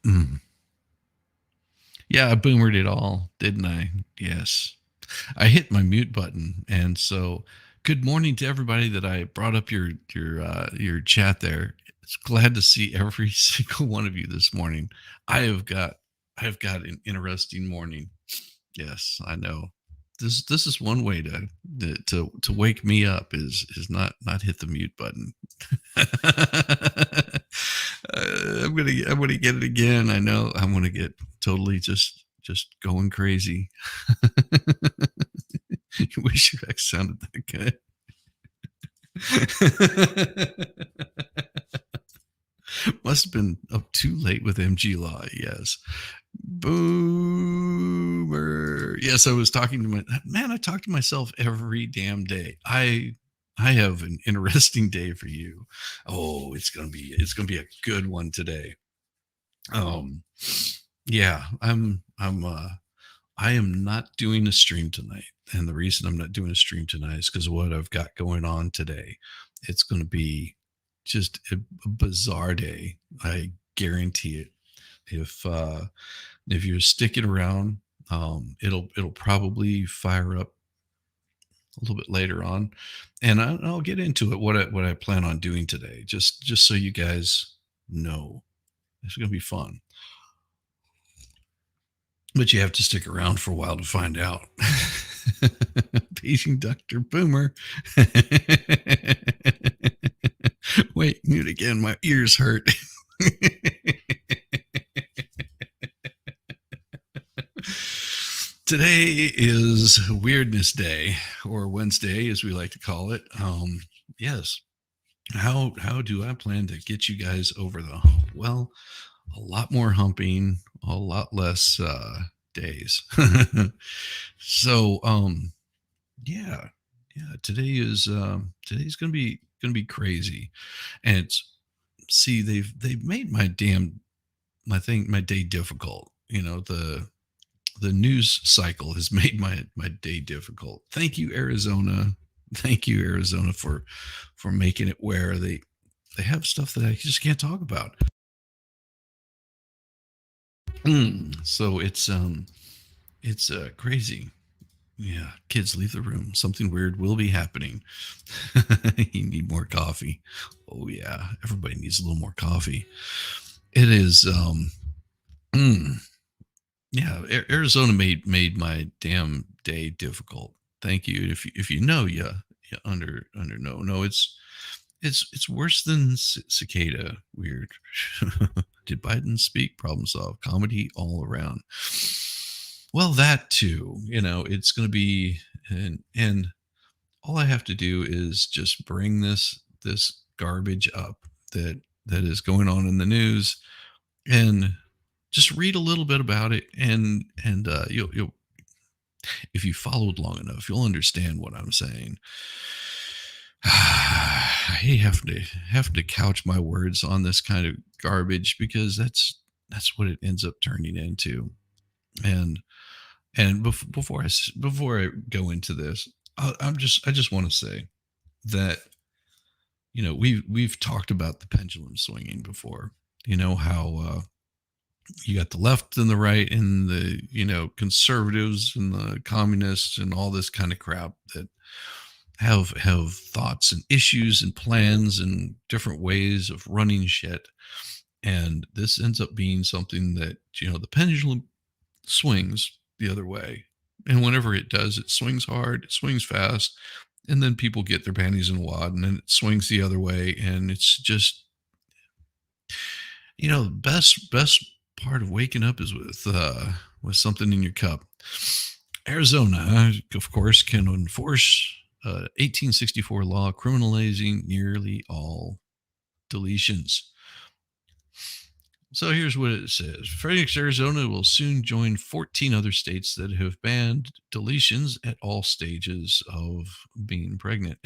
Mm. Yeah, I boomered it all, didn't I? Yes. I hit my mute button, and so good morning to everybody that I brought up your chat there. It's glad to see every single one of you this morning. I have got I have got an interesting morning. Yes, I know. This is one way to wake me up is not hit the mute button. I'm gonna get it again. I know I'm gonna get totally just going crazy. You wish your ex sounded that good. Must have been up too late with MG Law. Yes. Boomer. Yes, I was talking to my man. I talk to myself every damn day. I have an interesting day for you. Oh, it's gonna be a good one today. Um, yeah, I am not doing a stream tonight, and the reason I'm not doing a stream tonight is because of what I've got going on today. It's going to be just a bizarre day. I guarantee it. If you're sticking around, it'll probably fire up a little bit later on, and I'll get into it. What I plan on doing today, just so you guys know, it's going to be fun. But you have to stick around for a while to find out. Paging Dr. Boomer. Wait, mute again. My ears hurt. Today is Weirdness Day, or Wednesday, as we like to call it. Yes. How do I plan to get you guys over the hump? Well, a lot more humping, a lot less days. So yeah, yeah. Today's gonna be crazy, and see they've made my day difficult. The news cycle has made my day difficult. Thank you, Arizona. Thank you, Arizona, for making it where they have stuff that I just can't talk about. So it's crazy. Yeah, kids leave the room. Something weird will be happening. You need more coffee. Oh yeah, everybody needs a little more coffee. It is mm, yeah, Arizona made my damn day difficult. Thank you. If you know, you under no, it's worse than cicada. Weird. Did Biden speak? Problem solved. Comedy all around. Well, that too. It's going to be, and all I have to do is just bring this garbage up that is going on in the news, and just read a little bit about it, and you'll if you followed long enough, you'll understand what I'm saying. I hate having to couch my words on this kind of garbage, because that's what it ends up turning into. And before I go into this, I just want to say that we've talked about the pendulum swinging before. How you got the left and the right, and the conservatives and the communists and all this kind of crap that have thoughts and issues and plans and different ways of running shit. And this ends up being something that the pendulum swings the other way, and whenever it does, it swings hard, it swings fast, and then people get their panties in a wad, and then it swings the other way, and it's just the best part of waking up is with something in your cup. Arizona, of course, can enforce 1864 law criminalizing nearly all deletions. So here's what it says. Phoenix, Arizona will soon join 14 other states that have banned deletions at all stages of being pregnant.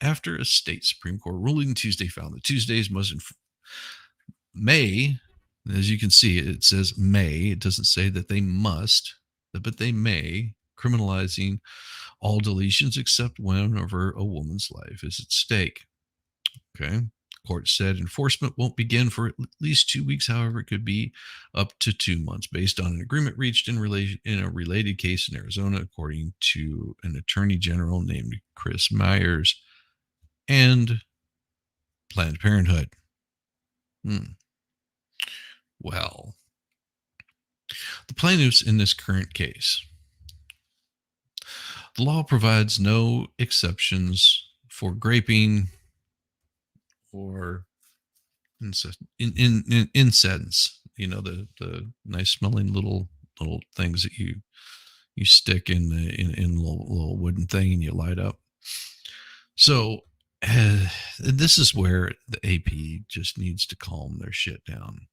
After a state Supreme Court ruling Tuesday found that Tuesdays may, as you can see, it says may. It doesn't say that they must, but they may, criminalizing all deletions except whenever a woman's life is at stake. Okay. Court said enforcement won't begin for at least 2 weeks. However, it could be up to 2 months based on an agreement reached in a related case in Arizona, according to an attorney general named Chris Myers and Planned Parenthood. Well, the plaintiffs in this current case, the law provides no exceptions for graping or incense. You know, the nice smelling little things that you stick in a little wooden thing and you light up. So this is where the AP just needs to calm their shit down.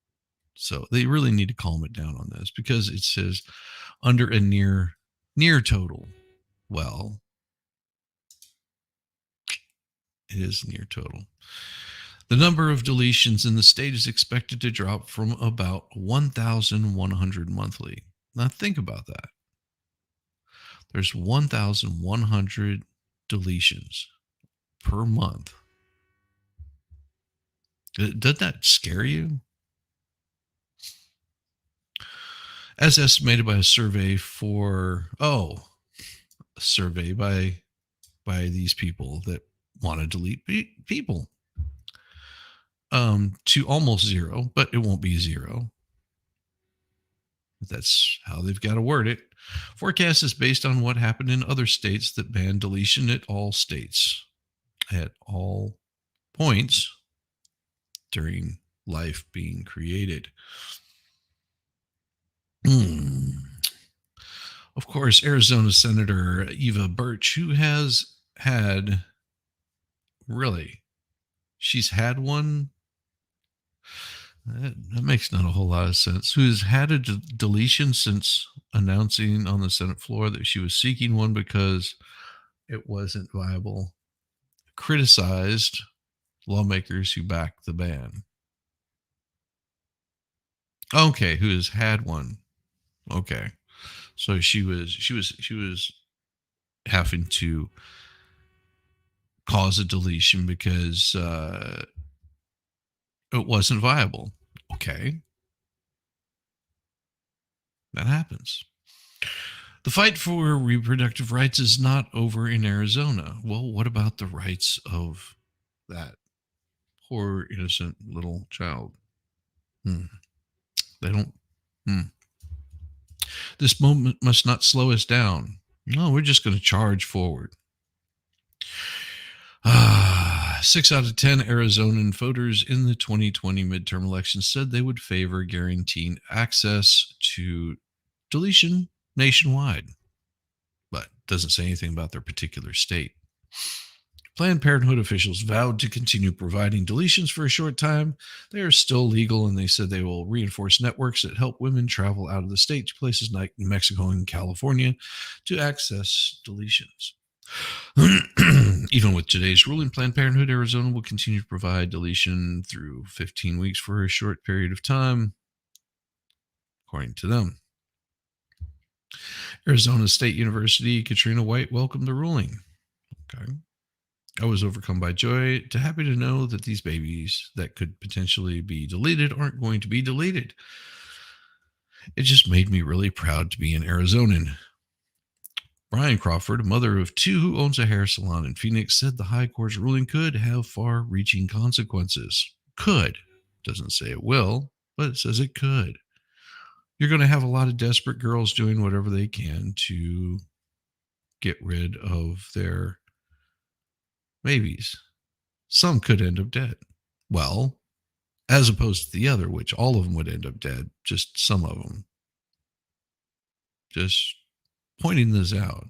So they really need to calm it down on this, because it says under a near total. Well, it is near total. The number of deletions in the state is expected to drop from about 1,100 monthly. Now think about that. There's 1,100 deletions per month. Doesn't that scare you? As estimated by a survey a survey by these people that want to delete people to almost zero, but it won't be zero. That's how they've got to word it. Forecast is based on what happened in other states that banned deletion at all points during life being created. Of course, Arizona Senator Eva Birch, who has had she's had one. That makes not a whole lot of sense. Who has had a deletion since announcing on the Senate floor that she was seeking one because it wasn't viable, criticized lawmakers who backed the ban. Okay, who has had one. Okay. So she was having to cause a deletion because it wasn't viable. Okay. That happens. The fight for reproductive rights is not over in Arizona. Well, what about the rights of that poor innocent little child? They don't. This moment must not slow us down. No, we're just going to charge forward. 6 out of 10 Arizonan voters in the 2020 midterm election said they would favor guaranteeing access to deletion nationwide, but doesn't say anything about their particular state. Planned Parenthood officials vowed to continue providing deletions for a short time. They are still legal, and they said they will reinforce networks that help women travel out of the state to places like New Mexico and California to access deletions. Even with today's ruling, Planned Parenthood Arizona will continue to provide deletion through 15 weeks for a short period of time, according to them. Arizona State University, Katrina White welcomed the ruling. Okay. I was overcome by joy, happy to know that these babies that could potentially be deleted aren't going to be deleted. It just made me really proud to be an Arizonan. Brian Crawford, a mother of 2 who owns a hair salon in Phoenix, said the high court's ruling could have far-reaching consequences. Could. Doesn't say it will, but it says it could. You're going to have a lot of desperate girls doing whatever they can to get rid of their babies. Some could end up dead. Well, as opposed to the other, which all of them would end up dead, just some of them. Just pointing this out.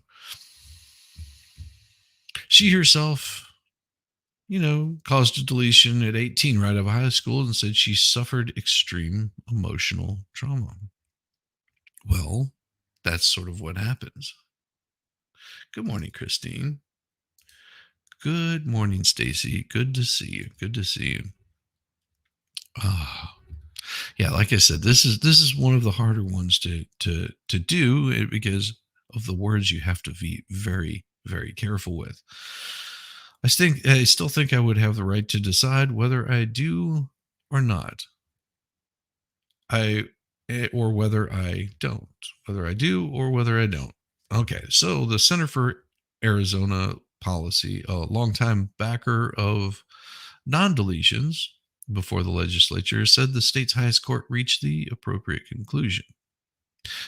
She herself, caused a deletion at 18 right out of high school and said she suffered extreme emotional trauma. Well, that's sort of what happens. Good morning, Christine. Good morning, Stacy. Good to see you. Good to see you. Yeah, like I said, this is one of the harder ones to do, because of the words you have to be very, very careful with. I still think I would have the right to decide whether I do or not. I or whether I don't. Whether I do or whether I don't. Okay, so the Center for Arizona Policy, a longtime backer of non-deletions before the legislature, said the state's highest court reached the appropriate conclusion.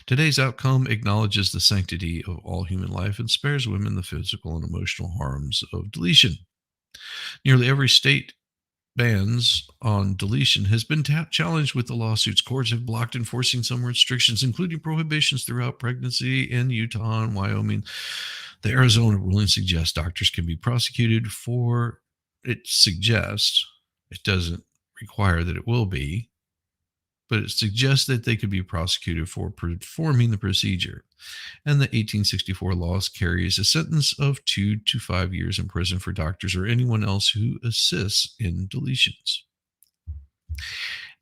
Today's outcome acknowledges the sanctity of all human life and spares women the physical and emotional harms of deletion. Nearly every state bans on deletion has been challenged with the lawsuits. Courts have blocked enforcing some restrictions, including prohibitions throughout pregnancy in Utah and Wyoming. The Arizona ruling suggests doctors can be prosecuted for it. Suggests it doesn't require that it will be, but it suggests that they could be prosecuted for performing the procedure. And the 1864 laws carries a sentence of 2 to 5 years in prison for doctors or anyone else who assists in deletions.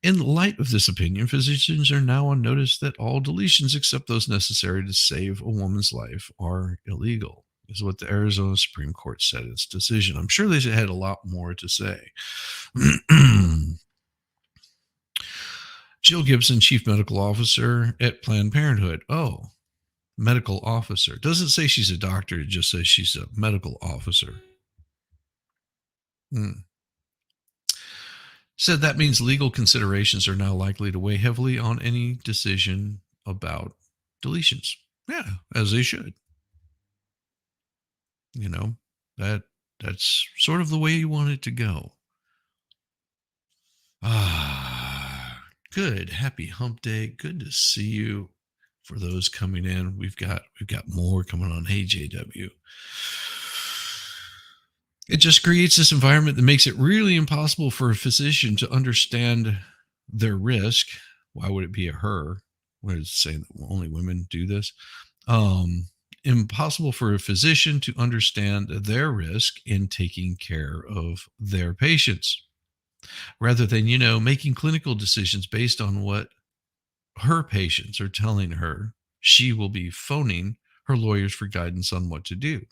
In light of this opinion, physicians are now on notice that all deletions except those necessary to save a woman's life are illegal, is what the Arizona Supreme Court said in its decision. I'm sure they had a lot more to say. Jill Gibson, Chief Medical Officer at Planned Parenthood. Oh, medical officer. Doesn't say she's a doctor, it just says she's a medical officer. Said that means legal considerations are now likely to weigh heavily on any decision about deletions. Yeah, as they should. You know, that's sort of the way you want it to go. Good. Happy hump day. Good to see you. For those coming in, we've got more coming on. Hey, JW. It just creates this environment that makes it really impossible for a physician to understand their risk. Why would it be a her? What is it saying that only women do this? Impossible for a physician to understand their risk in taking care of their patients, rather than, making clinical decisions based on what her patients are telling her. She will be phoning her lawyers for guidance on what to do.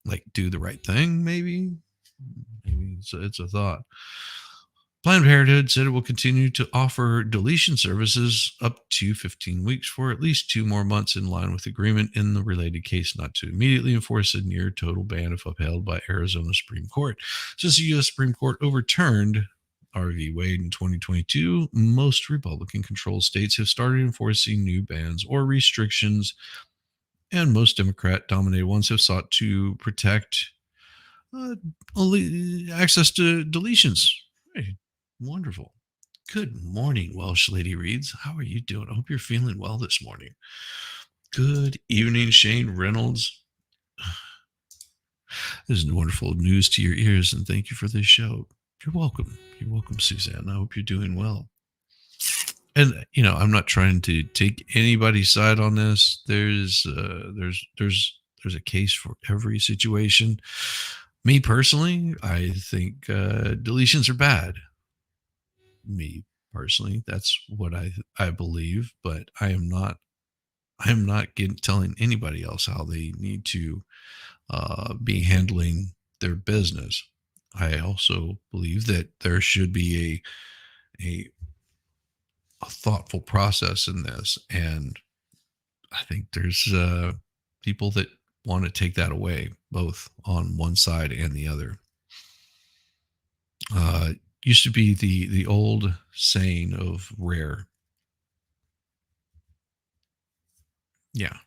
Like, do the right thing, maybe it's a thought. Planned Parenthood said it will continue to offer deletion services up to 15 weeks for at least 2 more months, in line with agreement in the related case not to immediately enforce a near total ban if upheld by Arizona Supreme Court. Since the U.S. Supreme Court overturned R.V. Wade in 2022, most Republican-controlled states have started enforcing new bans or restrictions, and most Democrat-dominated ones have sought to protect access to deletions. Hey, wonderful. Good morning, Welsh Lady Reads. How are you doing? I hope you're feeling well this morning. Good evening, Shane Reynolds. This is wonderful news to your ears, and thank you for this show. You're welcome. You're welcome, Suzanne. I hope you're doing well. And I'm not trying to take anybody's side on this. There's a case for every situation. Me personally, I think deletions are bad. Me personally, that's what I believe. But I am not telling anybody else how they need to be handling their business. I also believe that there should be a thoughtful process in this, and I think there's people that want to take that away, both on one side and the other. Used to be the old saying of rare. Yeah.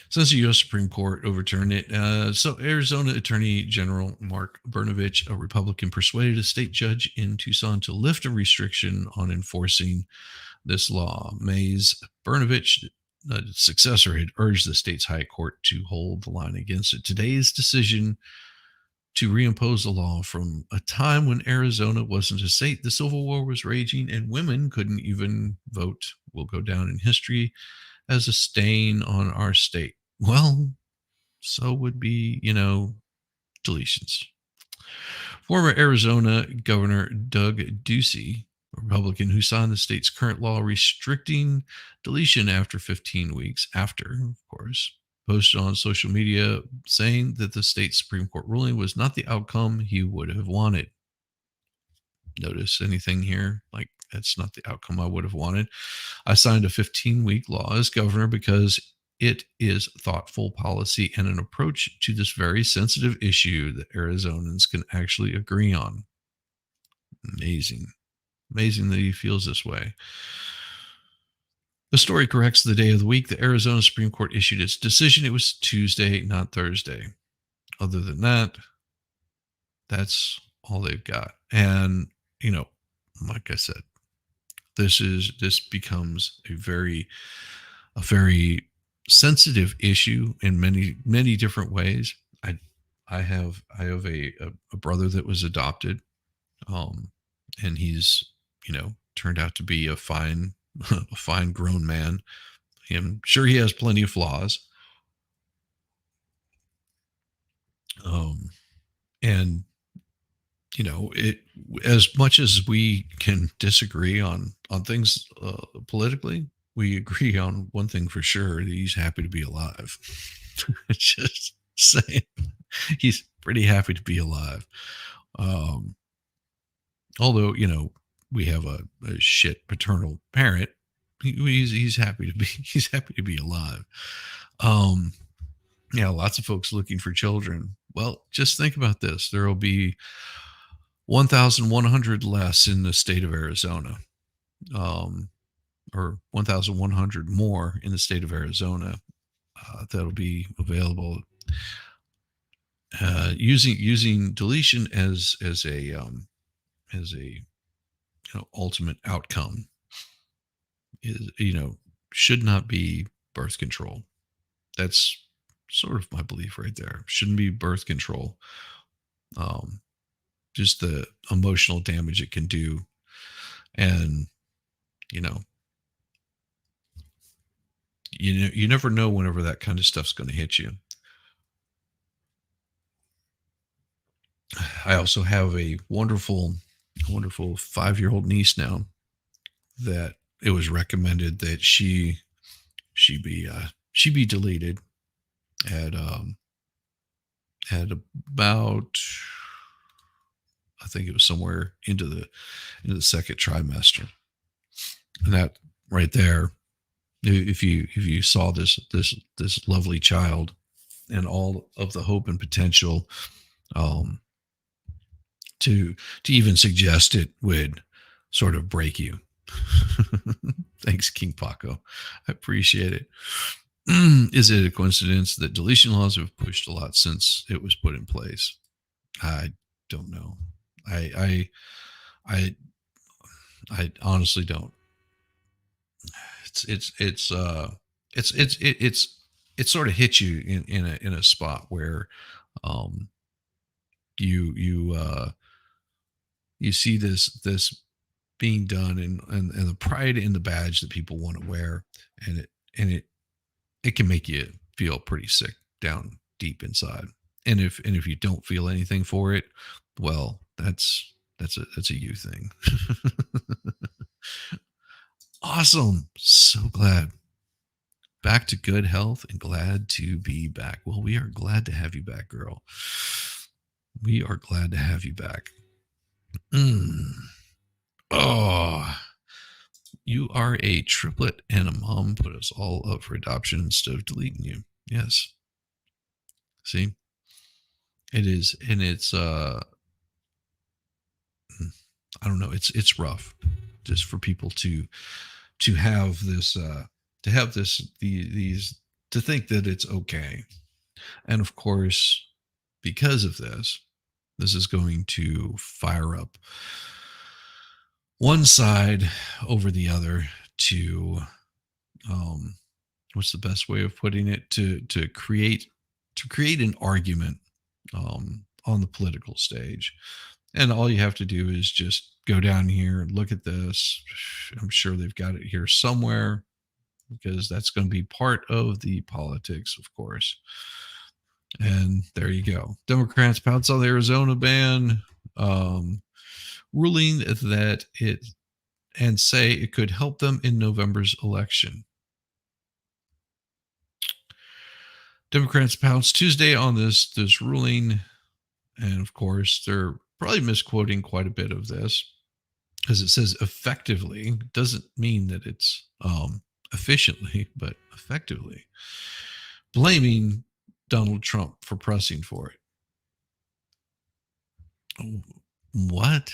Since the U.S. Supreme Court overturned it, so Arizona Attorney General Mark Brnovich, a Republican, persuaded a state judge in Tucson to lift a restriction on enforcing this law. May's Brnovich, successor, had urged the state's high court to hold the line against it. Today's decision to reimpose the law from a time when Arizona wasn't a state, the Civil War was raging, and women couldn't even vote will go down in history as a stain on our state. Well, so would be, deletions. Former Arizona Governor Doug Ducey, a Republican who signed the state's current law restricting deletion after 15 weeks, of course, posted on social media saying that the state Supreme Court ruling was not the outcome he would have wanted. Notice anything here? Like, that's not the outcome I would have wanted. I signed a 15-week law as governor because it is thoughtful policy and an approach to this very sensitive issue that Arizonans can actually agree on. Amazing. Amazing that he feels this way. The story corrects the day of the week. The Arizona Supreme Court issued its decision. It was Tuesday, not Thursday. Other than that, that's all they've got. And, like I said, this becomes a very sensitive issue in many different ways. I have a brother that was adopted, um, and he's turned out to be a fine a fine grown man. I'm sure he has plenty of flaws, um, and it, as much as we can disagree on things politically, we agree on one thing for sure: that he's happy to be alive. Just saying, he's pretty happy to be alive. um Although, we have a shit paternal parent, he's happy to be he's happy to be alive. um yeah, lots of folks looking for children. Well, just think about this: there will be 1,100 less in the state of Arizona, um, or 1,100 more in the state of Arizona, that'll be available, using deletion as a ultimate outcome. Is should not be birth control. That's sort of my belief right there. Shouldn't be birth control. Um, just the emotional damage it can do, and you know you never know whenever that kind of stuff's going to hit you. I also have a wonderful 5-year-old niece now that it was recommended that she be deleted at at about, I think it was somewhere into the second trimester. And that right there, if you saw this lovely child and all of the hope and potential, um, to even suggest it would sort of break you. Thanks, King Paco. I appreciate it. Is it a coincidence that deletion laws have pushed a lot since it was put in place? I don't know. I I I, I honestly don't. It's it's it's uh it sort of hits you in a spot where, um you see this being done, and the pride in the badge that people want to wear, and it can make you feel pretty sick down deep inside. And if you don't feel anything for it, well, that's a you thing. Awesome. So glad. Back to good health and glad to be back. Well, we are glad to have you back, girl. We are glad to have you back. Mm. Oh, you are a triplet and a mom. Put us all up for adoption instead of deleting you. Yes. See, it is, and it's I don't know. It's rough just for people to have this these to think that it's okay. And of course, because of this is going to fire up one side over the other to, um what's the best way of putting it, to create an argument, on the political stage. And all you have to do is just go down here and look at this. I'm sure they've got it here somewhere, because that's going to be part of the politics, of course. And there you go. Democrats pounce on the Arizona ban, um, ruling that it and say it could help them in November's election. Democrats pounced Tuesday on this ruling, and of course, they're probably misquoting quite a bit of this because it says effectively doesn't mean that it's efficiently, but effectively blaming Donald Trump for pressing for it. Oh, what?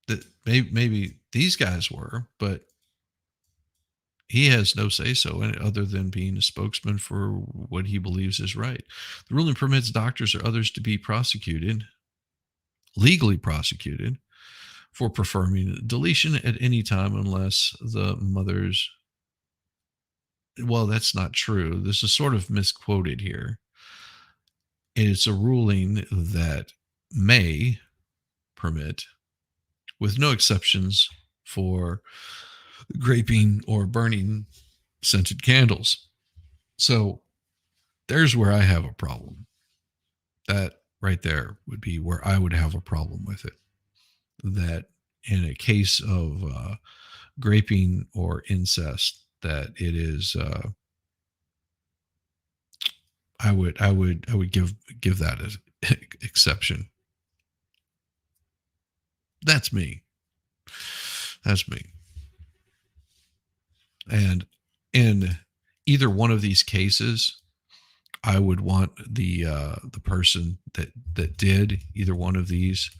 That maybe these guys were, but he has no say so in it other than being a spokesman for what he believes is right. The ruling permits doctors or others to be prosecuted, legally prosecuted, for performing deletion at any time unless the mother's. Well, that's not true. This is sort of misquoted here. It's a ruling that may permit, with no exceptions, for graping or burning scented candles. So there's where I have a problem. That right there would be where I would have a problem with it. That in a case of graping or incest, that it is, I would give that as exception. That's me. That's me. And in either one of these cases, I would want the person that did either one of these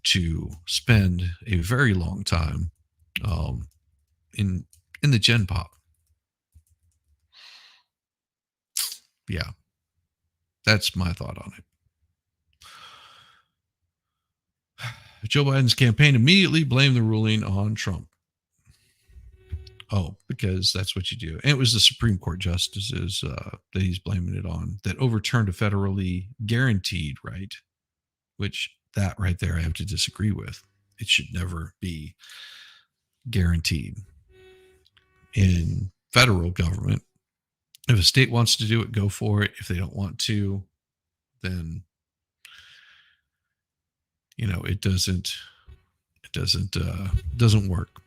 to spend a very long time um, in the Gen Pop. Yeah, that's my thought on it. Joe Biden's campaign immediately blamed the ruling on Trump. Oh, because that's what you do. And it was the Supreme Court justices that he's blaming it on that overturned a federally guaranteed right, which that right there I have to disagree with. It should never be guaranteed in federal government. If a state wants to do it, go for it. If they don't want to, then it doesn't work.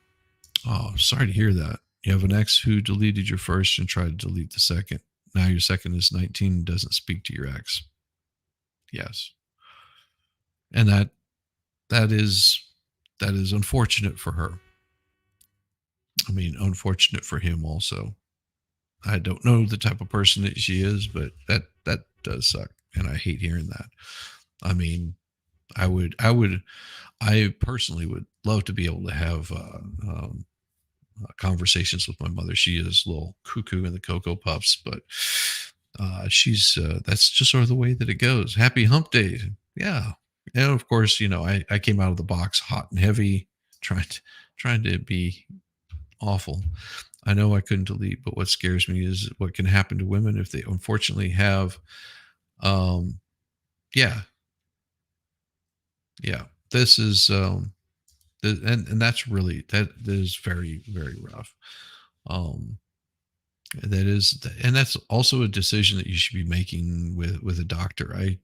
Oh, sorry to hear that. You have an ex who deleted your first and tried to delete the second. Now your second is 19 and doesn't speak to your ex. Yes. And that is unfortunate for her. I mean, unfortunate for him also. I don't know the type of person that she is, but that does suck, and I hate hearing that. I mean, I personally would love to be able to have conversations with my mother. She is a little cuckoo in the Cocoa Puffs, but she's that's just sort of the way that it goes. Happy Hump Day, yeah. And of course, I came out of the box hot and heavy, trying to be awful. I know I couldn't delete, but what scares me is what can happen to women if they unfortunately have, um, yeah, yeah. This is, and that's really that is very very rough. Um, that is, and that's also a decision that you should be making with a doctor. I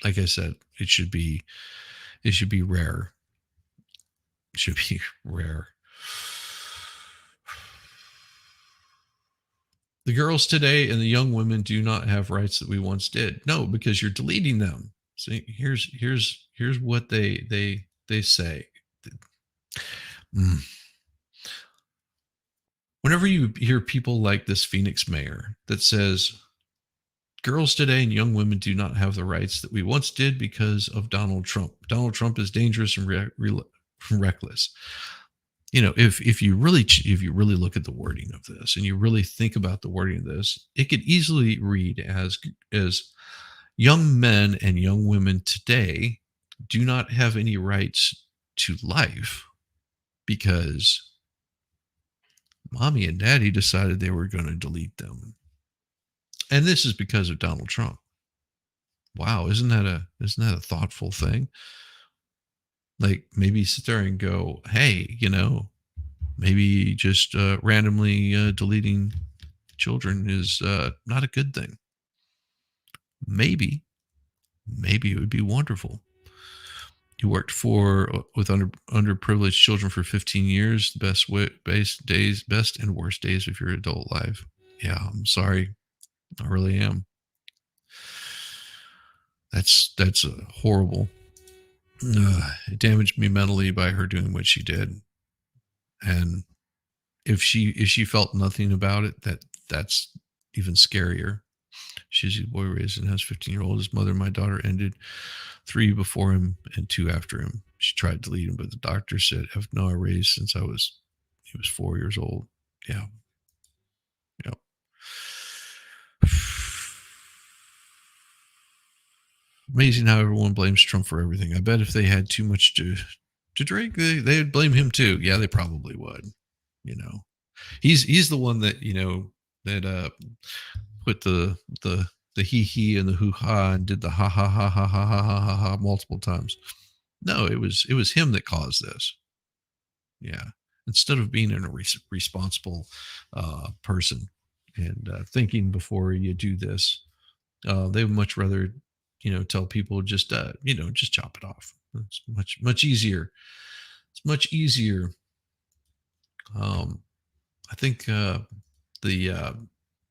like I said, it should be rare. It should be rare. The girls today and the young women do not have rights that we once did. No, because you're deleting them. See, here's what they say. Mm. Whenever you hear people like this Phoenix mayor that says girls today and young women do not have the rights that we once did because of Donald Trump. Donald Trump is dangerous and reckless. If you really look at the wording of this and you really think about the wording of this, it could easily read as young men and young women today do not have any rights to life because mommy and daddy decided they were going to delete them. And this is because of Donald Trump. Wow, isn't that a thoughtful thing? Like maybe sit there and go, hey, maybe just randomly deleting children is not a good thing. Maybe it would be wonderful. You worked with underprivileged children for 15 years, best and worst days of your adult life. Yeah, I'm sorry. I really am. That's horrible. It damaged me mentally by her doing what she did. And if she felt nothing about it, that's even scarier. She's a boy raised and has 15-year-old. His mother and my daughter ended 3 before him and 2 after him. She tried to lead him, but the doctor said, "Have no, I raised since he was 4 years old." Yeah, yeah. Amazing how everyone blames Trump for everything. I bet if they had too much to drink, they'd blame him too. Yeah, they probably would. You know, he's the one that that put the he and the hoo ha and did the ha ha ha ha ha ha ha ha ha multiple times. No, it was him that caused this. Yeah, instead of being a responsible person and thinking before you do this, they would much rather tell people just just chop it off. It's much easier. It's much easier. I think the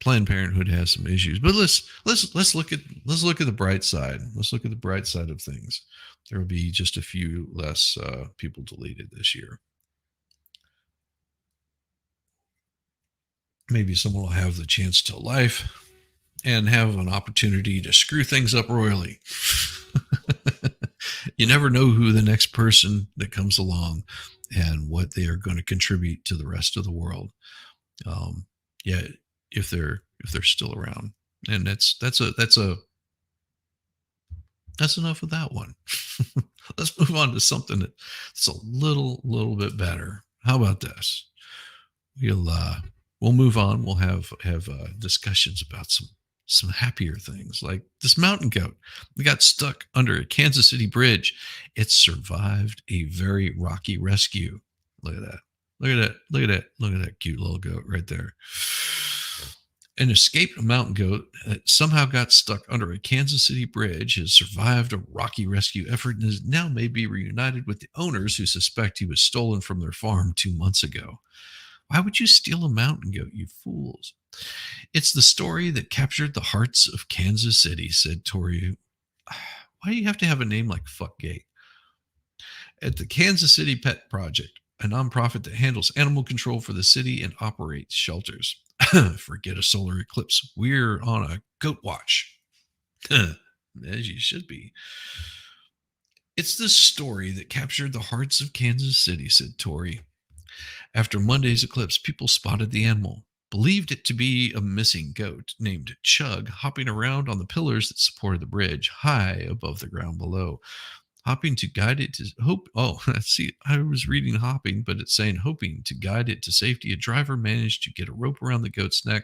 Planned Parenthood has some issues, but let's look at the bright side. Let's look at the bright side of things. There will be just a few less people deleted this year. Maybe someone will have the chance to life and have an opportunity to screw things up royally. You never know who the next person that comes along and what they are going to contribute to the rest of the world. Um, yeah, if they're still around, and that's enough of that one. Let's move on to something that's a little bit better. How about this? We'll uh, we'll move on. We'll have discussions about some happier things, like this mountain goat. We got stuck under a Kansas City bridge. It survived a very rocky rescue. Look at that. Look at that. Look at that. Look at that cute little goat right there. An escaped mountain goat that somehow got stuck under a Kansas City bridge has survived a rocky rescue effort and is now may be reunited with the owners who suspect he was stolen from their farm 2 months ago. Why would you steal a mountain goat, you fools? It's the story that captured the hearts of Kansas City, said Tori. Why do you have to have a name like Fuckgate? At the Kansas City Pet Project, a nonprofit that handles animal control for the city and operates shelters. Forget a solar eclipse. We're on a goat watch. As you should be. It's the story that captured the hearts of Kansas City, said Tori. After Monday's eclipse, people spotted the animal, believed it to be a missing goat named Chug, hopping around on the pillars that supported the bridge, high above the ground below. Hopping to guide it to hope. Oh, see, I was reading hopping, but it's saying hoping to guide it to safety. A driver managed to get a rope around the goat's neck,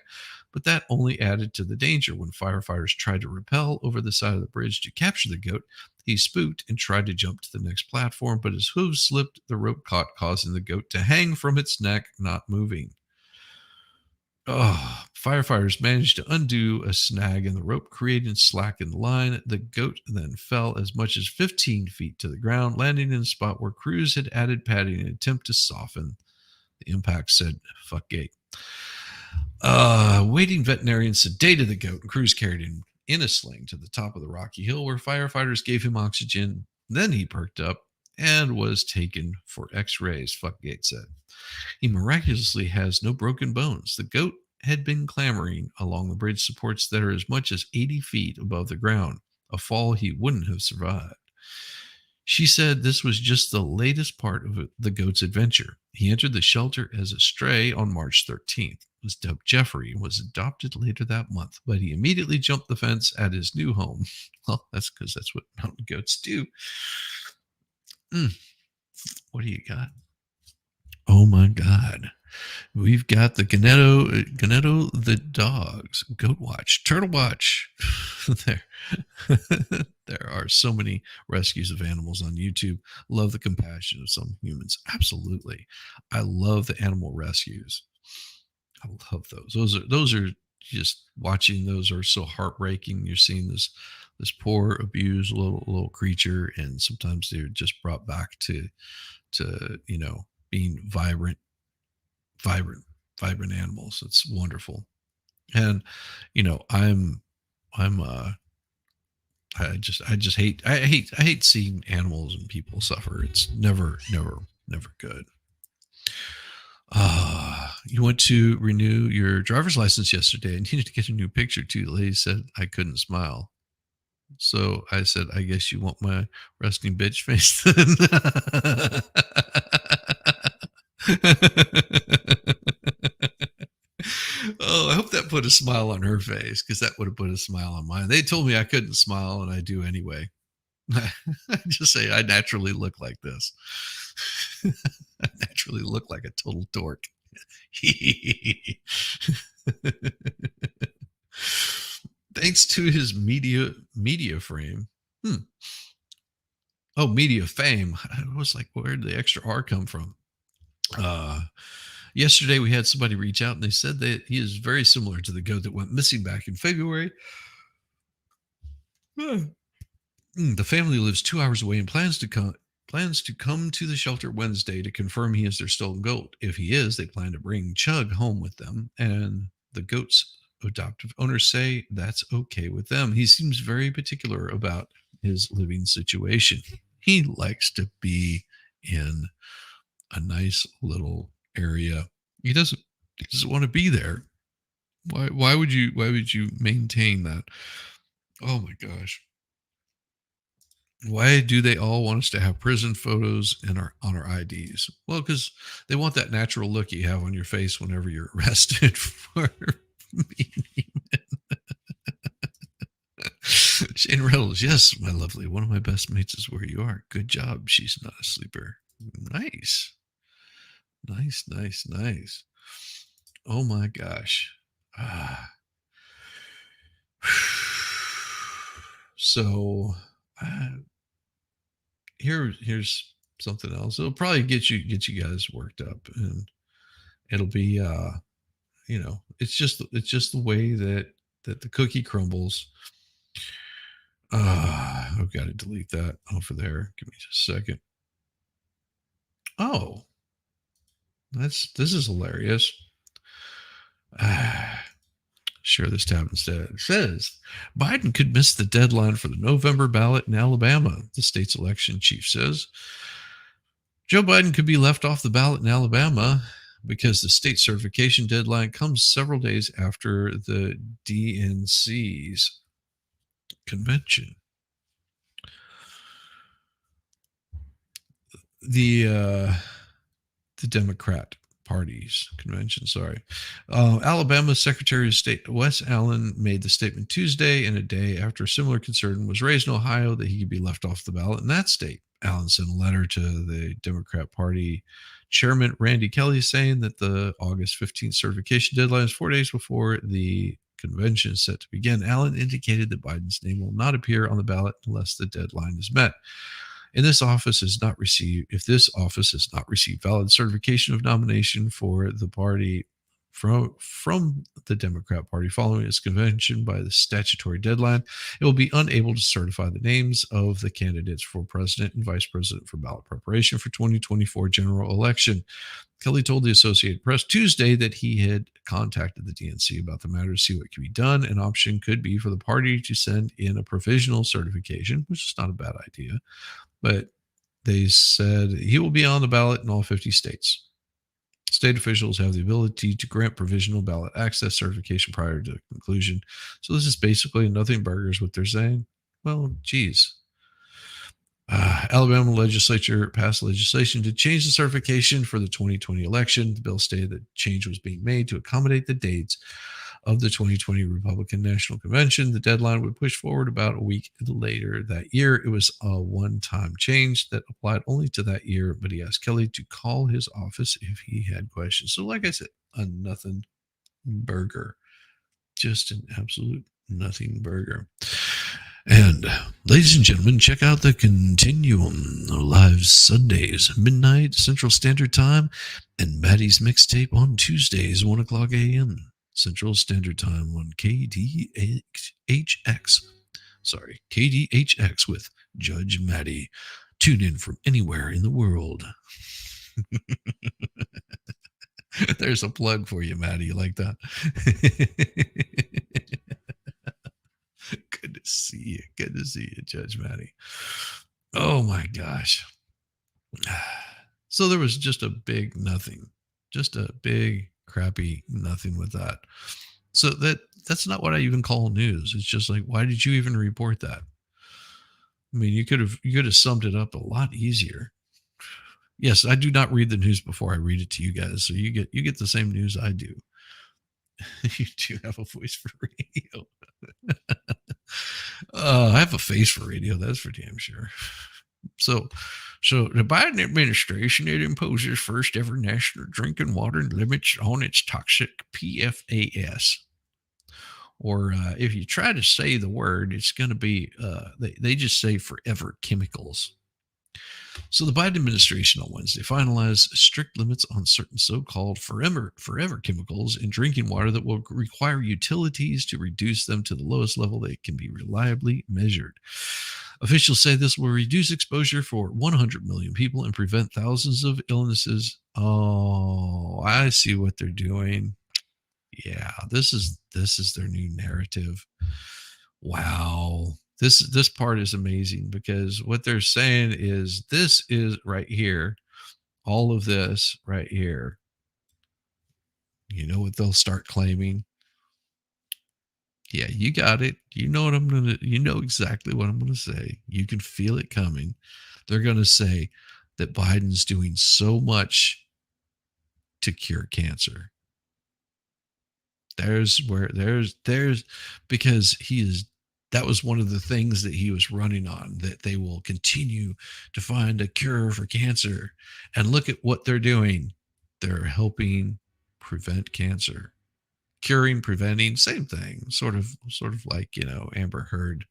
but that only added to the danger. When firefighters tried to rappel over the side of the bridge to capture the goat, he spooked and tried to jump to the next platform, but his hooves slipped. The rope caught, causing the goat to hang from its neck, not moving. Oh, firefighters managed to undo a snag in the rope, creating slack in the line. The goat then fell as much as 15 feet to the ground, landing in a spot where crews had added padding in an attempt to soften the impact, said Fuckgate. Waiting veterinarians sedated the goat, and crews carried him in a sling to the top of the rocky hill where firefighters gave him oxygen. Then he perked up and was taken for x-rays, Fuckgate said. He miraculously has no broken bones. The goat had been clambering along the bridge supports that are as much as 80 feet above the ground, a fall he wouldn't have survived. She said this was just the latest part of the goat's adventure. He entered the shelter as a stray on March 13th. Was dubbed Jeffrey and was adopted later that month, but he immediately jumped the fence at his new home. Well, that's because that's what mountain goats do. What do you got? Oh my God. We've got the Ganetto the dogs, Goat Watch, Turtle Watch. there, there are so many rescues of animals on YouTube. Love the compassion of some humans. Absolutely, I love the animal rescues. I love those. Those are just watching. Those are so heartbreaking. You're seeing this poor abused little creature, and sometimes they're just brought back to being vibrant vibrant animals. It's wonderful. And I'm I hate seeing animals and people suffer. It's never good. You went to renew your driver's license yesterday and you needed to get a new picture too. The lady said I couldn't smile. So I said, I guess you want my resting bitch face then. Oh, I hope that put a smile on her face because that would have put a smile on mine. They told me I couldn't smile, and I do anyway. I just say I naturally look like this. I naturally look like a total dork. Thanks to his media frame. Hmm. Oh, media fame. I was like, where did the extra R come from? Uh, Yesterday we had somebody reach out and they said that he is very similar to the goat that went missing back in February. The family lives 2 hours away and plans to come to the shelter Wednesday to confirm he is their stolen goat. If he is, they plan to bring Chug home with them, and the goat's adoptive owners say that's okay with them. He seems very particular about his living situation. He likes to be in a nice little area. He doesn't want to be there. Why would you maintain that? Oh my gosh. Why do they all want us to have prison photos in our on our IDs? Well, because they want that natural look you have on your face whenever you're arrested for being. Shane Reynolds, yes, my lovely. One of my best mates is where you are. Good job. She's not a sleeper. Nice. Nice, nice, nice. Oh my gosh. Ah. So uh, here's something else. It'll probably get you guys worked up, and it'll be it's just the way that the cookie crumbles. I've got to delete that off of there. Give me just a second. Oh, this is hilarious. Share this tab instead. It says Biden could miss the deadline for the November ballot in Alabama. The state's election chief says Joe Biden could be left off the ballot in Alabama because the state certification deadline comes several days after the DNC's convention. The the Democrat Party's convention. Sorry. Alabama Secretary of State Wes Allen made the statement Tuesday, in a day after a similar concern was raised in Ohio that he could be left off the ballot in that state. Allen sent a letter to the Democrat Party Chairman Randy Kelly saying that the August 15th certification deadline is 4 days before the convention is set to begin. Allen indicated that Biden's name will not appear on the ballot unless the deadline is met. In this office has not received if this office has not received valid certification of nomination for the party from the Democrat Party following its convention by the statutory deadline, it will be unable to certify the names of the candidates for president and vice president for ballot preparation for 2024 general election. Kelly told the Associated Press Tuesday that he had contacted the DNC about the matter to see what could be done. An option could be for the party to send in a provisional certification, which is not a bad idea, but they said he will be on the ballot in all 50 states. State officials have the ability to grant provisional ballot access certification prior to conclusion. So this is basically nothing burgers what they're saying. Well, geez. Alabama legislature passed legislation to change the certification for the 2020 election. The bill stated that change was being made to accommodate the dates of the 2020 Republican National Convention. The deadline would push forward about a week later that year. It was a one-time change that applied only to that year, but he asked Kelly to call his office if he had questions. So, like I said, a nothing burger, just an absolute nothing burger. And ladies and gentlemen, check out the Continuum live Sundays, midnight Central Standard Time, and Maddie's mixtape on Tuesdays, 1 o'clock a.m. Central Standard Time on KDHX. Sorry, KDHX with Judge Maddie. Tune in from anywhere in the world. There's a plug for you, Maddie. You like that? Good to see you. Good to see you, Judge Maddie. Oh my gosh. So there was just a big nothing, just a big crappy nothing with that. So that's not what I even call news. It's just like, why did you even report that? I mean, you could have summed it up a lot easier. Yes, I do not read the news before I read it to you guys, so you get the same news I do. You do have a voice for radio. I have a face for radio. That's for damn sure. So, so the Biden administration, it imposes first ever national drinking water limits on its toxic PFAS. Or if you try to say the word, it's going to be, they just say forever chemicals. So the Biden administration on Wednesday finalized strict limits on certain so-called forever chemicals in drinking water that will require utilities to reduce them to the lowest level they can be reliably measured. Officials say this will reduce exposure for 100 million people and prevent thousands of illnesses. Oh, I see what they're doing. Yeah, this is their new narrative. Wow. This part is amazing because what they're saying is this is right here, all of this right here. You know what they'll start claiming? Yeah, you got it. You know exactly what I'm gonna say. You can feel it coming. They're gonna say that Biden's doing so much to cure cancer. There's because he is that was one of the things that he was running on, that they will continue to find a cure for cancer. And look at what they're doing. They're helping prevent cancer. Curing, preventing, same thing. Sort of like, Amber Heard.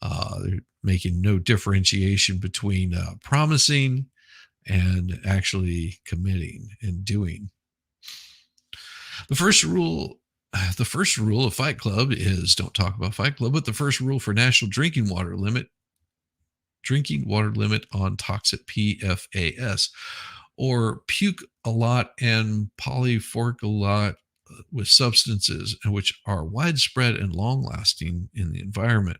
They're making no differentiation between promising and actually committing and doing. The first rule the first rule of Fight Club is don't talk about Fight Club, but the first rule for national drinking water limit on toxic PFAS, or puke a lot and polyfork a lot, with substances which are widespread and long lasting in the environment.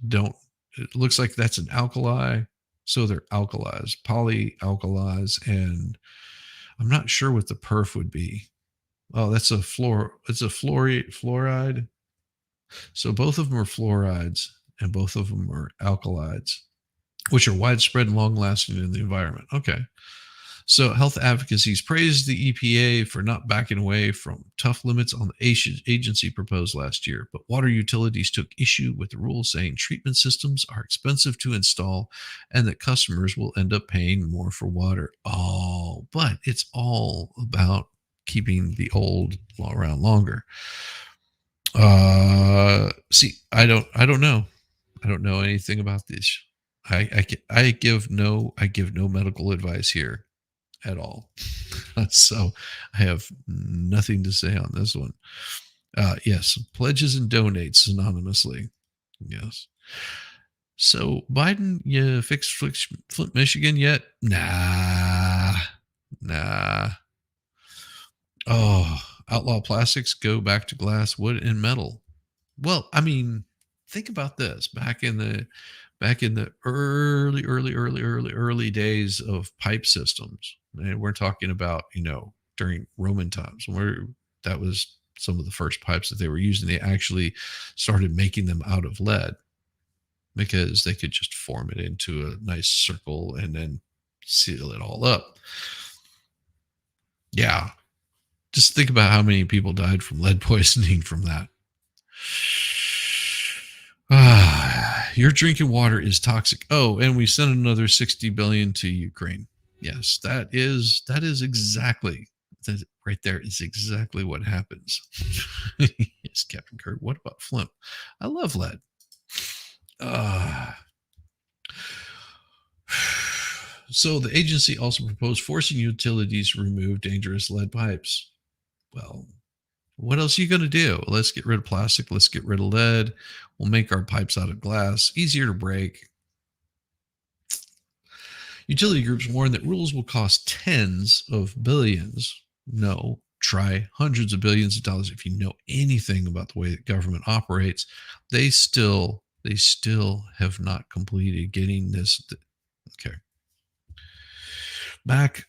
Don't It looks like that's an alkali, so they're alkalis, polyalkalis, and I'm not sure what the perf would be. Oh, that's a fluoride. So both of them are fluorides and both of them are alkalides, which are widespread and long lasting in the environment. Okay. So health advocacies praised the EPA for not backing away from tough limits on the agency proposed last year, but water utilities took issue with the rule, saying treatment systems are expensive to install and that customers will end up paying more for water. Oh, but it's all about keeping the old around longer. See, I don't know. I don't know anything about this. I give no medical advice here at all. So I have nothing to say on this one. Yes, pledges and donates anonymously. Yes. So Biden, you fixed Flint, Michigan yet? Nah. Oh, outlaw plastics, go back to glass, wood, and metal. Well, I mean, think about this. Back in the early days of pipe systems, and we're talking about, during Roman times, where that was some of the first pipes that they were using. They actually started making them out of lead because they could just form it into a nice circle and then seal it all up. Yeah, just think about how many people died from lead poisoning from that. Your drinking water is toxic. Oh, and we sent another 60 billion to Ukraine. Yes, that is exactly that right there is exactly what happens. Yes, Captain Kirk. What about Flint? I love lead. So the agency also proposed forcing utilities to remove dangerous lead pipes. Well, what else are you going to do? Let's get rid of plastic. Let's get rid of lead. We'll make our pipes out of glass, easier to break. Utility groups warn that rules will cost tens of billions. No, try hundreds of billions of dollars. If you know anything about the way that government operates, they still have not completed getting this. Okay, back,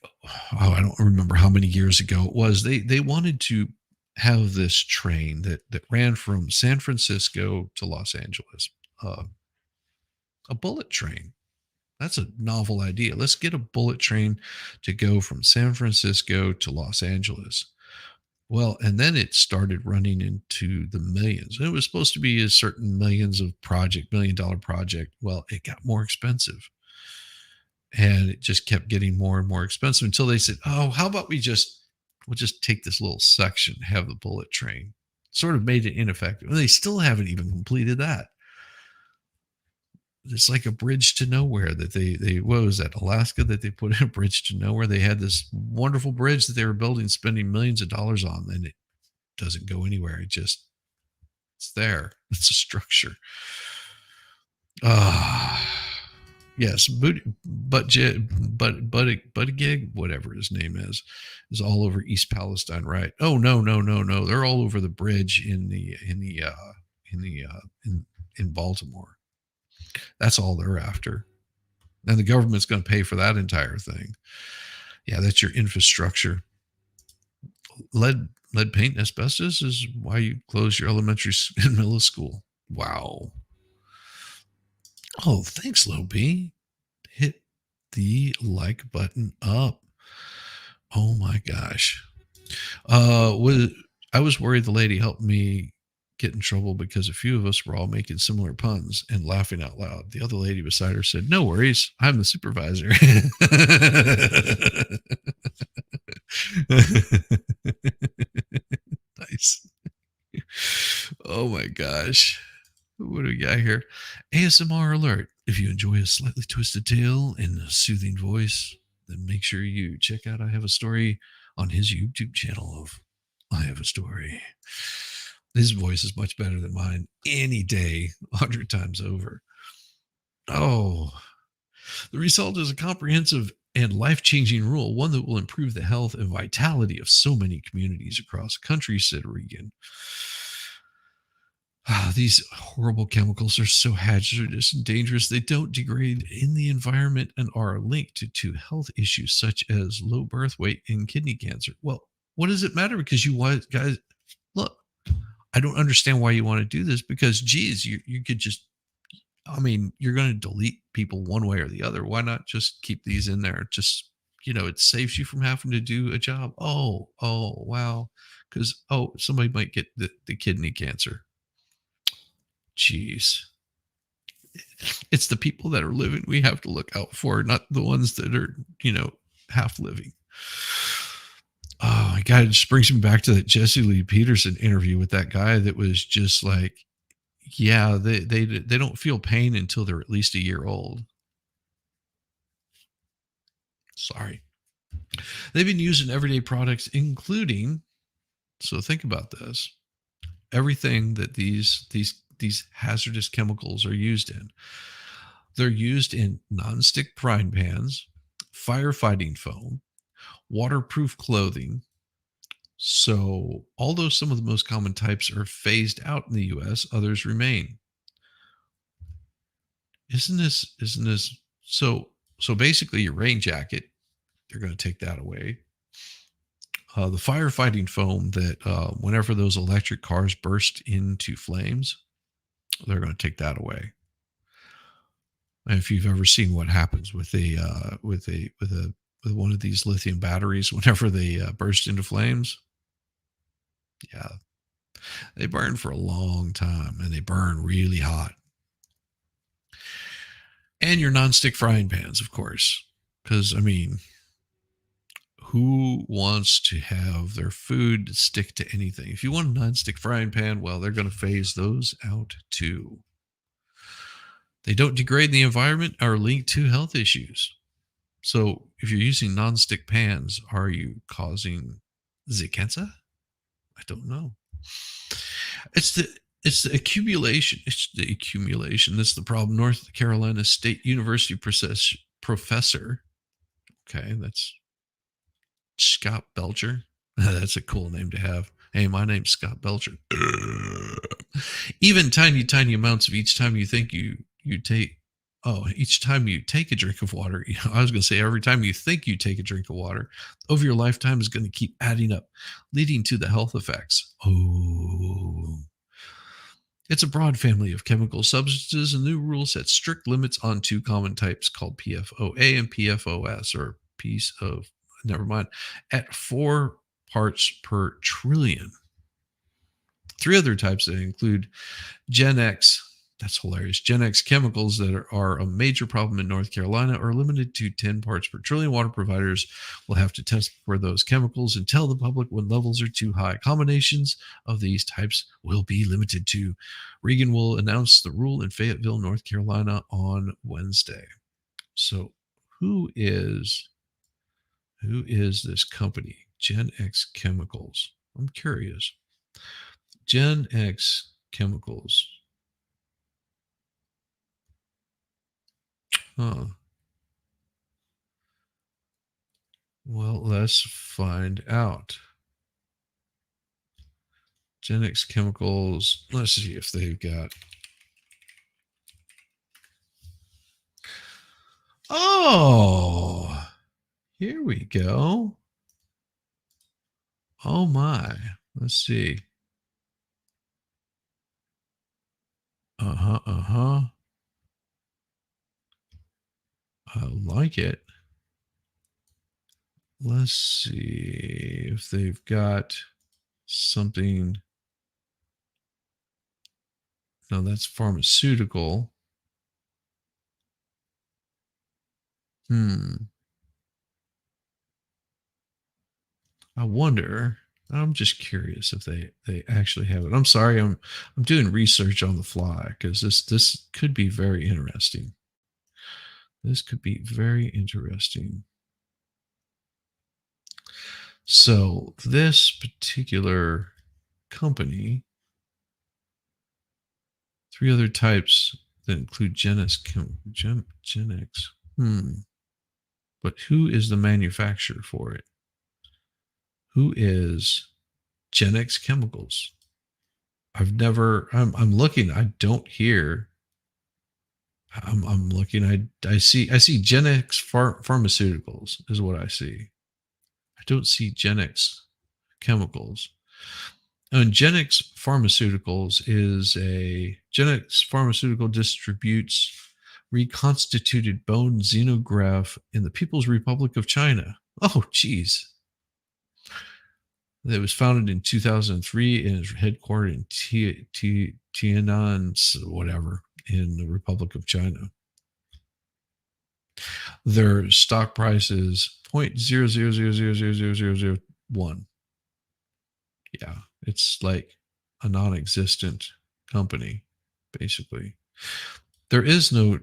I don't remember how many years ago it was. They wanted to have this train that ran from San Francisco to Los Angeles, uh, a bullet train. That's a novel idea. Let's get a bullet train to go from San Francisco to Los Angeles. Well, and then it started running into the millions. It was supposed to be a certain millions of project, $1 million project. Well, it got more expensive, and it just kept getting more and more expensive until they said, "Oh, how about we'll just take this little section, have the bullet train." Sort of made it ineffective. And they still haven't even completed that. It's like a bridge to nowhere that they what was that, Alaska, that they put in a bridge to nowhere. They had this wonderful bridge that they were building, spending millions of dollars on, and it doesn't go anywhere. It's there. It's a structure. Ah, yes, but gig, whatever his name is all over East Palestine, right? Oh, no, no, no, no. They're all over the bridge in Baltimore. That's all they're after. And the government's going to pay for that entire thing. Yeah, that's your infrastructure. Lead paint and asbestos is why you close your elementary and middle school. Wow. Oh, thanks, Low B. Hit the like button up. Oh my gosh. I was worried the lady helped me get in trouble because a few of us were all making similar puns and laughing out loud. The other lady beside her said, "No worries, I'm the supervisor." Nice. Oh my gosh. What do we got here? ASMR alert. If you enjoy a slightly twisted tale and a soothing voice, then make sure you check out I Have a Story on his YouTube channel of I Have a Story. His voice is much better than mine any day, 100 times over. Oh, the result is a comprehensive and life changing rule, one that will improve the health and vitality of so many communities across the country, said Regan. These horrible chemicals are so hazardous and dangerous. They don't degrade in the environment and are linked to health issues such as low birth weight and kidney cancer. Well, what does it matter? Because guys, look, I don't understand why you want to do this because, geez, you could just, I mean, you're going to delete people one way or the other. Why not just keep these in there? Just, it saves you from having to do a job. Oh, wow. Because, somebody might get the kidney cancer. Jeez. It's the people that are living we have to look out for, not the ones that are, half living. Oh my God, it just brings me back to that Jesse Lee Peterson interview with that guy that was just like, yeah, they don't feel pain until they're at least a year old. Sorry. They've been used in everyday products, including, so think about this, everything that these hazardous chemicals are used in. They're used in nonstick frying pans, firefighting foam, waterproof clothing. So, although some of the most common types are phased out in the US, others remain. Isn't this so basically your rain jacket, they're going to take that away. The firefighting foam that whenever those electric cars burst into flames, they're going to take that away. And if you've ever seen what happens with with one of these lithium batteries whenever they burst into flames, yeah, they burn for a long time and they burn really hot. And your nonstick frying pans, of course, because I mean, who wants to have their food stick to anything? If you want a nonstick frying pan, well, they're going to phase those out too. They don't degrade the environment or link to health issues. So if you're using nonstick pans, are you causing the cancer? I don't know. It's the accumulation. It's the accumulation. That's the problem. North Carolina State University professor Okay, that's Scott Belcher. That's a cool name to have. Hey, my name's Scott Belcher. Even tiny, tiny amounts of each time you think you take. Oh, each time you take a drink of water, I was going to say every time you think you take a drink of water, over your lifetime is going to keep adding up, leading to the health effects. Oh, it's a broad family of chemical substances, and new rules set strict limits on two common types called PFOA and PFOS, or piece of, never mind, at 4 parts per trillion. Three other types that include Gen X. That's hilarious. Gen X chemicals that are a major problem in North Carolina are limited to 10 parts per trillion. Water providers will have to test for those chemicals and tell the public when levels are too high. Combinations of these types will be limited to. Reagan will announce the rule in Fayetteville, North Carolina on Wednesday. So who is this company? Gen X Chemicals. I'm curious. Gen X Chemicals. Huh. Well, let's find out. Gen X Chemicals. Let's see if they've got. Oh, here we go. Oh my. Let's see. Uh-huh. I like it. Let's see if they've got something. No, that's pharmaceutical. Hmm. I wonder. I'm just curious if they actually have it. I'm sorry, I'm doing research on the fly because this could be very interesting. This could be very interesting. So this particular company, three other types that include Gen X. But who is the manufacturer for it? Who is Gen X Chemicals? I'm looking. I don't hear. I'm looking. I see Gen X Pharmaceuticals is what I see. I don't see Gen X Chemicals. And Gen X Pharmaceuticals is a Gen X Pharmaceutical distributes reconstituted bone xenograft in the People's Republic of China. Oh, geez. It was founded in 2003 and is headquartered in Tiananmen, whatever, in the Republic of China. Their stock price is 0.000000001. Yeah, it's like a non-existent company, basically. There is no.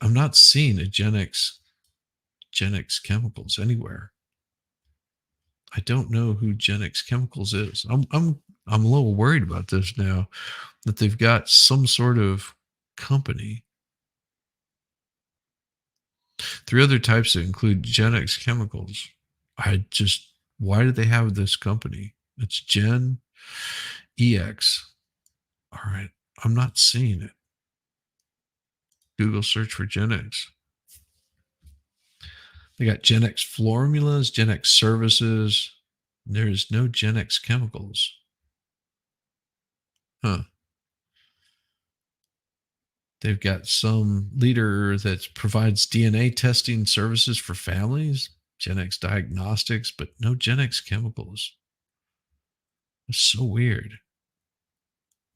I'm not seeing a Gen X Chemicals anywhere. I don't know who Gen X Chemicals is. I'm a little worried about this now that they've got some sort of company. Three other types that include Gen X Chemicals. Why do they have this company? It's Gen EX. All right. I'm not seeing it. Google search for Gen X. They got Gen X formulas, Gen X services. There is no Gen X Chemicals. Huh. They've got some leader that provides DNA testing services for families, Gen X diagnostics, but no Gen X Chemicals. It's so weird.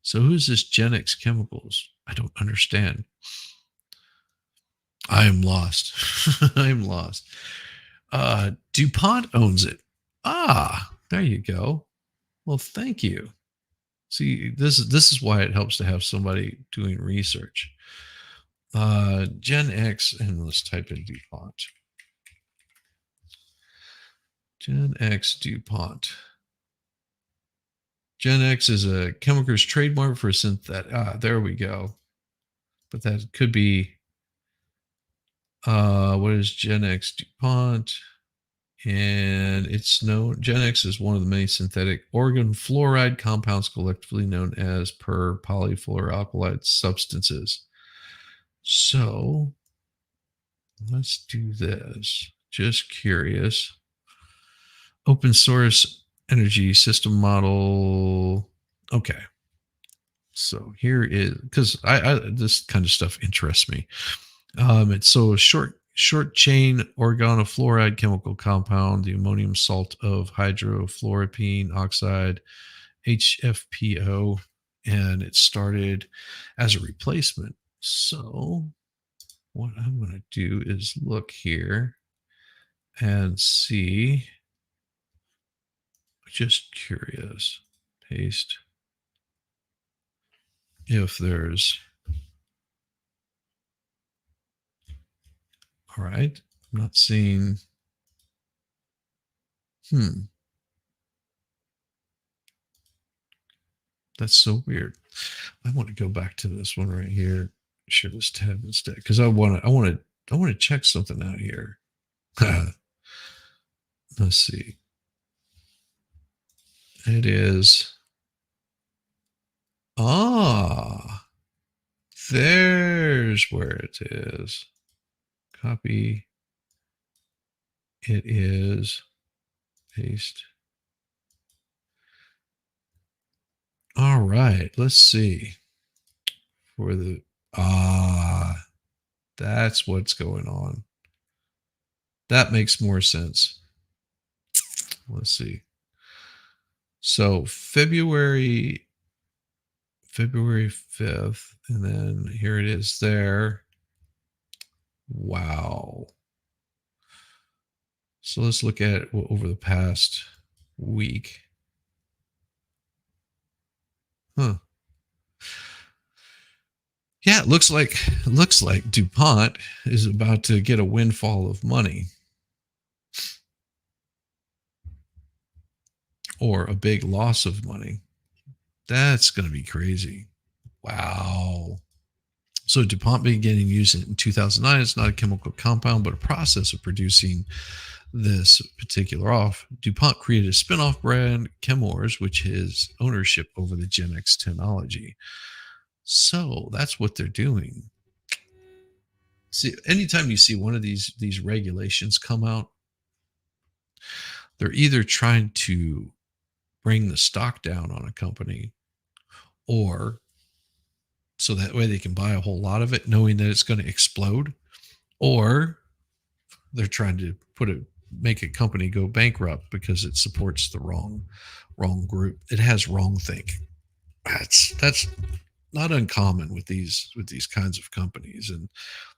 So who's this Gen X Chemicals? I don't understand. I am lost. I am lost. DuPont owns it. Ah, there you go. Well, thank you. See, this is why it helps to have somebody doing research. Gen X, and let's type in DuPont. Gen X DuPont. Gen X is a chemical's trademark for there we go. But that could be What is Gen X DuPont? And it's known, Gen X is one of the many synthetic organ fluoride compounds collectively known as per polyfluoroalkyl substances. So let's do this. Just curious. Open source energy system model. Okay. So here is, because I this kind of stuff interests me. It's so a short chain organofluoride chemical compound, the ammonium salt of hydrofluoropene oxide, HFPO, and it started as a replacement. So what I'm going to do is look here and see. Just curious. Paste. If there's, all right, I'm not seeing. That's so weird. I want to go back to this one right here. Share this tab instead, because I want to check something out here. Let's see. It is. Ah, there's where it is. Copy. It is. Paste. All right. Let's see. For the that's what's going on. That makes more sense. Let's see. So February 5th, and then here it is there. Wow. So let's look at it over the past week. Huh. Yeah, it looks like DuPont is about to get a windfall of money. Or a big loss of money. That's going to be crazy. Wow. So DuPont began using it in 2009. It's not a chemical compound, but a process of producing this particular off. DuPont created a spin-off brand, Chemours, which is ownership over the Gen X technology. So that's what they're doing. See, anytime you see one of these regulations come out, they're either trying to bring the stock down on a company, or so that way they can buy a whole lot of it knowing that it's going to explode, or they're trying to make a company go bankrupt because it supports the wrong group. It has wrong thinking. That's not uncommon with these kinds of companies and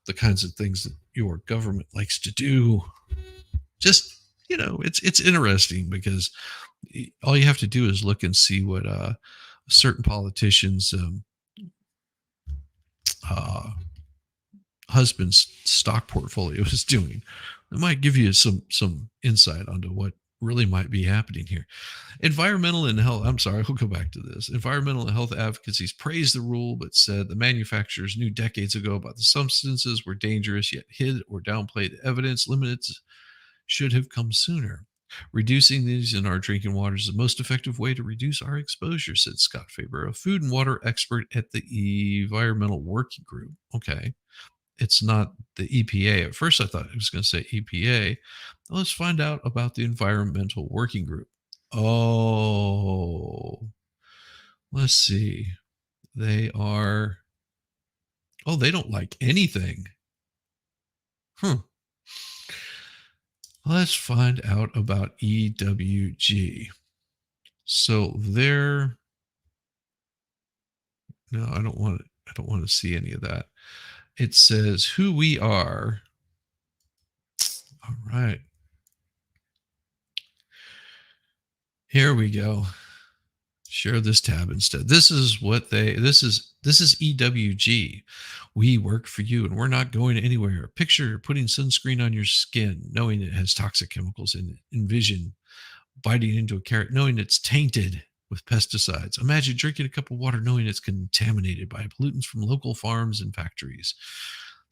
the kinds of things that your government likes to do. Just, it's interesting because all you have to do is look and see what certain politicians husband's stock portfolio is doing. It might give you some insight onto what really might be happening here. Environmental and health, I'm sorry, we'll go back to this. Environmental and health advocacies praised the rule, but said the manufacturers knew decades ago about the substances were dangerous, yet hid or downplayed the evidence. Limits should have come sooner. Reducing these in our drinking water is the most effective way to reduce our exposure, said Scott Faber, a food and water expert at the Environmental Working Group. Okay. It's not the EPA. At first, I thought it was going to say EPA. Let's find out about the Environmental Working Group. Oh, let's see. They are, they don't like anything. Let's find out about EWG. So no, I don't want to see any of that. It says who we are. All right. Here we go. Share this tab instead. This is EWG. We work for you and we're not going anywhere. Picture putting sunscreen on your skin, knowing it has toxic chemicals in it. Envision biting into a carrot, knowing it's tainted with pesticides. Imagine drinking a cup of water, knowing it's contaminated by pollutants from local farms and factories.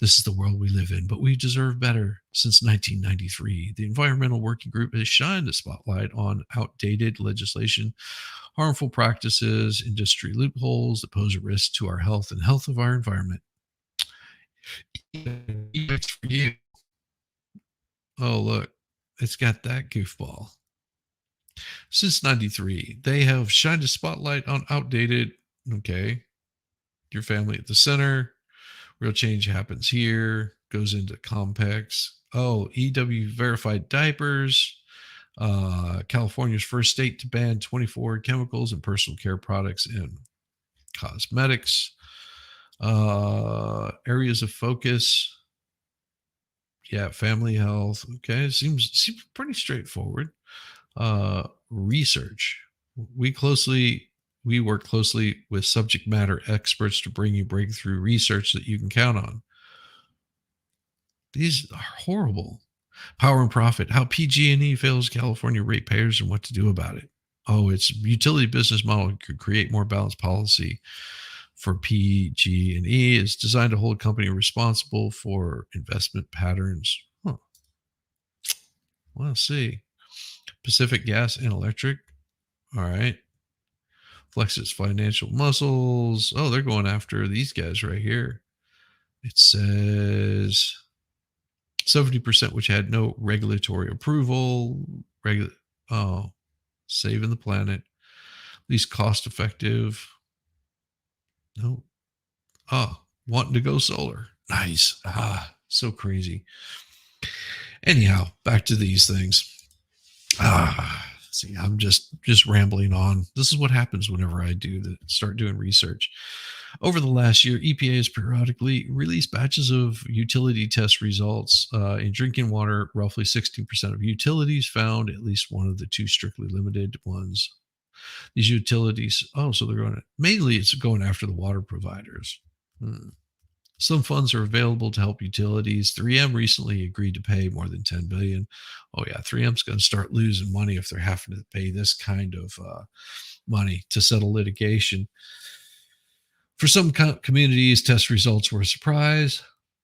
This is the world we live in, but we deserve better. Since 1993, the Environmental Working Group has shined a spotlight on outdated legislation, harmful practices, industry loopholes that pose a risk to our health and health of our environment. It's for you. Oh, look, it's got that goofball. Since 93, they have shined a spotlight on outdated, okay, your family at the center. Real change happens here, goes into complex. Oh, EW verified diapers. California's first state to ban 24 chemicals and personal care products and cosmetics. Areas of focus. Yeah, family health. Okay, seems pretty straightforward. Research. We closely we work closely with subject matter experts to bring you breakthrough research that you can count on. These are horrible. Power and profit. How PG&E fails California ratepayers and what to do about it. Oh, its utility business model could create more balanced policy for PG&E. Is designed to hold a company responsible for investment patterns. Huh. Well, let's see. Pacific Gas and Electric. All right. Flex its financial muscles. Oh, they're going after these guys right here. It says 70%, which had no regulatory approval. Oh, saving the planet. Least cost effective. No. Oh, wanting to go solar. Nice. So crazy. Anyhow, back to these things. See, I'm just rambling on. This is what happens whenever I start doing research. Over the last year, EPA has periodically released batches of utility test results. In drinking water, roughly 16% of utilities found at least one of the two strictly limited ones. These utilities, oh, so they're going to, mainly it's going after the water providers. Some funds are available to help utilities. 3M recently agreed to pay more than 10 billion. Oh yeah, 3M's going to start losing money if they're having to pay this kind of money to settle litigation. For some communities, test results were a surprise.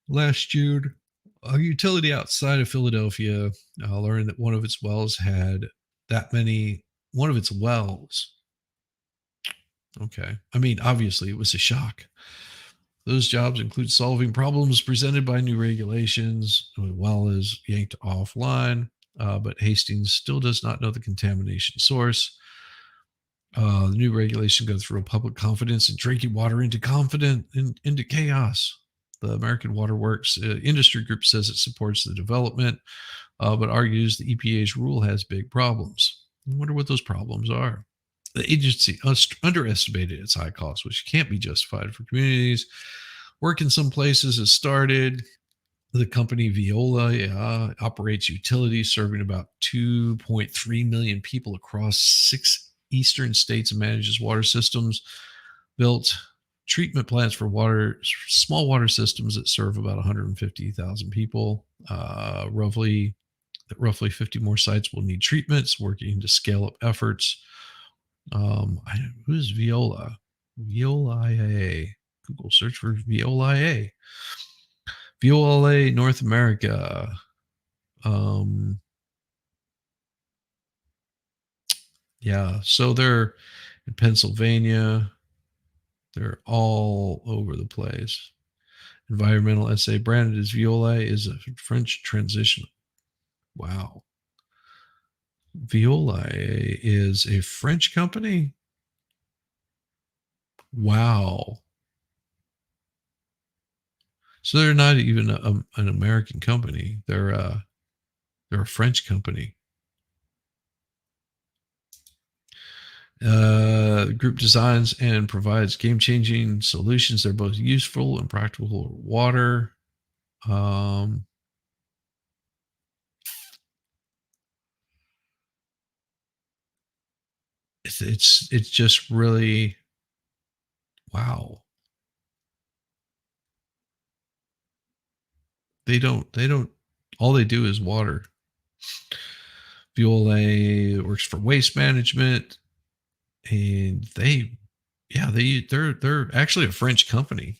Last June, a utility outside of Philadelphia learned that one of its wells had that many. One of its wells. Okay, I mean, obviously, it was a shock. Those jobs include solving problems presented by new regulations, as well as yanked offline. But Hastings still does not know the contamination source. The new regulation goes through public confidence and drinking water into chaos. The American Water Works industry group says it supports the development, but argues the EPA's rule has big problems. I wonder what those problems are. The agency underestimated its high costs, which can't be justified for communities. Work in some places has started. The company Viola operates utilities serving about 2.3 million people across 6 eastern states and manages water systems. Built treatment plants for small water systems that serve about 150,000 people. Roughly 50 more sites will need treatments, working to scale up efforts. Who's Viola? Viola IA. Google search for Viola IA. Viola North America. Yeah, so they're in Pennsylvania. They're all over the place. Environmental essay branded as Viola is a French transition. Wow. Viola is a French company. Wow. So they're not even an American company. They're a French company. The group designs and provides game-changing solutions. They're both useful and practical for water. It's just really wow. They don't. All they do is water. Viola works for waste management, and they're actually a French company.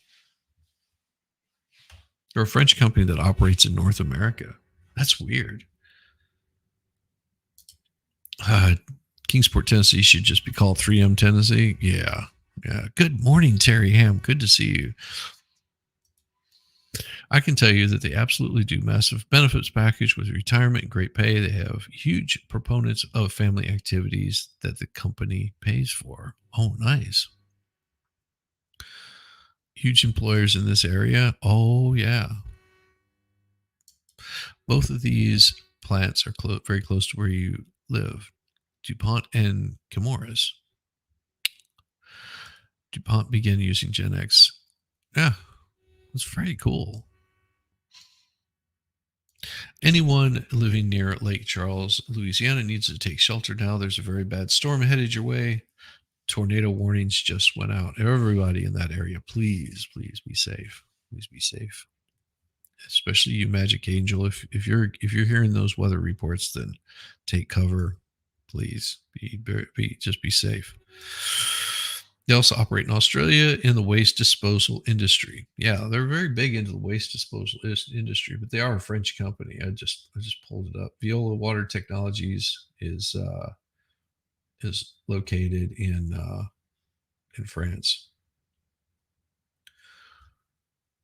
They're a French company that operates in North America. That's weird. Uh, Kingsport, Tennessee should just be called 3M Tennessee. Yeah. Yeah. Good morning, Terry Ham. Good to see you. I can tell you that they absolutely do massive benefits package with retirement and great pay. They have huge proponents of family activities that the company pays for. Oh, nice. Huge employers in this area. Oh, yeah. Both of these plants are very close to where you live. DuPont and Chemours. DuPont began using Gen X. Yeah, that's very cool. Anyone living near Lake Charles, Louisiana needs to take shelter now. There's a very bad storm headed your way. Tornado warnings just went out. Everybody in that area, please be safe. Please be safe. Especially you, Magic Angel. If you're hearing those weather reports, then take cover. Please just be safe. They also operate in Australia in the waste disposal industry. Yeah, they're very big into the waste disposal industry, but they are a French company. I just pulled it up. Viola Water Technologies is located in France.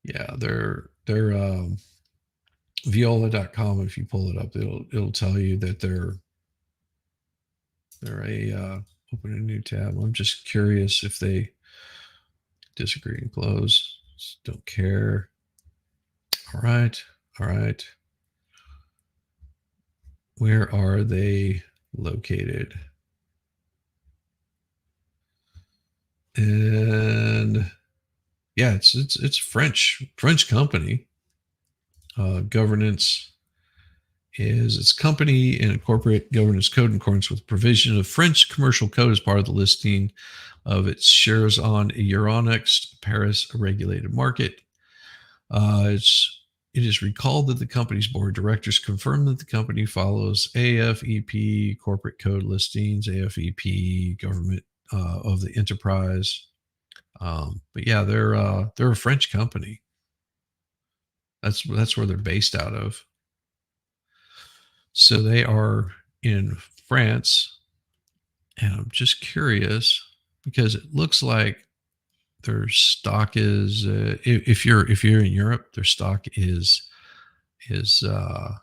Yeah, they're viola.com. If you pull it up, it'll tell you that they're open a new tab. I'm just curious if they disagree and close. Just don't care. All right. All right. Where are they located? And yeah, it's French company. Governance is its company and corporate governance code in accordance with provision of French commercial code as part of the listing of its shares on Euronext Paris, a regulated market. It is recalled that the company's board of directors confirmed that the company follows AFEP corporate code listings, AFEP government of the enterprise. But yeah, they're a French company. That's where they're based out of. So they are in France, and I'm just curious because it looks like their stock is if you're in Europe, their stock is uh,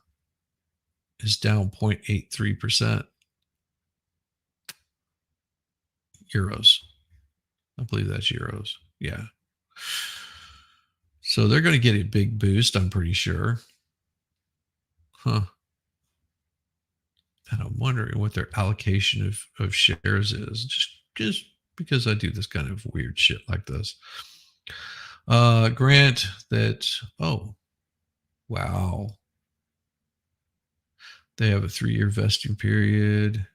is down 0.83% euros. I believe that's euros. Yeah. So they're going to get a big boost, I'm pretty sure. Huh. And I'm wondering what their allocation of shares is. Just because I do this kind of weird shit like this. Grant that, oh, wow. They have a 3-year vesting period.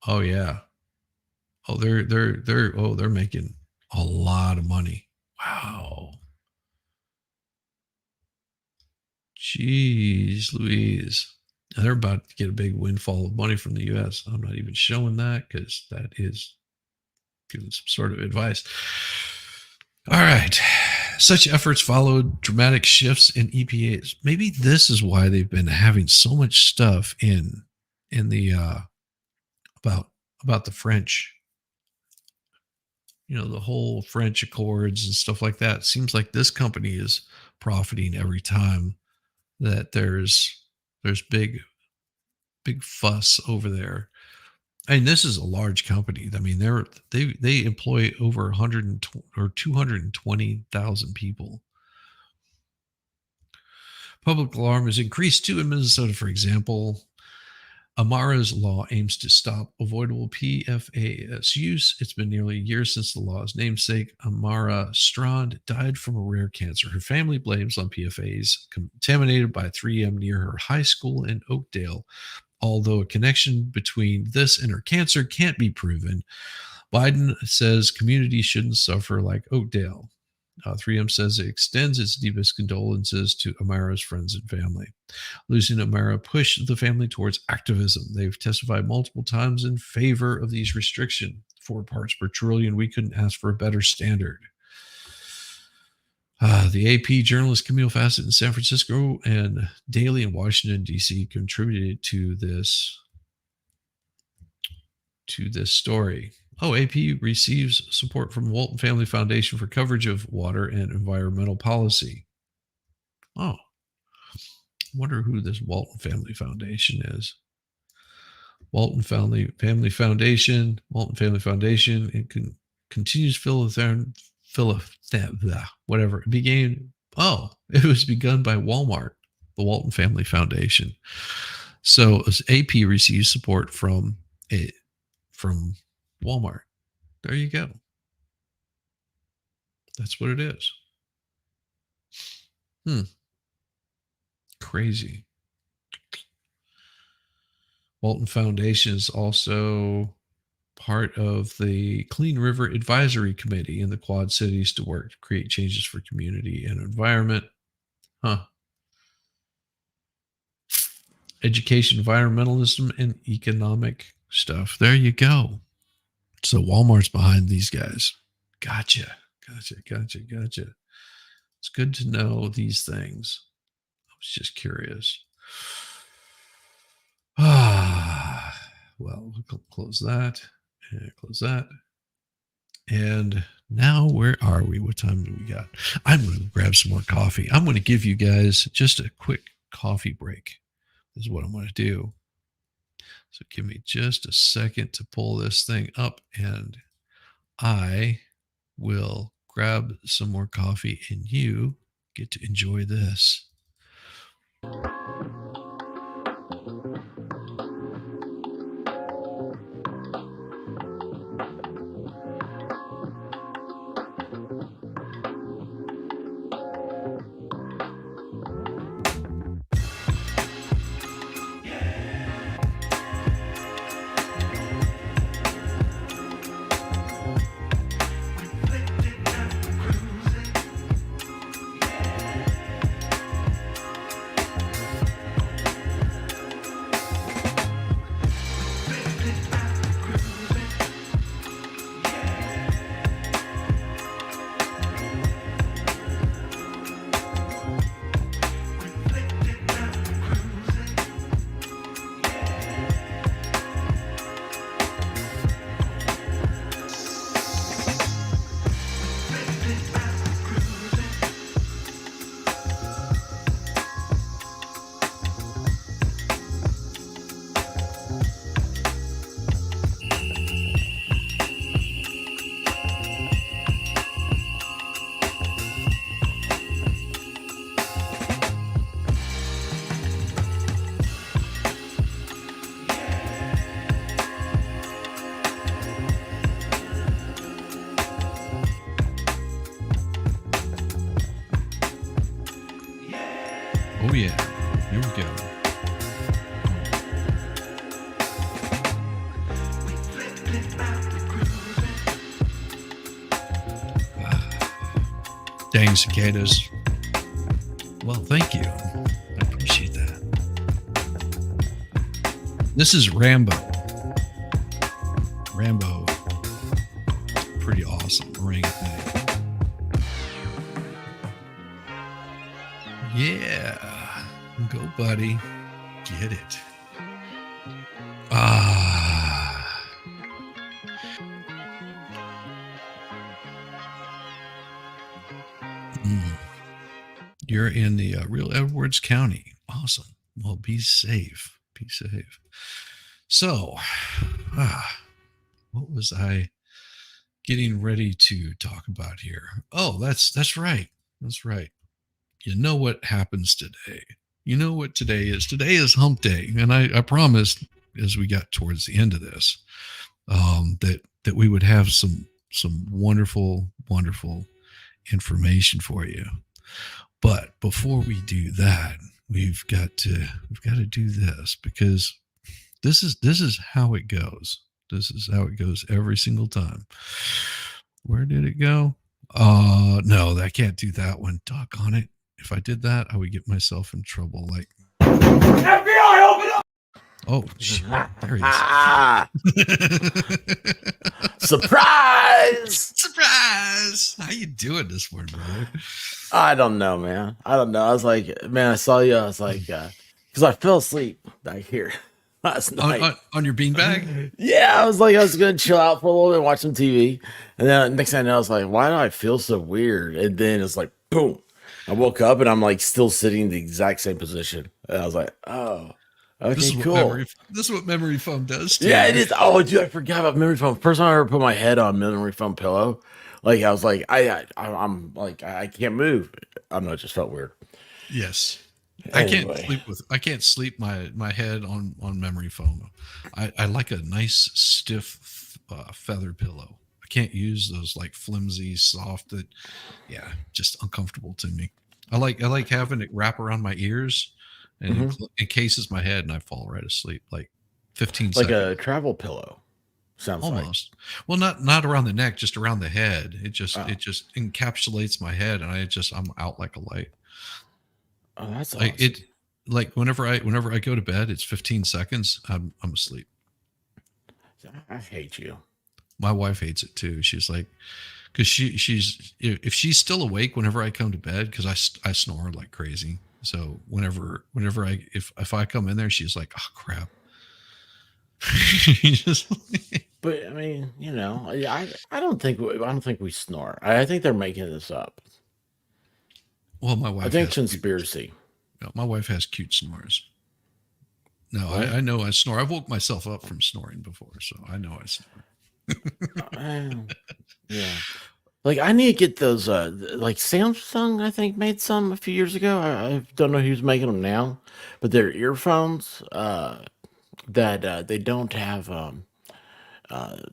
Oh yeah. Oh, they're making a lot of money. Wow. Jeez Louise. And they're about to get a big windfall of money from the US. I'm not even showing that because that is giving some sort of advice. All right. Such efforts followed dramatic shifts in EPAs. Maybe this is why they've been having so much stuff in the about the French, the whole French Accords and stuff like that. It seems like this company is profiting every time that there's big fuss over there. And this is a large company. I mean, they employ over 120 or 220,000 people. Public alarm has increased too in Minnesota, for example. Amara's law aims to stop avoidable PFAS use. It's been nearly a year since the law's namesake, Amara Strand, died from a rare cancer. Her family blames on PFAS contaminated by 3M near her high school in Oakdale. Although a connection between this and her cancer can't be proven, Biden says communities shouldn't suffer like Oakdale. 3M says it extends its deepest condolences to Amara's friends and family. Losing Amara pushed the family towards activism. They've testified multiple times in favor of these restrictions. 4 parts per trillion. We couldn't ask for a better standard. The AP journalist Camille Fassett in San Francisco and Daily in Washington, D.C. contributed to this story. Oh, AP receives support from Walton Family Foundation for coverage of water and environmental policy. Oh, I wonder who this Walton Family Foundation is. Walton Family Foundation, it continues whatever. It was begun by Walmart, the Walton Family Foundation. So as AP receives support from Walmart. There you go. That's what it is. Crazy. Walton Foundation is also part of the Clean River Advisory Committee in the Quad Cities to work to create changes for community and environment. Education, environmentalism, and economic stuff. There you go. So Walmart's behind these guys. Gotcha. It's good to know these things. I was just curious. Well, we'll close that and close that. And now where are we? What time do we got? I'm going to grab some more coffee. I'm going to give you guys just a quick coffee break. This is what I'm going to do. So give me just a second to pull this thing up, and I will grab some more coffee, and you get to enjoy this. Oh yeah, here we go. Dang cicadas. Well, thank you. I appreciate that. This is Rambo. Pretty awesome orangutan. Yeah. Go, buddy. Get it. You're in the real Edwards County. Awesome. Well, be safe. Be safe. So, what was I getting ready to talk about here? Oh, that's right. That's right. You know what happens today. You know what today is. Today is hump day. And I promised as we got towards the end of this, that we would have some wonderful, wonderful information for you. But before we do that, we've got to do this, because this is how it goes. This is how it goes every single time. Where did it go? No, I can't do that one. Doggone it. If I did that, I would get myself in trouble. Like, FBI, open up! Oh, there he is. Surprise! Surprise! How you doing this morning, brother? I don't know, man. I don't know. I was like, man, I saw you. I was like, because I fell asleep back here last On, night. on your beanbag? Yeah, I was like, I was gonna chill out for a little bit, watch some TV, and then next thing I know, I was like, why do I feel so weird? And then it's like, boom! I woke up and I'm like still sitting in the exact same position, and I was like, oh, This okay, is what cool. memory foam does to Yeah, it you. is. Oh, dude, I forgot about memory foam. First time I ever put my head on memory foam pillow, like I was like, I'm like, I can't move. I don't know, it just felt weird. Yes. Anyway, I can't sleep my head on memory foam. I like a nice stiff feather pillow. I can't use those like flimsy, soft that yeah, just uncomfortable to me. I like having it wrap around my ears and hmm encases my head and I fall right asleep like 15 like seconds a travel pillow sounds like. almost. Well, not around the neck, just around the head. Oh, It just encapsulates my head and I'm out like a light. oh, that's Like awesome. it like whenever I go to bed, it's 15 seconds. I'm asleep. I hate you. My wife hates it too. She's like, because she's if she's still awake whenever I come to bed, because I snore like crazy. So whenever if I come in there, she's like, oh crap. Just, But I mean, I don't think we snore. I think they're making this up. well, I think conspiracy. my wife has cute snores. No, What? I know I snore. I've woke myself up from snoring before, so I know I snore. Uh, yeah. Like I need to get those. Like Samsung, I think made some a few years ago. I don't know who's making them now, but they're earphones. That they don't have.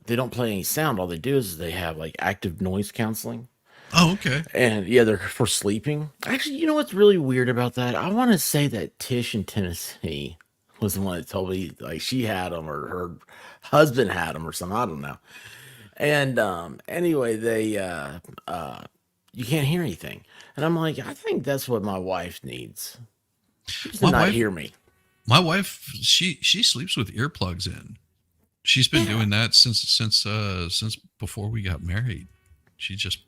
They don't play any sound. All they do is they have like active noise canceling. Oh, okay. And yeah, they're for sleeping. Actually, you know what's really weird about that? I want to say that Tish in Tennessee was the one that told me like she had them or her husband had them or something. I don't know. And anyway, they you can't hear anything. And I'm like, I think that's what my wife needs. Just to My not wife hear me. my wife she sleeps with earplugs in. She's been Yeah. doing that since before we got married. She just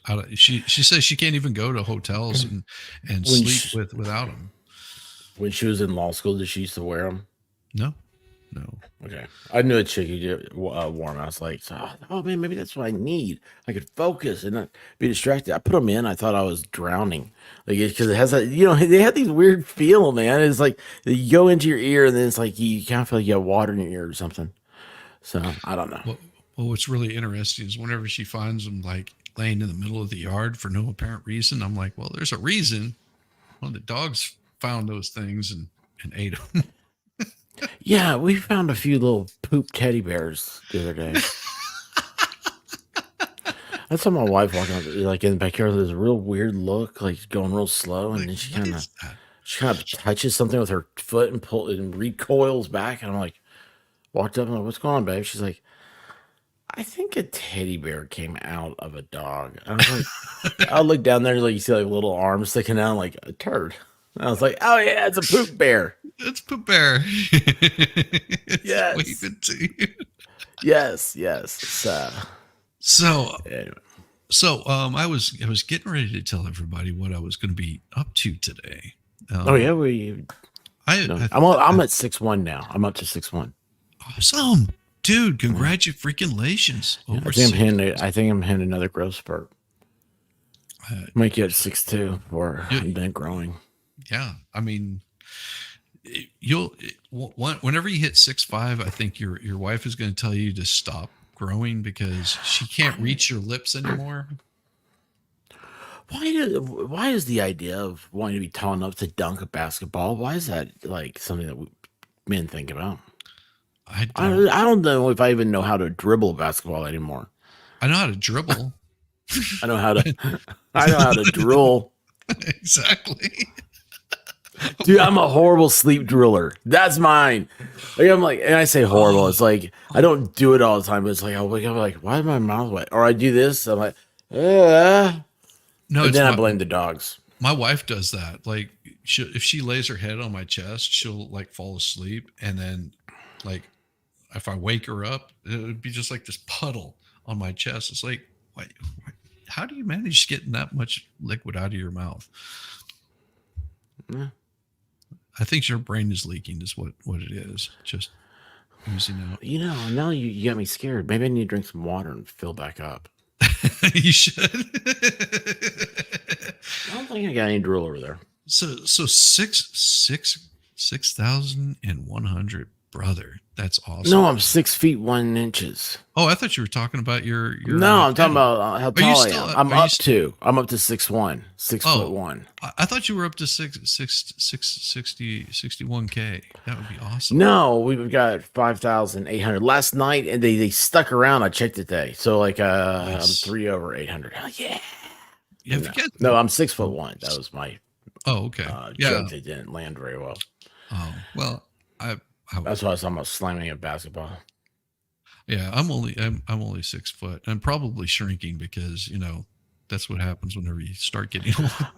out of, she says she can't even go to hotels and When sleep she, without them. when she was in law school, did she used to wear them? No, no. Okay. I knew a chick who did wore 'em. I was like, oh man, maybe that's what I need. I could focus and not be distracted. I put them in. I thought I was drowning. Like, because it has they have these weird feel, man. It's like you go into your ear and then it's like you kind of feel like you have water in your ear or something. So I don't know. Well, what's really interesting is whenever she finds them like laying in the middle of the yard for no apparent reason, I'm like, well, there's a reason. Well, the dogs found those things and ate them. Yeah, we found a few little poop teddy bears the other day. I saw my wife walking out, like in the backyard. There's a real weird look, like going real slow, and Like, then what is that? she kind of touches something with her foot and pull and recoils back. And I'm like, walked up and I'm like, what's going on, babe? She's like, I think a teddy bear came out of a dog. And I was like, I look down there, like you see like little arms sticking out, like a turd. And I was like, oh yeah, it's a poop bear. It's Poop Bear. It's Yes, waving to you. yes. So Anyway. I was getting ready to tell everybody what I was going to be up to today. Oh yeah, Um, no, I I'm at 6'1" now. I'm up to 6'1". awesome, dude! Yeah. Congratulations Yeah, over six. I think I'm hitting another growth spurt. Uh, Might get 6'2" or you, I'm done growing. yeah, I mean, whenever you hit 6'5", I think your wife is going to tell you to stop growing because she can't reach your lips anymore. Why is the idea of wanting to be tall enough to dunk a basketball? Why is that like something that men think about? I don't. I don't know if I even know how to dribble a basketball anymore. I know how to dribble. I know how to But I know how to drill. exactly. Dude, I'm a horrible sleep driller. That's mine. Like I'm like, and I say horrible. Oh, It's like I don't do it all the time, but it's like I'll wake up like, why is my mouth wet? Or I do this, I'm like, no, and it's then I blame the dogs. My wife does that. Like, if she lays her head on my chest, she'll like fall asleep, and then like if I wake her up, it would be just like this puddle on my chest. It's like, what, how do you manage getting that much liquid out of your mouth? Yeah. I think your brain is leaking, is what it is. Just oozing out. Now you got me scared. Maybe I need to drink some water and fill back up. You should. I don't think I got any drool over there. So 6,100, brother. That's No, awesome. I'm 6 feet 1 inches. Oh, I thought you were talking about your No, I'm talking kid. about how Are you tall I still? am. I'm Are you? up to. I'm up to 6'1", 6 foot Oh, one. I thought you were up to 61K. That would be awesome. No, we've got 5,800 last night, and they stuck around. I checked it today, so like I'm Nice. 3 over 800. Oh, yeah. Yeah, if No, you guys no, can. I'm 6'1". That was my Oh, okay. Yeah. joke that didn't land very well. Oh, well, I That's why I was almost slamming a basketball. yeah, I'm only 6 foot. I'm probably shrinking because that's what happens whenever you start getting older.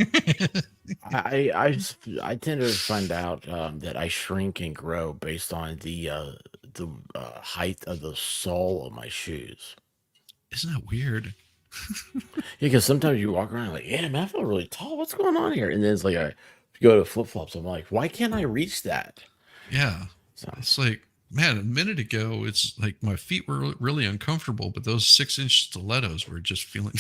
I tend to find out that I shrink and grow based on the height of the sole of my shoes. Isn't that weird? Yeah, because sometimes you walk around like, yeah, man, I feel really tall. What's going on here? And then it's like I go to flip flops. I'm like, why can't I reach that? Yeah. So It's like, man, a minute ago, it's like my feet were really uncomfortable, but those 6-inch stilettos were just feeling.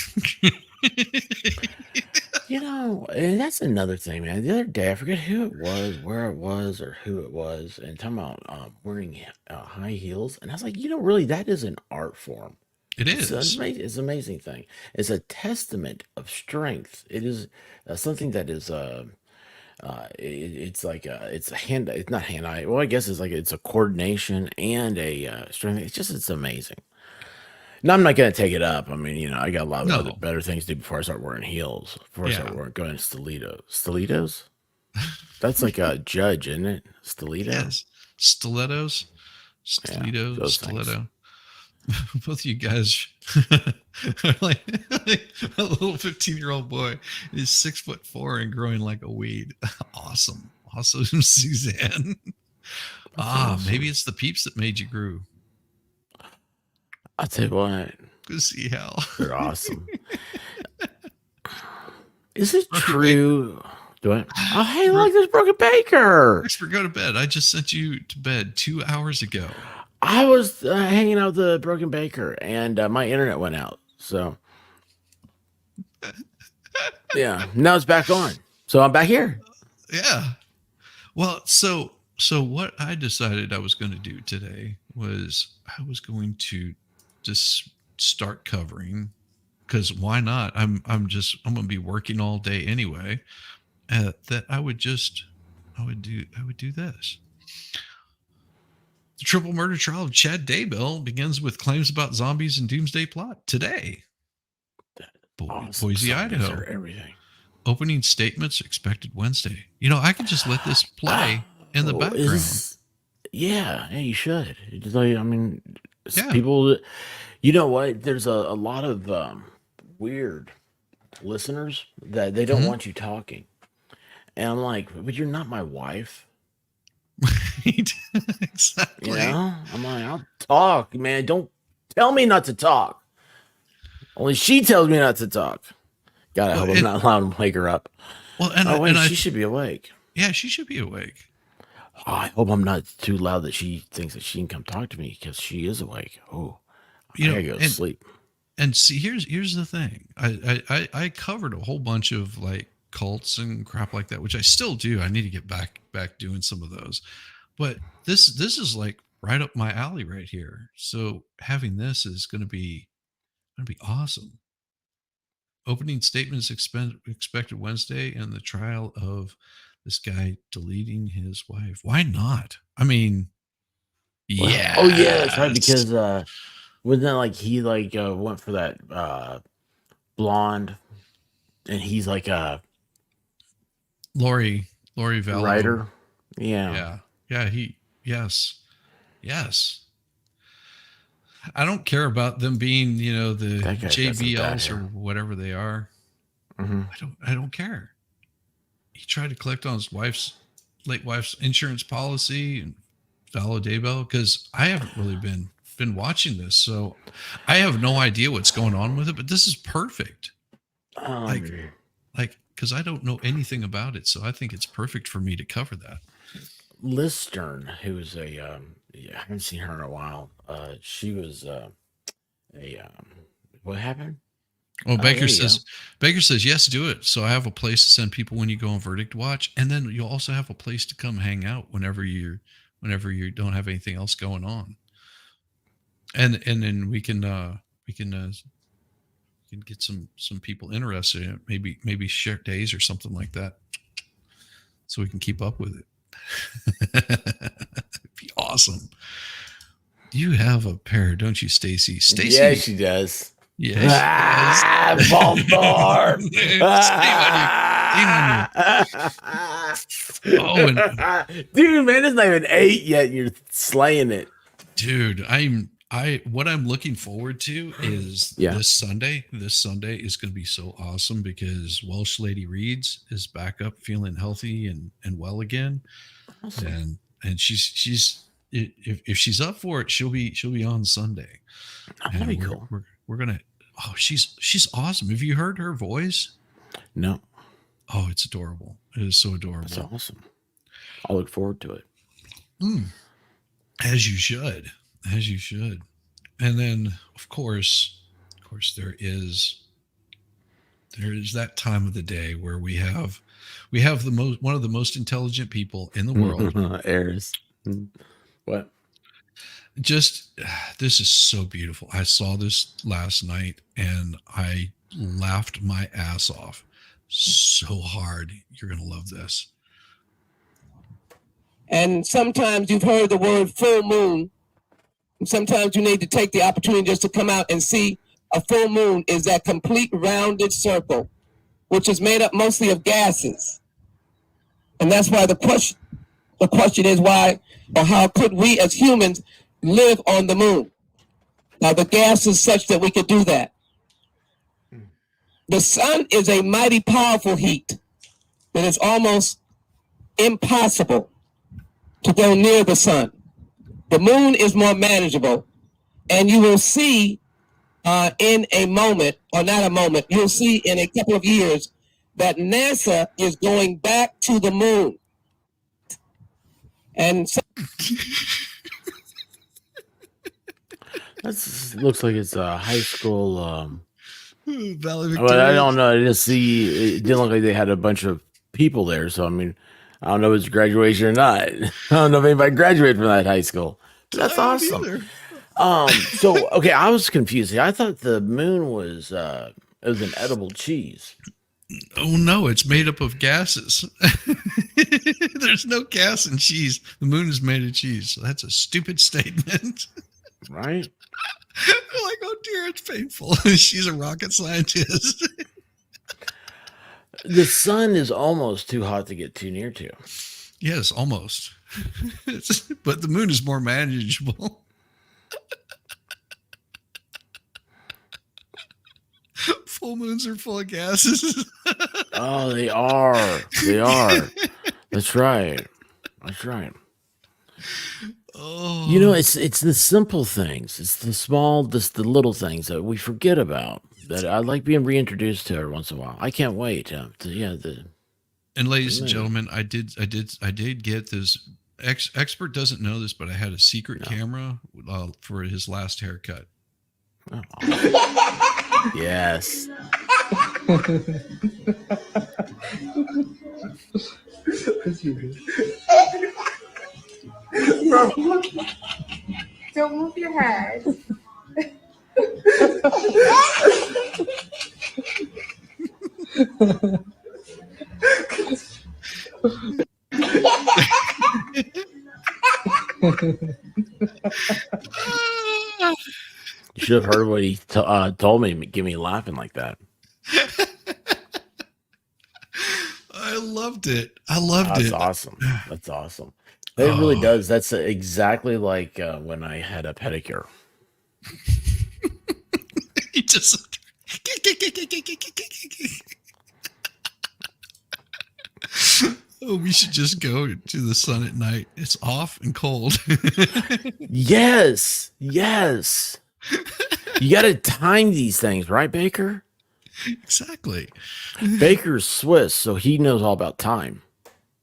and that's another thing, man. The other day, I forget who it was, where it was, or who it was, and talking about wearing high heels. And I was like, really, that is an art form. It It's is. amazing. It's an amazing thing. It's a testament of strength. It is something that is it's like it's a hand. It's not hand eye. Well, I guess it's a coordination and a strength. It's amazing. Now I'm not gonna take it up. I mean, I got a lot of other No. better things to do before I start wearing heels. Before I start Yeah. going stilettos. Stilettos? That's like a judge, isn't it? Stiletto? Yes. Stilettos. Yeah, Stiletto. those things. Stiletto. Both of you guys are like a little 15-year-old boy is 6'4" and growing like a weed. Awesome. Awesome, Suzanne. That's Maybe awesome. it's the peeps that made you grow. I'll tell you what, Go see how. they're awesome. Is it Broken Baker. true? Do I? Oh, hey, Broke, look, there's Broken Baker. Expert, go to bed. I just sent you to bed 2 hours ago. I was hanging out with the Broken Baker, and my internet went out. So yeah, now it's back on. So I'm back here. Yeah. Well, so what I decided I was going to do today was I was going to just start covering, because why not? I'm going to be working all day anyway. That I would do this. The triple murder trial of Chad Daybell begins with claims about zombies and doomsday plot today. Awesome. Boise, Zombies Idaho. are everything. Opening statements expected Wednesday. I could just let this play in the Oh, background. yeah, you should. It's just like, I mean, Yeah. people, you know what? There's a lot of weird listeners that they don't Mhm. want you talking. And I'm like, but you're not my wife. Right. Exactly. I'm like, I'll talk, man. Don't tell me not to talk. Only she tells me not to talk. God, I Well, hope I'm not allowed to wake her up. and Oh, wait, I she should be awake. yeah, she should be awake. Oh, I hope I'm not too loud that she thinks that she can come talk to me because she is awake. Oh, I gotta go to And sleep. see, here's the thing. I covered a whole bunch of like cults and crap like that, which I still do. I need to get back doing some of those. But this is like right up my alley right here. So having this is going to be awesome. Opening statements expected Wednesday, and the trial of this guy deleting his wife. Why not? I mean, Well, oh yeah, that's right. yes. Because wasn't that like he went for that blonde, and he's like a Lori Vallow. writer. Yeah, Yeah. Yeah, yes. Yes. I don't care about them being, the that guy's got some bad JBLs or hair. whatever they are. Hmm. I don't care. he tried to collect on his late wife's insurance policy and fallow daybell, because I haven't really been watching this, so I have no idea what's going on with it. But this is perfect. Like Um, like because I don't know anything about it, so I think it's perfect for me to cover that. Liz Stern, who was yeah, I haven't seen her in a while. She was a what happened? Well, Oh, there you go. Baker says yes, do it. So I have a place to send people when you go on verdict watch, and then you'll also have a place to come hang out whenever you don't have anything else going on. And then we can get some people interested in it. Maybe share days or something like that, so we can keep up with it. It'd be awesome. You have a pair, don't you, Stacy? Stacy, Yeah, she does. yeah, she does. Baltimore. Oh, and Dude, man, it's not even 8 yet. And you're slaying it. dude, what I'm looking forward to is Yeah. this Sunday. This Sunday is going to be so awesome because Welsh Lady Reads is back up, feeling healthy and well again, Awesome. and she's if she's up for it, she'll be on Sunday. Oh, that'd And be cool. we're gonna. Oh, she's awesome. Have you heard her voice? No, Oh, it's adorable. It is so adorable. that's awesome. I'll look forward to it. As you should. As you should. And then of course there is that time of the day where we have one of the most intelligent people in the world. Eris. What? Just this is so beautiful. I saw this last night and I laughed my ass off so hard. You're going to love this. And sometimes you've heard the word full moon. And sometimes you need to take the opportunity just to come out and see a full moon is that complete rounded circle, which is made up mostly of gases. And that's why the question is why or how could we as humans live on the moon? Now the gas is such that we could do that. The sun is a mighty powerful heat that is almost impossible to go near the sun. The moon is more manageable, and you will see in a moment, or not a moment, you'll see in a couple of years that NASA is going back to the moon. And so That looks like it's a high school. Valley Well, I don't know. I didn't see. It didn't look like they had a bunch of people there. So I mean, I don't know if it's graduation or not. I don't know if anybody graduated from that high school. That's awesome. So okay, I was confused. I thought the moon was it was an edible cheese. Oh no, it's made up of gases. There's no gas in cheese. The moon is made of cheese. So that's a stupid statement. Right? Like, oh dear, it's painful. She's a rocket scientist. The sun is almost too hot to get too near to. Yes, almost. But the moon is more manageable. Full moons are full of gases. Oh, they are. They are. That's right. That's right. Oh, You know, it's the simple things. It's the small, just the little things that we forget about. That I like being reintroduced to every once in a while. I can't wait. and ladies and gentlemen, I did get this. Expert doesn't know this, but I had a secret camera for his last haircut. Yes. Don't move your head. You should have heard what he told me. Give me laughing like that. I loved it. I loved That's it. awesome. That's awesome. It really does. That's exactly like when I had a pedicure. He just Oh, we should just go to the sun at night. It's off and cold. Yes. Yes. You got to time these things, right, Baker? Exactly. Baker's Swiss, so he knows all about time.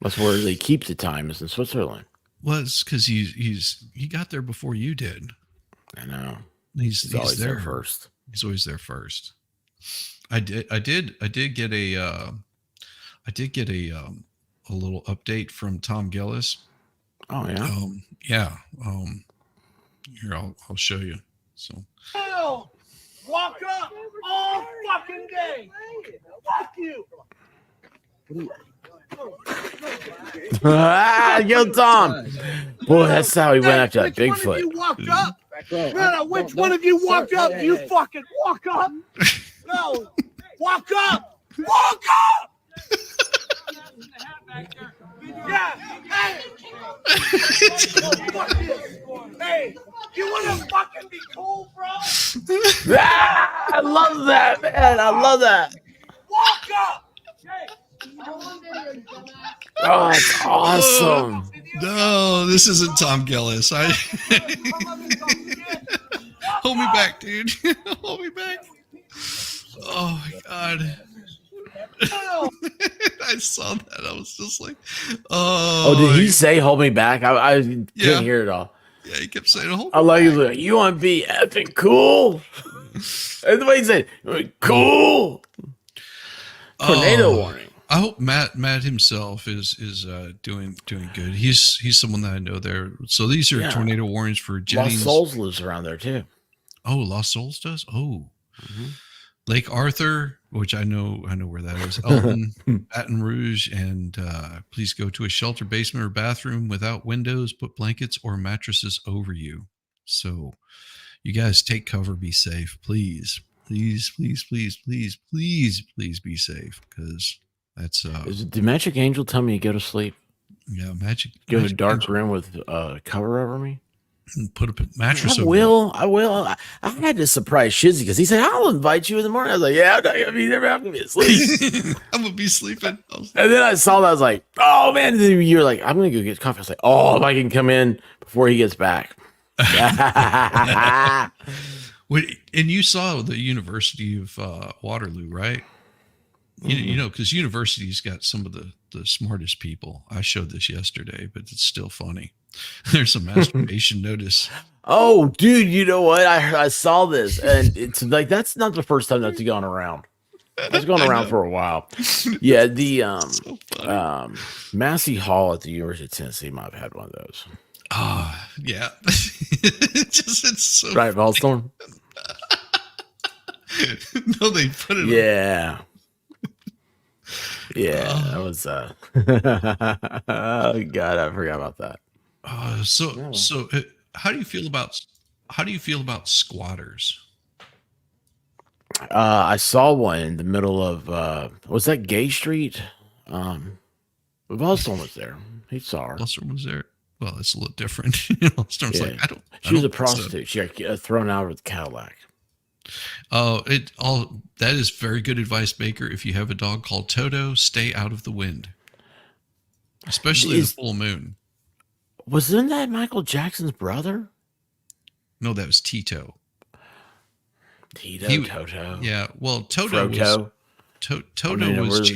That's where they keep the time, is in Switzerland. Well, it's because he got there before you did. I know. He's always there there first. He's always there first. I did get a little update from Tom Gillis. Oh yeah. Yeah. Here I'll show you. So. Hell, walk up all fucking day. Fuck you. Yo, Tom. Boy, that's how he went after that Which one of you Bigfoot. walked up? No, which one of you walked up? You fucking walk up. No, walk up. Walk up. Yeah. Hey. Hey, you want to fucking be cool, bro? I love that, man. I love that. Walk up. Oh, that's awesome. No, this isn't Tom Gillis. Hold me back, dude. Hold me back. Oh my god. I saw that. I was just like, Oh, did he say "hold me back"? I couldn't hear it all. Yeah, he kept saying, "Hold I me like back." it. You want to be effing cool? That's the way he said, "Cool." Tornado warning. I hope Matt himself is doing good. He's someone that I know there. So these are tornado warnings for Jennings. Lost Souls lives around there too. Oh, Lost Souls does. Oh, Lake Arthur, which I know where that is. Elton, Baton Rouge, and please go to a shelter basement or bathroom without windows. Put blankets or mattresses over you. So, you guys take cover. Be safe, please. Please, please, please, please, please, please be safe, because that's Did Magic Angel tell me to go to sleep? Yeah, magic. Go to a dark room with cover over me. Put a mattress I over. will. I had to surprise Shizzy because he said, "I'll invite you in the morning." I was like, "Yeah, I'm not gonna be there. I'm gonna be asleep." I'm gonna be sleeping. And then I saw that. I was like, "Oh man!" And then you're like, "I'm gonna go get coffee." I was like, "Oh, if I can come in before he gets back." Wait, and you saw the University of Waterloo, right? You know, because university's got some of the smartest people. I showed this yesterday, but it's still funny. There's a masturbation notice. Oh, dude, you know what? I saw this, and it's like that's not the first time that's gone around. That's gone around for a while. Yeah, the Massey Hall at the University of Tennessee might have had one of those. Ah, yeah. It's so right, Ballstorm. No, they put it. Yeah. Yeah, that was oh god, I forgot about that. So how do you feel about squatters? I saw one in the middle of was that Gay Street? Ballstorm was there. He saw her. Ballstorm was there. Well, it's a little different. Ballstorm's like, she was a prostitute. She got thrown out of the Cadillac. Oh, that is very good advice, Baker. If you have a dog called Toto, stay out of the wind, especially the full moon. Wasn't that Michael Jackson's brother? No, that was Tito. Toto. Yeah, well, Toto was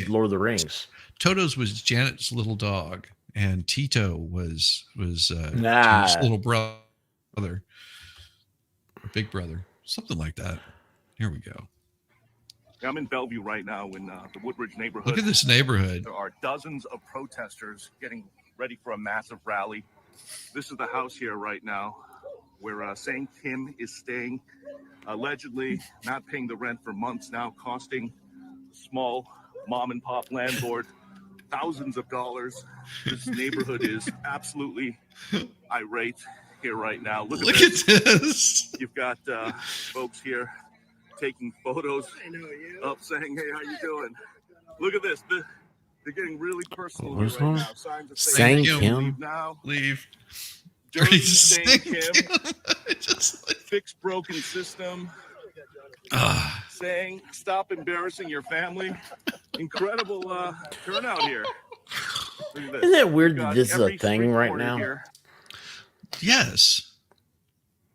Lord of the Rings. Toto's was Janet's little dog, and Tito was Janet's little brother, big brother. Something like that. Here we go. I'm in Bellevue right now in the Woodbridge neighborhood. Look at this neighborhood. There are dozens of protesters getting ready for a massive rally. This is the house here right now where Sang Kim is staying, allegedly not paying the rent for months now, costing small mom and pop landlord thousands of dollars. This neighborhood is absolutely irate here right now. Look at this. You've got folks here taking photos up saying, "Hey, how you doing?" Look at this. They're getting really personal here right now. Signs of Sang Kim. Leave. Dirty Sang Kim. Fix broken system. Saying, "Stop embarrassing your family." Incredible turnout here. Look at this. Isn't it weird We've that got this is a every thing street right corner now? here. Yes.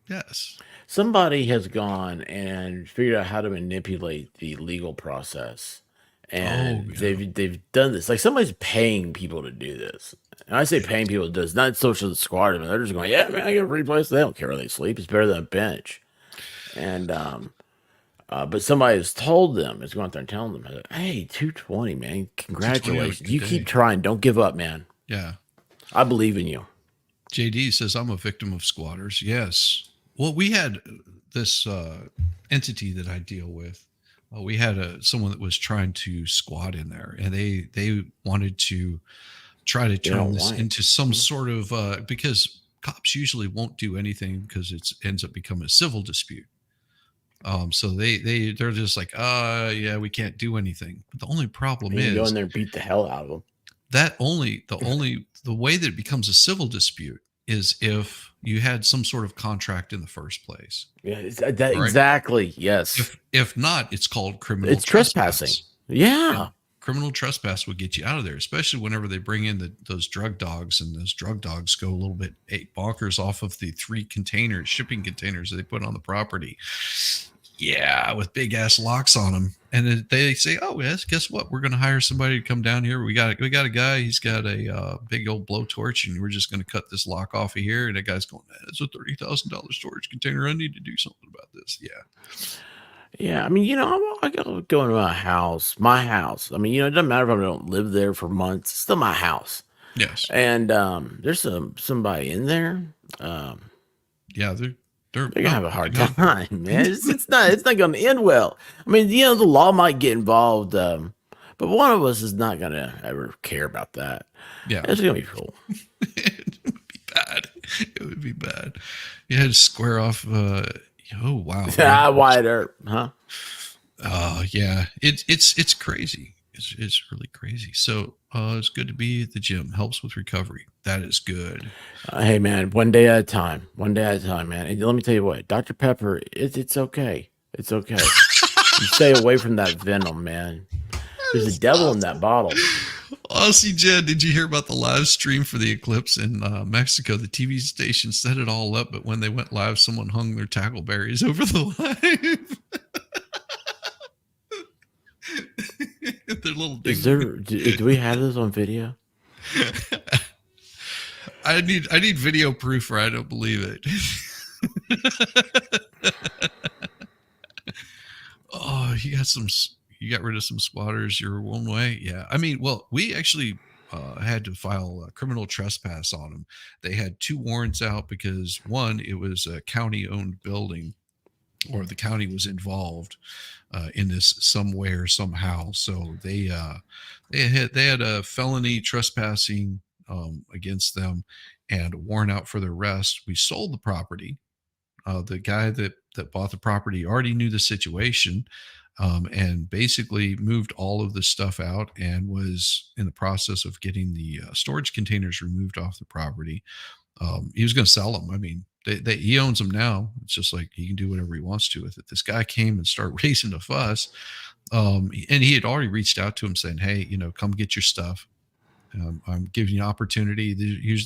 Yes. Somebody has gone and figured out how to manipulate the legal process, and yeah. they've done this. Like somebody's paying people to do this. And I say paying people to do this, not social squad. They're just going, yeah, man, I get a free place. They don't care where they sleep. It's better than a bench. And but somebody has told them, is going out there and telling them, hey, 220, man, congratulations. You keep trying. Don't give up, man. Yeah. I believe in you. JD says, I'm a victim of squatters. Yes. Well, we had this entity that I deal with. We had someone that was trying to squat in there, and they wanted to try to turn this into some sort of because cops usually won't do anything because it ends up becoming a civil dispute. So they're just like, yeah, we can't do anything. But the only problem is go in there and beat the hell out of them. The way that it becomes a civil dispute is if you had some sort of contract in the first place. Yeah, exactly. Yes. If not, it's called criminal. It's trespassing. Yeah. And criminal trespass would get you out of there, especially whenever they bring in those drug dogs, and those drug dogs go a little bit bonkers off of the 3 shipping containers that they put on the property. Yeah, with big ass locks on them, and then they say, "Oh, yes, guess what? We're going to hire somebody to come down here. We got a guy. He's got a big old blowtorch, and we're just going to cut this lock off of here." And the guy's going, "It's a $30,000 storage container. I need to do something about this." Yeah. I mean, I go into my house. I mean, it doesn't matter if I don't live there for months. It's still my house. Yes. And there's somebody in there. Yeah, they're gonna have a hard time, man. It's not going to end well. I mean, the law might get involved, but one of us is not going to ever care about that. Yeah, it's gonna be cool. It would be bad. It would be bad. You had to square off. Oh wow. Wide Earp, huh? Yeah. It's crazy. It's really crazy. So it's good to be at the gym. Helps with recovery. That is good. Hey man, one day at a time, man. And let me tell you what, Dr. Pepper, it's okay. It's okay. You stay away from that venom, man. There's a devil in that bottle. Aussie Jen, did you hear about the live stream for the eclipse in Mexico? The TV station set it all up, but when they went live, someone hung their tackleberries over the live. Their little do we have this on video? I need video proof, or I don't believe it. Oh, you got rid of some squatters your own way. Yeah. I mean, well, we actually had to file a criminal trespass on them. They had 2 warrants out because one, it was a county owned building, or the county was involved in this some way or somehow. So they had a felony trespassing against them and a warrant out for their arrest. We sold the property. The guy that bought the property already knew the situation, and basically moved all of the stuff out and was in the process of getting the storage containers removed off the property. He was going to sell them. I mean, he owns them now. It's just like he can do whatever he wants to with it. This guy came and started raising a fuss. And he had already reached out to him saying, hey, come get your stuff. I'm giving you an opportunity.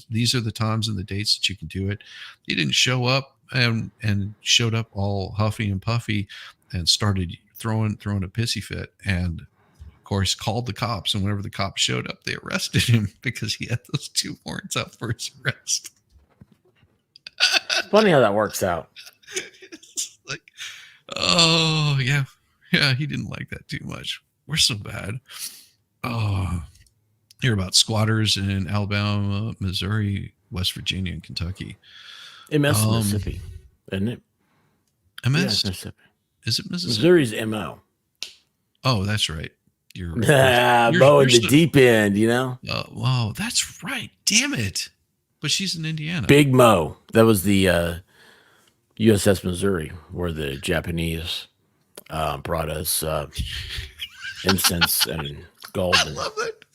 These are the times and the dates that you can do it. He didn't show up and showed up all huffy and puffy and started throwing a pissy fit. And of course called the cops. And whenever the cops showed up, they arrested him because he had those 2 warrants out for his arrest. It's funny how that works out. It's like, oh yeah, he didn't like that too much. We're so bad. Oh, hear about squatters in Alabama, Missouri, West Virginia, and Kentucky. MS Mississippi, isn't it? MS Yeah, Mississippi. Is it Mississippi? Missouri's MO. Oh, that's right. You're Bo in the deep end, Wow, that's right. Damn it. But she's in Indiana. Big Mo. That was the USS Missouri, where the Japanese brought us incense and gold. I love it.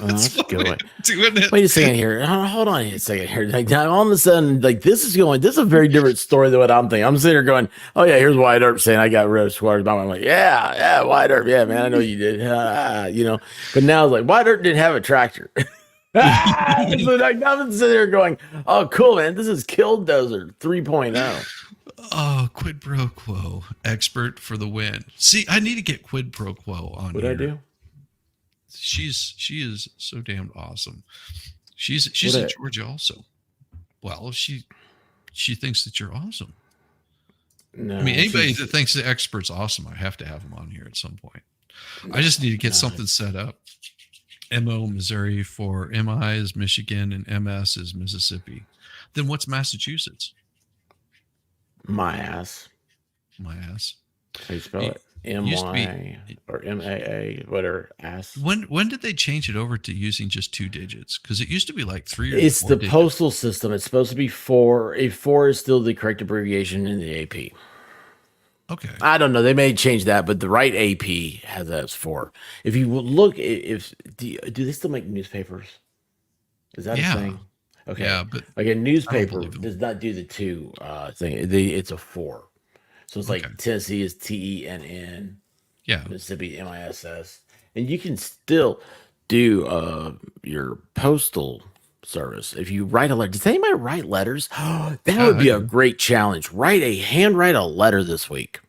that's a good one. Doing it. Wait a second here. Hold on a second here. Like, now all of a sudden, like this is a very different story than what I'm thinking. I'm sitting here going, oh yeah, here's Wyatt Earp saying I got rid of Squares. I'm like, yeah, Wyatt Earp. Yeah, man, I know you did. But now it's like, Wyatt Earp didn't have a tractor. So like, I'm sitting there going, oh, cool, man. This is Killdozer 3.0. Oh, quid pro quo. Expert for the win. See, I need to get quid pro quo on What'd here. I do? She is so damned awesome. She's in Georgia also. Well, she thinks that you're awesome. No, I mean, anybody that thinks the expert's awesome, I have to have them on here at some point. I just need to get something set up. MO Missouri for MI is Michigan and MS is Mississippi. Then what's Massachusetts? My ass. My ass. How you spell it? MY or MAA, whatever. Ass. When did they change it over to using just 2 digits? Because it used to be like 3 or 4 It's the digits. postal system. It's supposed to be 4. A 4 is still the correct abbreviation in the AP. Okay. I don't know. They may change that, but the right AP has that as 4. If you look, do they still make newspapers? Is that a thing? Okay. Yeah, but like a newspaper believe 'em. does not do the 2 thing. It's a 4. So it's like Tennessee is TENN. Yeah. Mississippi MISS. And you can still do your postal service. If you write a letter, does anybody write letters? That would be a great challenge. Handwrite a letter this week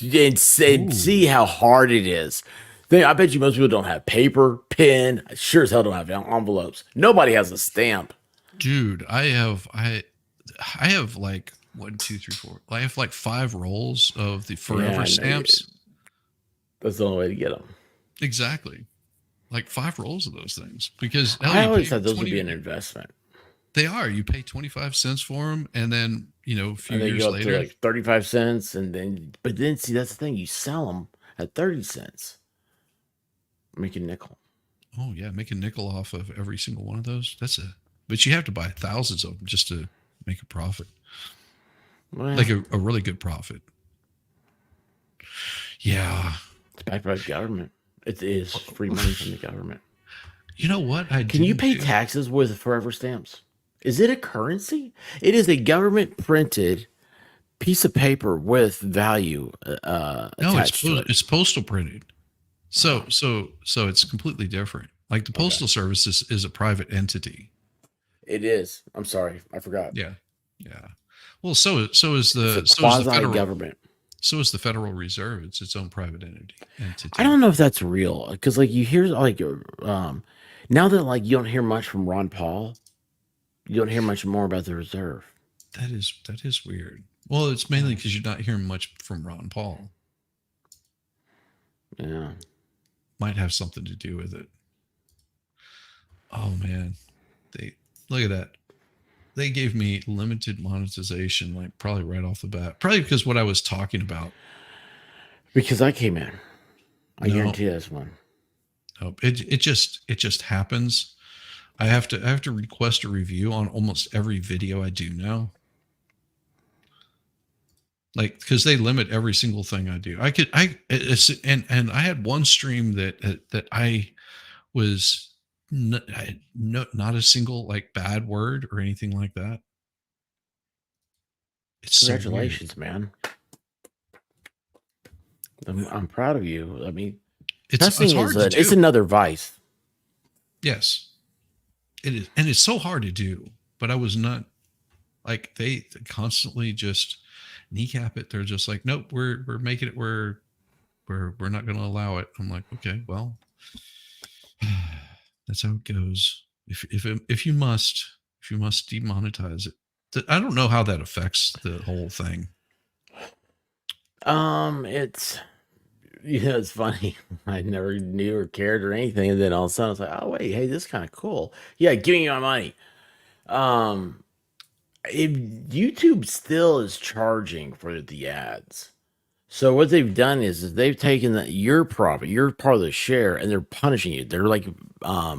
and see how hard it is. I bet you most people don't have paper, pen, sure as hell don't have envelopes. Nobody has a stamp. Dude, I have like 1, 2, 3, 4. I have like 5 rolls of the forever stamps. That's the only way to get them. Exactly. Like 5 rolls of those things. Because I always thought those would be an investment. They are. You pay 25 cents for them, and then, a few and years go up later. To like 35 cents. But then, see, that's the thing. You sell them at 30 cents. Make a nickel. Oh, yeah. Make a nickel off of every single one of those. But you have to buy thousands of them just to make a profit. Well, like a really good profit. Yeah. It's backed by the government. It is free money from the government. You know what? Can you pay taxes with forever stamps? Is it a currency? It is a government printed piece of paper with value attached to it. It's postal printed. So it's completely different. Like the Postal Service is a private entity. It is. I'm sorry, I forgot. Yeah. Well, so is the federal government. So is the Federal Reserve. It's its own private entity. I don't know if that's real because like you hear like now that like you don't hear much from Ron Paul, you don't hear much more about the Reserve. That is weird. Well, it's mainly because you're not hearing much from Ron Paul. Yeah, might have something to do with it. Oh man, they look at that. They gave me limited monetization, like probably right off the bat. Probably because what I was talking about. Because I came in. I guarantee that's one. No, it just happens. I have to request a review on almost every video I do now. Like, because they limit every single thing I do. And I had one stream that I was not a single like bad word or anything like that. It's congratulations, man. I'm proud of you. I mean, it's hard to do. It's another vice. Yes, it is, and it's so hard to do. But I was not like they constantly just kneecap it. They're just like, nope, we're making it. We're not going to allow it. I'm like, okay, well, that's how it goes. If you must demonetize it. I don't know how that affects the whole thing. It's funny. I never knew or cared or anything, and then all of a sudden I was like, oh wait, hey, this is kind of cool. Yeah, give me my money. If YouTube still is charging for the ads. So what they've done is they've taken your profit, you're part of the share, and they're punishing you. They're like a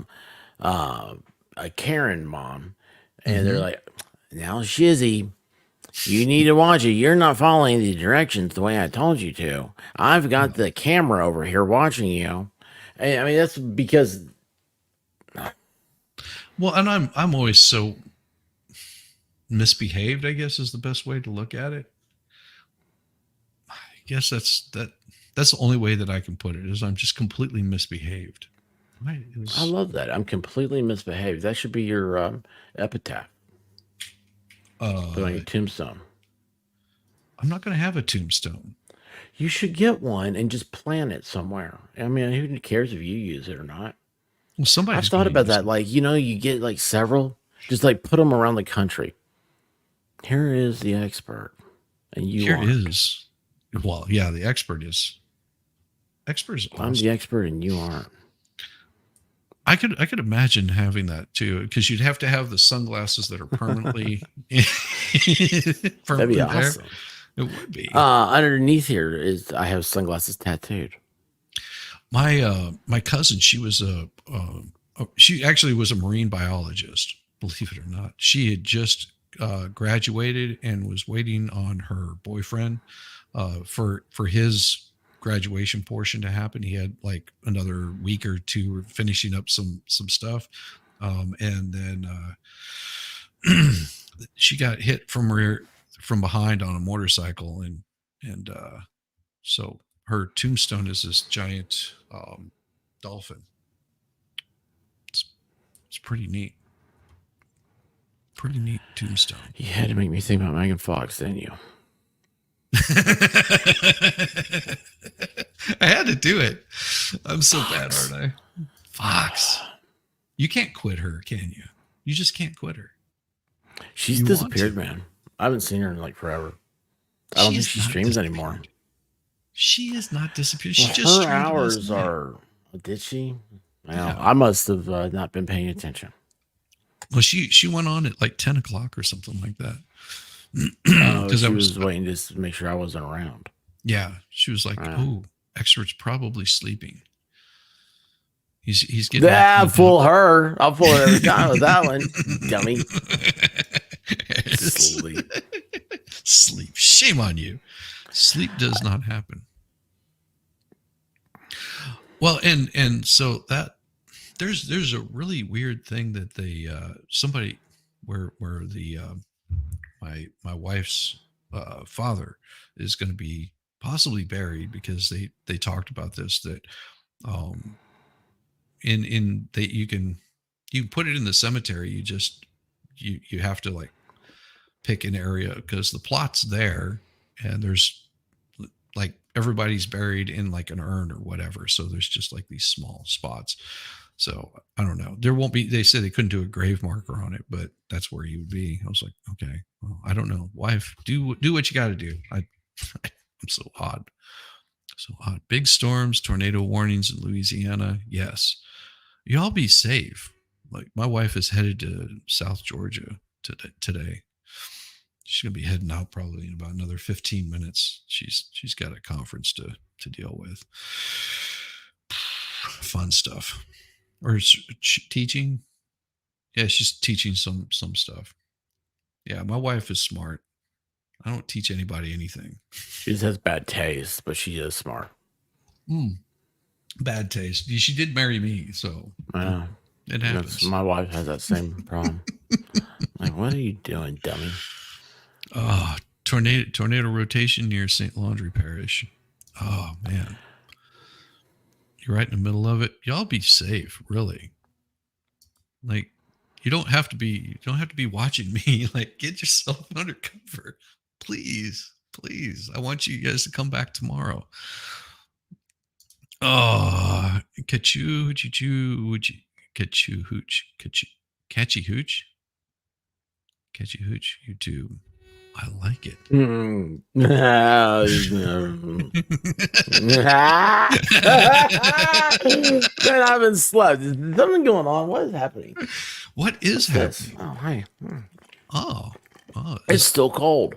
Karen mom, and they're like, now Shizzy, you need to watch it. You're not following the directions the way I told you to. I've got the camera over here watching you. And, I mean, that's because Well, and I'm always so misbehaved, I guess is the best way to look at it. I guess that's the only way that I can put it is I'm just completely misbehaved. I love that. I'm completely misbehaved. That should be your epitaph. Put on your tombstone. I'm not going to have a tombstone. You should get one and just plant it somewhere. I mean, who cares if you use it or not? Well, somebody's I've thought gonna about use that. it. Like, you get like several, just like put them around the country. Here is the expert, and you Here aren't. is, well, yeah, the expert is. Expert is awesome. I'm the expert, and you aren't. I could imagine having that too, because you'd have to have the sunglasses that are permanently That'd be awesome. It would be. Underneath here is I have sunglasses tattooed. My cousin, she actually was a marine biologist, believe it or not. She had just graduated and was waiting on her boyfriend for his graduation portion to happen. He had like another week or two finishing up some stuff, and then she got hit from behind on a motorcycle, and so her tombstone is this giant dolphin. It's pretty neat. Pretty neat tombstone. You had to make me think about Megan Fox, didn't you? I had to do it. I'm so bad, aren't I? Fox. You can't quit her, can you? You just can't quit her. She's disappeared, man. I haven't seen her in like forever. I don't think she streams anymore. She is not disappeared. Well, She just her hours are. Did she? Well, yeah. I must have not been paying attention. Well, she went on at like 10 o'clock or something like that. Because I was waiting to make sure I wasn't around. Yeah, she was like, "Oh, expert's probably sleeping. He's getting." I'll fool her. I'll fool her every time with that one, dummy. Sleep. Shame on you. Sleep does not happen. Well, and so that there's a really weird thing that they somebody where the my wife's father is going to be possibly buried, because they talked about this, that in that you can put it in the cemetery. You have to like pick an area, because the plot's there and there's like everybody's buried in like an urn or whatever, so there's just like these small spots. So I don't know. There won't be. They said they couldn't do a grave marker on it, but that's where he would be. I was like, okay, well, I don't know. Wife, do what you got to do. I'm so odd. So odd. Big storms, tornado warnings in Louisiana. Yes, y'all be safe. Like my wife is headed to South Georgia today. She's gonna be heading out probably in about another 15 minutes. She's got a conference to deal with. Fun stuff. Or teaching. Yeah, she's teaching some stuff. Yeah, my wife is smart. I don't teach anybody anything. She just has bad taste, but she is smart. Bad taste. She did marry me, so it happens. My wife has that same problem. Like, what are you doing, dummy? Tornado rotation near St. Laundry Parish. Oh man. You're right in the middle of it. Y'all be safe, really. Like, you don't have to be watching me. Like, get yourself under cover. Please. I want you guys to come back tomorrow. Oh, catchy hooch, YouTube. I like it. Man, I haven't slept. Is something going on? What is happening? What is happening? Oh, hi. Oh, it's still cold.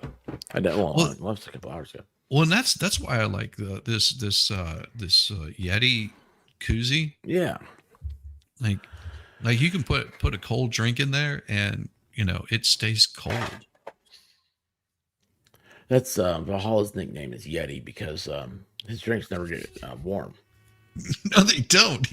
I left a couple hours ago. Well, and that's why I like this Yeti koozie. Yeah, like you can put a cold drink in there, and it stays cold. That's Valhalla's nickname is Yeti, because his drinks never get warm. No, they don't.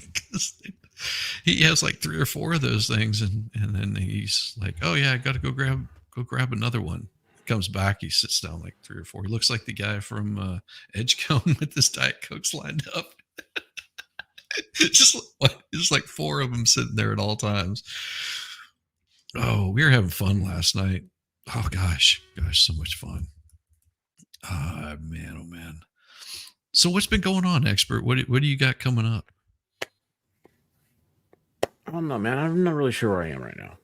he has like 3 or 4 of those things, and then he's like, "Oh yeah, I got to go grab another one." Comes back, he sits down like 3 or 4. He looks like the guy from Edgecombe with his Diet Cokes lined up. Just like 4 of them sitting there at all times. Oh, we were having fun last night. Oh gosh, so much fun. Ah, man, oh man. So what's been going on, expert? What do you got coming up? I don't know, man. I'm not really sure where I am right now.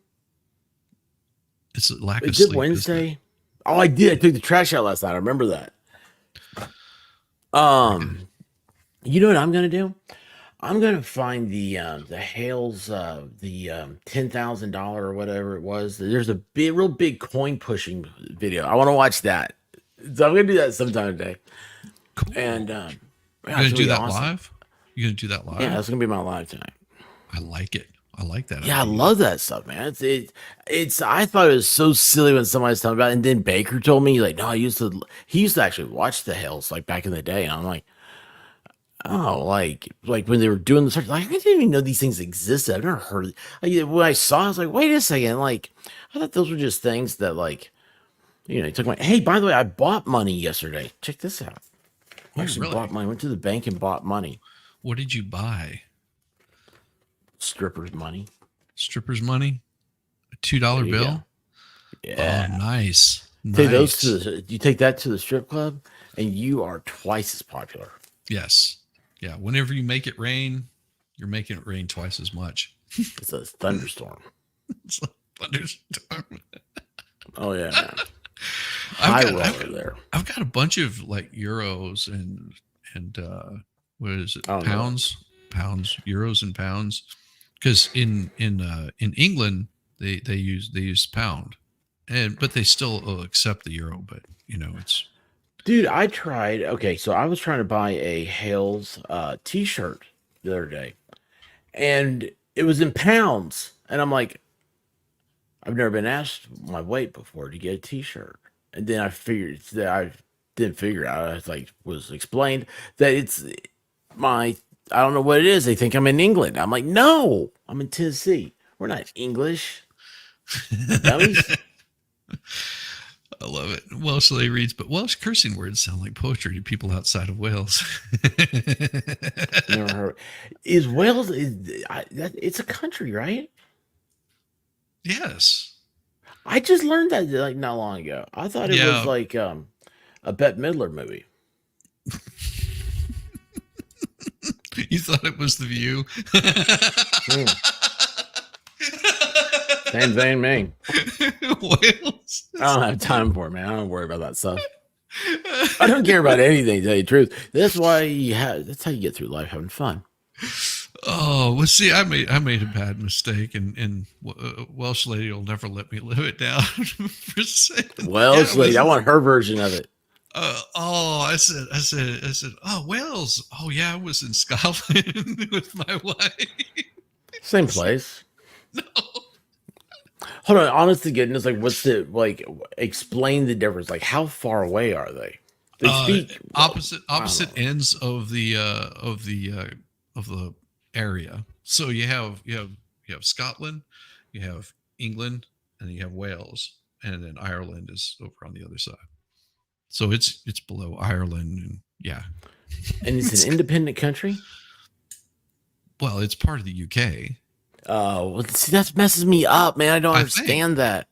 It's a lack of Is it sleep. Wednesday? Oh, I did. I took the trash out last night. I remember that. You know what I'm gonna do? I'm gonna find the Hales the $10,000 or whatever it was. There's a real big coin pushing video. I want to watch that. So I'm gonna do that sometime today. Cool. And you're gonna do that live? You're gonna do that live? Yeah, that's gonna be my live tonight. I like it. I like that. Yeah, idea. I love that stuff, man. It's. I thought it was so silly when somebody was telling me about it, and then Baker told me like, no, he used to actually watch the Hales like back in the day, and I'm like, oh, like when they were doing the search, like I didn't even know these things existed. I've never heard. Like, when I saw, it, I was like, wait a second, like I thought those were just things that like, he took my. Hey, by the way, I bought money yesterday. Check this out. I actually really? bought money. Went to the bank and bought money. What did you buy? Strippers money. Strippers money? A $2 bill? Go. Yeah. Oh, nice. Take those to you take that to the strip club, and you are twice as popular. Yes. Yeah. Whenever you make it rain, you're making it rain twice as much. It's a thunderstorm. It's a thunderstorm. Oh yeah, man. I've got a bunch of like euros and what is it? Pounds, euros and pounds. Because in England they use pound, but they still accept the euro. But it's. Dude, I tried. Okay, so I was trying to buy a Hales T-shirt the other day, and it was in pounds, and I'm like, I've never been asked my weight before to get a T-shirt, and then I figured that I didn't figure out. I was explained that it's my. I don't know what it is. They think I'm in England. I'm like, no, I'm in Tennessee. We're not English. Dummies. I love it. Welsh lady reads, but Welsh cursing words sound like poetry to people outside of Wales. Never heard. Is Wales? It's a country, right? Yes. I just learned that like not long ago. I thought it was like a Bette Midler movie. You thought it was The View? Same thing, man. Wales. I don't have time for it, man. I don't worry about that stuff. I don't care about anything, to tell you the truth. That's how you get through life, having fun. Oh, well, see, I made a bad mistake, and Welsh lady will never let me live it down. Welsh lady, I want her version of it. I said, oh, Wales. Oh yeah, I was in Scotland with my wife. Same place. No. Hold on, honest to goodness, like what's the explain the difference. Like how far away are they? They speak opposite ends of the area. So you have Scotland, you have England, and you have Wales, and then Ireland is over on the other side. So it's below Ireland, and yeah. And it's an independent country? Well, it's part of the UK. Oh, see, that messes me up, man. I don't understand that.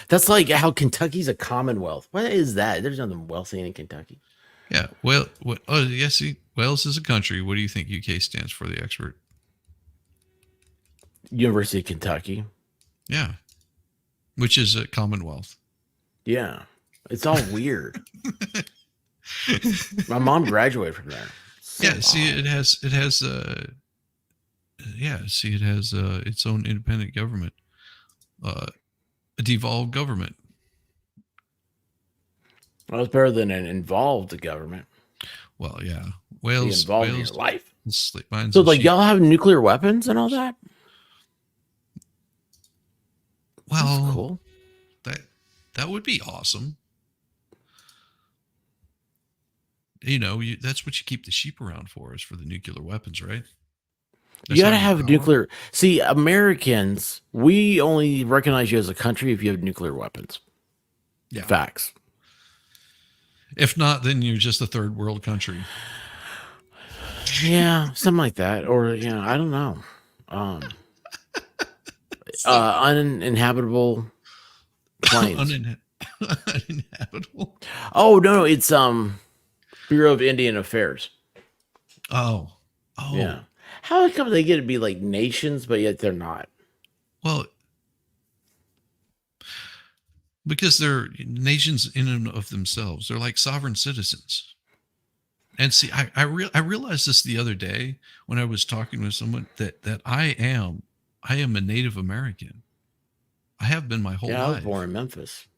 That's like how Kentucky's a commonwealth. What is that? There's nothing wealthy in Kentucky. Yeah. Well, yes. See, Wales is a country. What do you think UK stands for, the expert? University of Kentucky. Yeah. Which is a commonwealth. Yeah. It's all weird. My mom graduated from there. So yeah. See, it has its own independent government, a devolved government. Well, it's better than an involved government. Well, yeah, Wales involved in your life. So, like, y'all have nuclear weapons and all that. Well, that's cool. That would be awesome. That's what you keep the sheep around for, is for the nuclear weapons, right? You gotta have nuclear. See, Americans, we only recognize you as a country if you have nuclear weapons. Yeah. Facts. If not, then you're just a third world country. Yeah, something like that. Or, I don't know. Uninhabitable plains. Uninhabitable. Oh, no, it's Bureau of Indian Affairs. Oh. Yeah. How come they get to be like nations, but yet they're not? Well, because they're nations in and of themselves. They're like sovereign citizens. And see, I realized this the other day when I was talking with someone that I am a Native American. I have been my whole life. I was born in Memphis.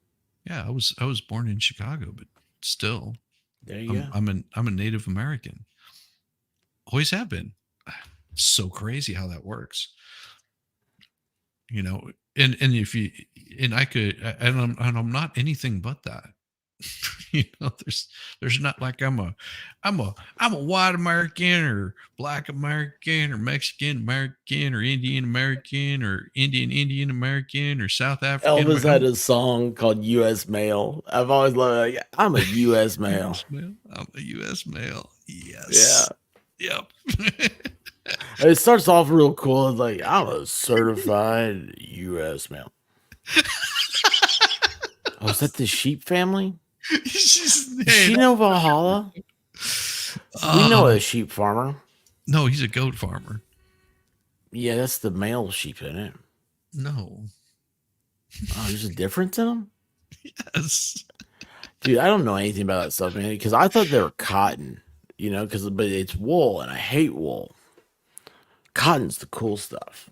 Yeah, I was born in Chicago, but still, there you go. I'm a Native American. Always have been. It's so crazy how that works. And if you and I could and I'm not anything but that. There's not like I'm a white American or black American or Mexican American or Indian American or Indian American or South African. Elvis had a song called U.S. Male. I've always loved it. I'm a U.S. male. I'm a U.S. male. Yes. Yeah. Yep. It starts off real cool. It's like, I'm a certified U.S. male. Oh, is that the sheep family? Does she know Valhalla? We know a sheep farmer. No, he's a goat farmer. Yeah, that's the male sheep, isn't it? No. Oh, there's a difference in them? Yes. Dude, I don't know anything about that stuff, man, because I thought they were cotton, but it's wool, and I hate wool. Cotton's the cool stuff.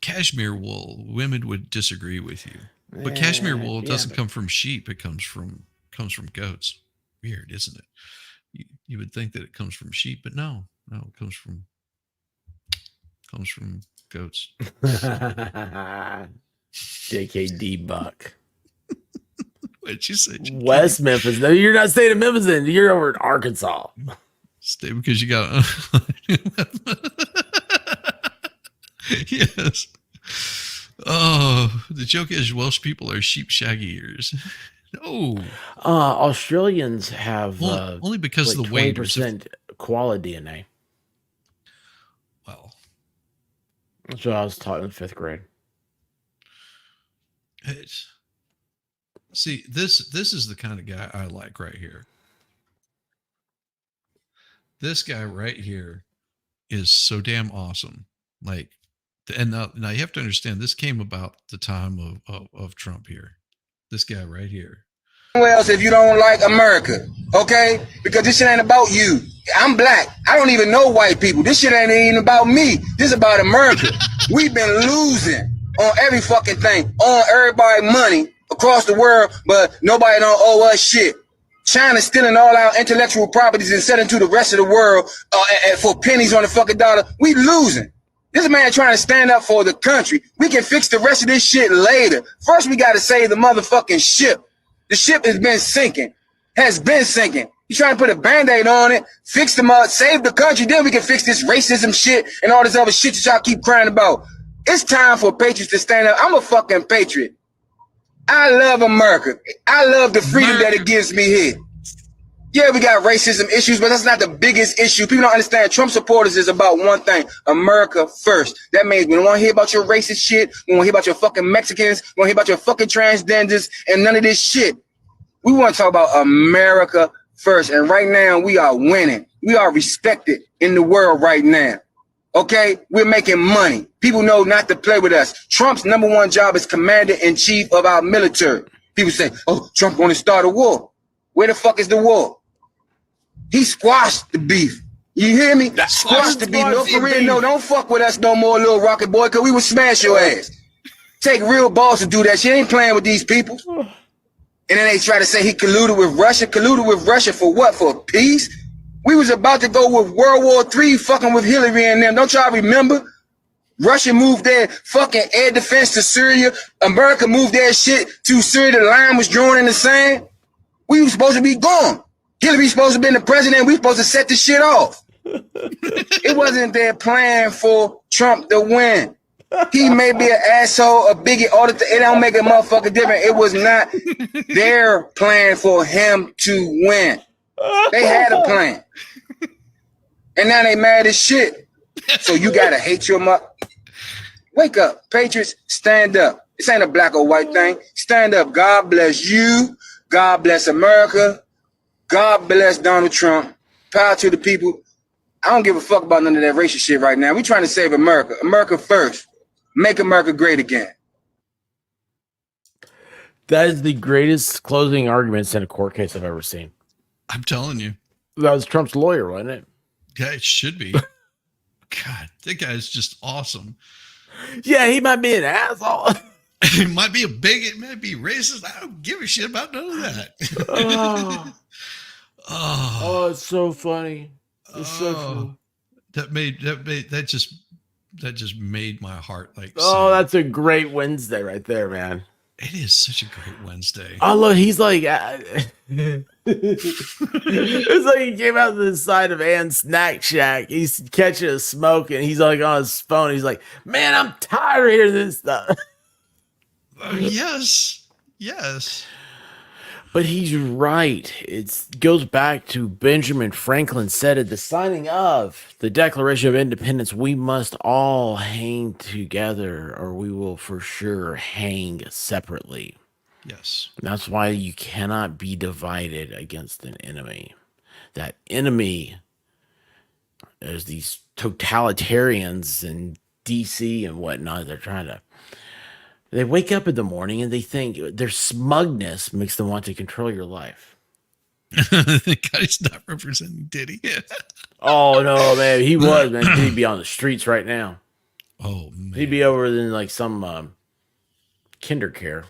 Cashmere wool, women would disagree with you. But cashmere wool doesn't come from sheep, it comes from goats. Weird, isn't it? You would think that it comes from sheep, but no, it comes from goats. JK Debunk. What'd you say? West Memphis. No, you're not staying in Memphis then. You're over in Arkansas. Stay because you got yes. Oh, the joke is Welsh people are sheep shaggy ears. No. Australians have only because like the weight 20% koala DNA. Well, that's what I was taught in 5th grade. See, this is the kind of guy I like right here. This guy right here is so damn awesome. Like, and now you have to understand, this came about the time of Trump here. This guy right here. Else if you don't like America, okay? Because this shit ain't about you. I'm black. I don't even know white people. This shit ain't even about me. This is about America. We've been losing on every fucking thing, on everybody money across the world, but nobody don't owe us shit. China's stealing all our intellectual properties and selling to the rest of the world for pennies on the fucking dollar. We losing. This man trying to stand up for the country. We can fix the rest of this shit later. First, we got to save the motherfucking ship. The ship has been sinking. You trying to put a Band-Aid on it, fix them up, save the country, then we can fix this racism shit and all this other shit that y'all keep crying about. It's time for patriots to stand up. I'm a fucking patriot. I love America. I love the freedom that it gives me here. Yeah, we got racism issues, but that's not the biggest issue. People don't understand. Trump supporters is about one thing: America first. That means we don't want to hear about your racist shit. We want to hear about your fucking Mexicans. We want to hear about your fucking transgenders and none of this shit. We want to talk about America first. And right now, we are winning. We are respected in the world right now. Okay? We're making money. People know not to play with us. Trump's #1 job is commander-in-chief of our military. People say, oh, Trump going to start a war. Where the fuck is the war? He squashed the beef. You hear me? Squashed the beef. No, for real, no, don't fuck with us no more, little rocket boy, because we will smash your ass. Take real balls to do that shit. Ain't playing with these people. And then they try to say he colluded with Russia. Colluded with Russia for what? For peace? We was about to go with World War III fucking with Hillary and them. Don't y'all remember? Russia moved their fucking air defense to Syria. America moved their shit to Syria. The line was drawn in the sand. We were supposed to be gone. Hillary's supposed to be the president. We supposed to set the shit off. It wasn't their plan for Trump to win. He may be an asshole, a bigot, all the it don't make a motherfucker different. It was not their plan for him to win. They had a plan. And now they mad as shit. So you gotta hate your mother. Wake up. Patriots, stand up. This ain't a black or white thing. Stand up. God bless you. God bless America. God bless Donald Trump. Power to the people. I don't give a fuck about none of that racist shit right now. We're trying to save America. America first. Make America great again. That is the greatest closing arguments in a court case I've ever seen. I'm telling you. That was Trump's lawyer, wasn't it? Yeah, it should be. God, that guy's just awesome. Yeah, he might be an asshole. He might be a bigot, might be racist. I don't give a shit about none of that. Oh, it's so funny. It's so funny. That just made my heart like. Oh, that's a great Wednesday right there, man. It is such a great Wednesday. Oh, look, he's like, it's like he came out to the side of Ann's Snack Shack. He's catching a smoke and he's like on his phone. He's like, man, I'm tired of hearing this stuff. Yes. But he's right. It goes back to Benjamin Franklin said at the signing of the Declaration of Independence, we must all hang together or we will for sure hang separately. Yes. And that's why you cannot be divided against an enemy. That enemy is these totalitarians in DC and whatnot. They wake up in the morning and they think their smugness makes them want to control your life. The guy's not representing Diddy. Oh no, man, he was, man. He'd be on the streets right now. Oh man, he'd be over in like some kinder care.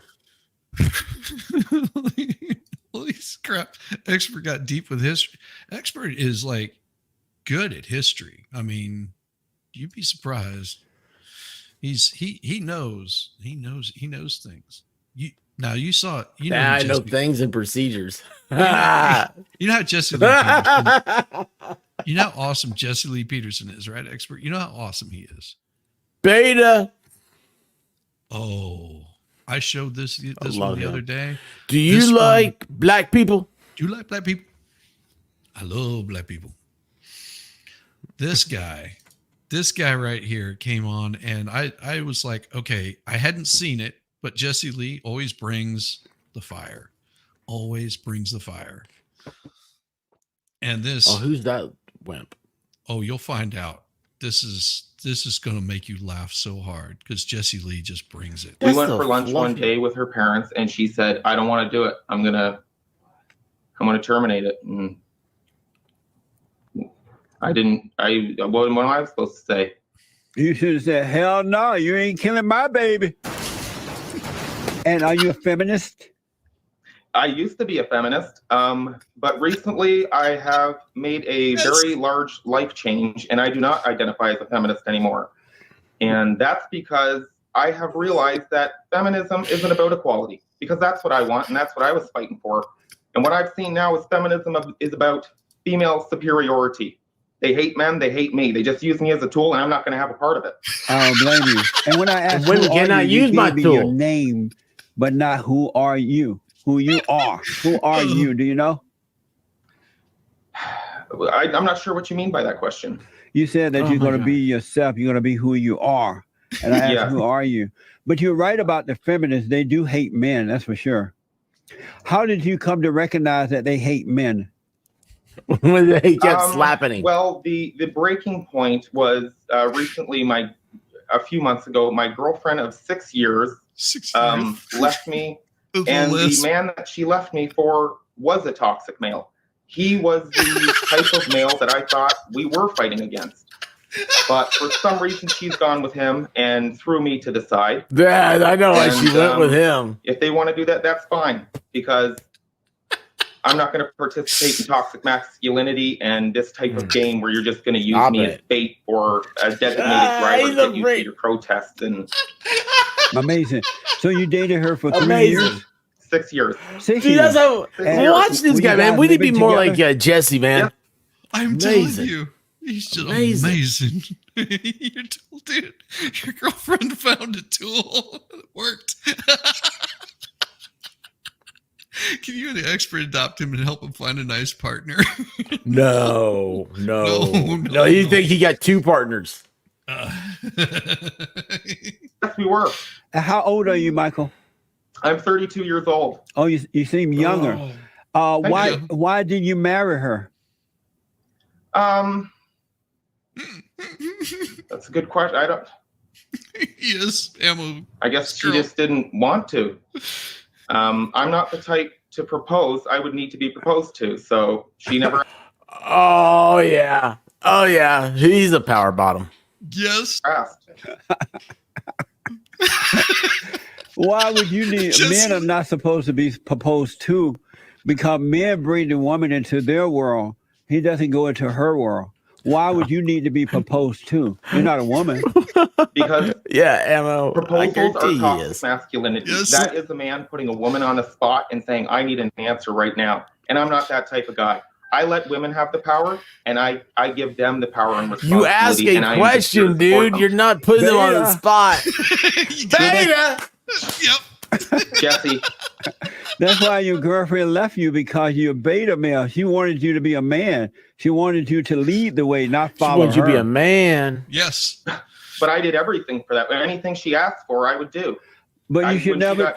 Holy crap! Expert got deep with history. Expert is like good at history. I mean, you'd be surprised. He knows things. You saw it. I know things and procedures. You know how Jesse Lee Peterson, you know how awesome Jesse Lee Peterson is, right, Expert? You know how awesome he is. Beta. Oh, I showed this one the other day. Do you like black people? Do you like black people? I love black people. This guy right here came on and I was like, okay, I hadn't seen it, but Jesse Lee always brings the fire. And this. Oh, who's that wimp? Oh, you'll find out. This is going to make you laugh so hard because Jesse Lee just brings it. We went for lunch one day with her parents and she said, I don't want to do it. I'm going to terminate it. And what am I supposed to say? You should have said, hell no, you ain't killing my baby. And are you a feminist? I used to be a feminist, but recently I have made a very large life change and I do not identify as a feminist anymore. And that's because I have realized that feminism isn't about equality, because that's what I want and that's what I was fighting for. And what I've seen now is feminism is about female superiority. They hate men, they hate me. They just use me as a tool and I'm not going to have a part of it. I don't blame you. And when I asked women cannot use my tool, your name, but not who are you? Who you are? Who are you? Do you know? I'm not sure what you mean by that question. You said that you're going to be yourself. You're going to be who you are. And I asked, who are you? But you're right about the feminists. They do hate men. That's for sure. How did you come to recognize that they hate men? When they kept slapping him. Well, the breaking point was recently, a few months ago, my girlfriend of 6 years left me. And the man that she left me for was a toxic male. He was the type of male that I thought we were fighting against. But for some reason, she's gone with him and threw me to the side. Yeah, I know why she went with him. If they want to do that, that's fine. Because I'm not going to participate in toxic masculinity and this type of game where you're just going to use me as bait or a designated driver to get you to your protests. And amazing. So you dated her for 3 years? 6 years. 6 years. Watch this guy, man. We need to be more like Jesse, man. I'm telling you. He's just amazing. Your tool, dude. Your girlfriend found a tool that worked. Can you and the expert adopt him and help him find a nice partner? No. You think he got two partners? Yes, we were. How old are you, Michael? I'm 32 years old. Oh, you seem younger. Why did you marry her? That's a good question. I don't. Yes, ammo. I guess she just didn't want to. I'm not the type to propose. I would need to be proposed to, so she never. Oh yeah. He's a power bottom. Yes. Asked. Why would you need? Men are not supposed to be proposed to, because men bring the woman into their world. He doesn't go into her world. Why would you need to be proposed to? You're not a woman. Because ammo. Proposals are toxic masculinity. Yes. That is a man putting a woman on a spot and saying, "I need an answer right now." And I'm not that type of guy. I let women have the power, and I give them the power and responsibility. You ask a question, dude. You're not putting them on the spot. Beta. Yep. Jesse. That's why your girlfriend left you, because you're a beta male. She wanted you to be a man. She wanted you to lead the way, not follow her. She wanted you to be a man. Yes. But I did everything for that. Anything she asked for, I would do. But you should never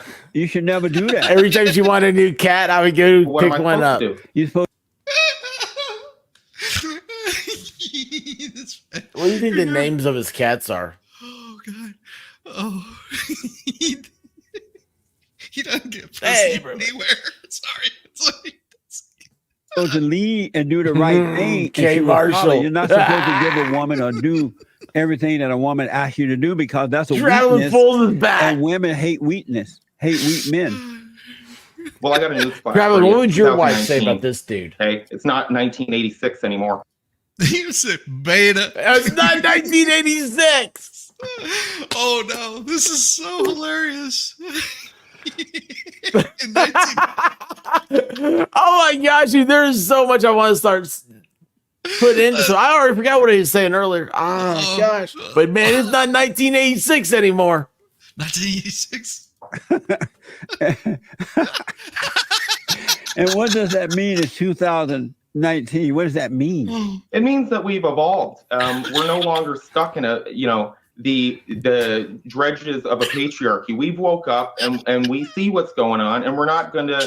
do that. Every time she wanted a new cat, I would go pick one up. You're supposed. What do you think the names of his cats are? Oh God. Oh. He doesn't get pussy anywhere. Sorry. It's like, supposed to lead and do the right thing. K. Marshall. You're not supposed to give a woman or do everything that a woman asks you to do, because that's a weakness. And women hate weakness, hate weak men. Well, I got a news flash. Travis, what would your wife say about this dude? Hey, it's not 1986 anymore. You said beta. It's not 1986. Oh no, this is so hilarious. Oh my gosh, dude, there is so much I want to start put into. So I already forgot what he was saying earlier. Oh gosh, but man, it's not 1986 anymore. 1986. And what does that mean in 2019? What does that mean? It means that we've evolved. We're no longer stuck in the dredges of a patriarchy. We've woke up and we see what's going on, and we're not gonna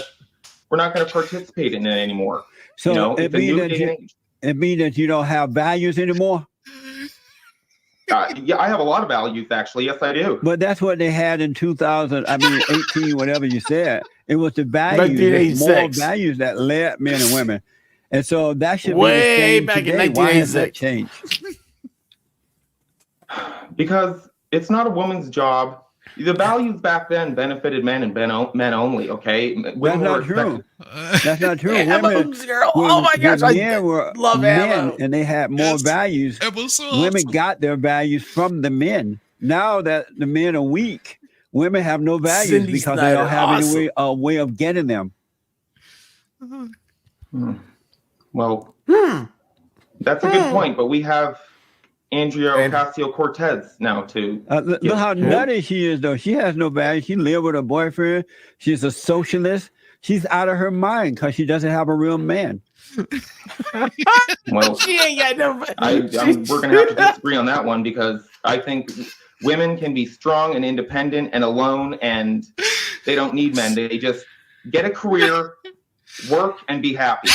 participate in it anymore. So it means that you don't have values anymore. Yeah, I have a lot of values, actually. Yes, I do. But that's what they had in 18, whatever you said. It was the values, moral values that led men and women. And so that should be the same back today. in 1986. Why has that changed? Because it's not a woman's job. The values back then benefited men and men only, okay? That's not true. That's not true. Women, oh my gosh, I love men, and they had more values. Women got their values from the men. Now that the men are weak, women have no values because they don't have any way of getting them. Well, that's a good point, but we have Andrea Ocasio-Cortez now too. Look how nutty she is, though. She has no value. She lives with her boyfriend. She's a socialist. She's out of her mind because she doesn't have a real man. Well, she ain't got no. We're gonna have to disagree on that one, because I think women can be strong and independent and alone, and they don't need men. They just get a career, work, and be happy.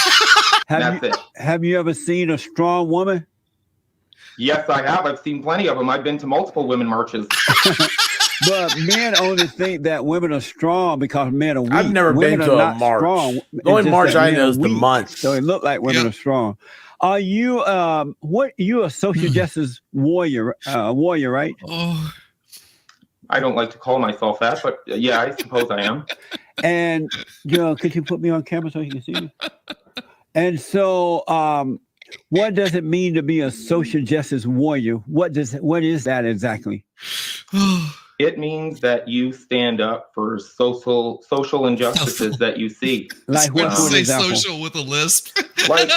That's it. Have you ever seen a strong woman? Yes, I have. I've seen plenty of them. I've been to multiple women marches. But men only think that women are strong because men are weak. I've never been to a march. Strong. The only march I know is the month. So it looked like women are strong. Are you you a social justice warrior, right? Oh, I don't like to call myself that, but yeah, I suppose I am. And could you put me on camera so you can see me? And so what does it mean to be a social justice warrior? What is that exactly? It means that you stand up for social injustices that you see. Like what? Say social with a lisp. Like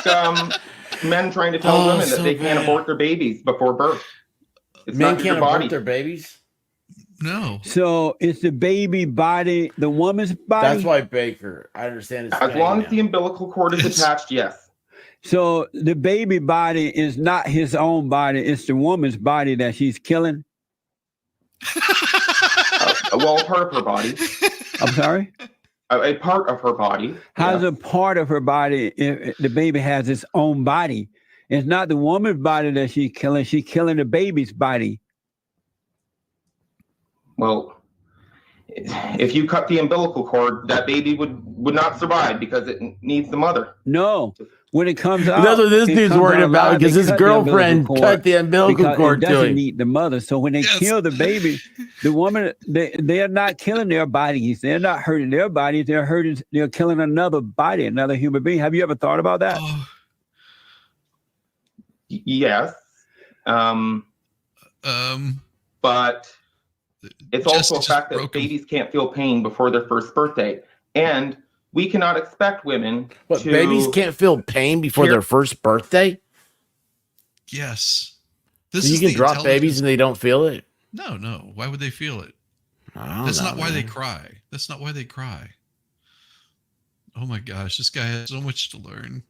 just men trying to tell women that they can't abort their babies before birth. It's Men not can't your body. abort their babies? No. So it's the baby body, the woman's body? That's why Baker, I understand it's As long as the umbilical cord is attached, yes. So the baby body is not his own body, it's the woman's body that she's killing? Well, part of her body. I'm sorry? A part of her body. How's a part of her body if the baby has its own body? It's not the woman's body that she's killing the baby's body. Well, if you cut the umbilical cord, that baby would not survive because it needs the mother. No. When it comes out, that's what this dude's worried about because his girlfriend cut the umbilical cord it to doesn't him. need the mother. So when they kill the baby, the woman, they are not killing their bodies. They're not hurting their bodies. They're killing another body, another human being. Have you ever thought about that? Yes. But it's also a fact that babies can't feel pain before their first birthday. And we cannot expect women to... Babies can't feel pain before their first birthday? Yes. So you can drop babies and they don't feel it? No. Why would they feel it? That's not why they cry. That's not why they cry. Oh my gosh, this guy has so much to learn.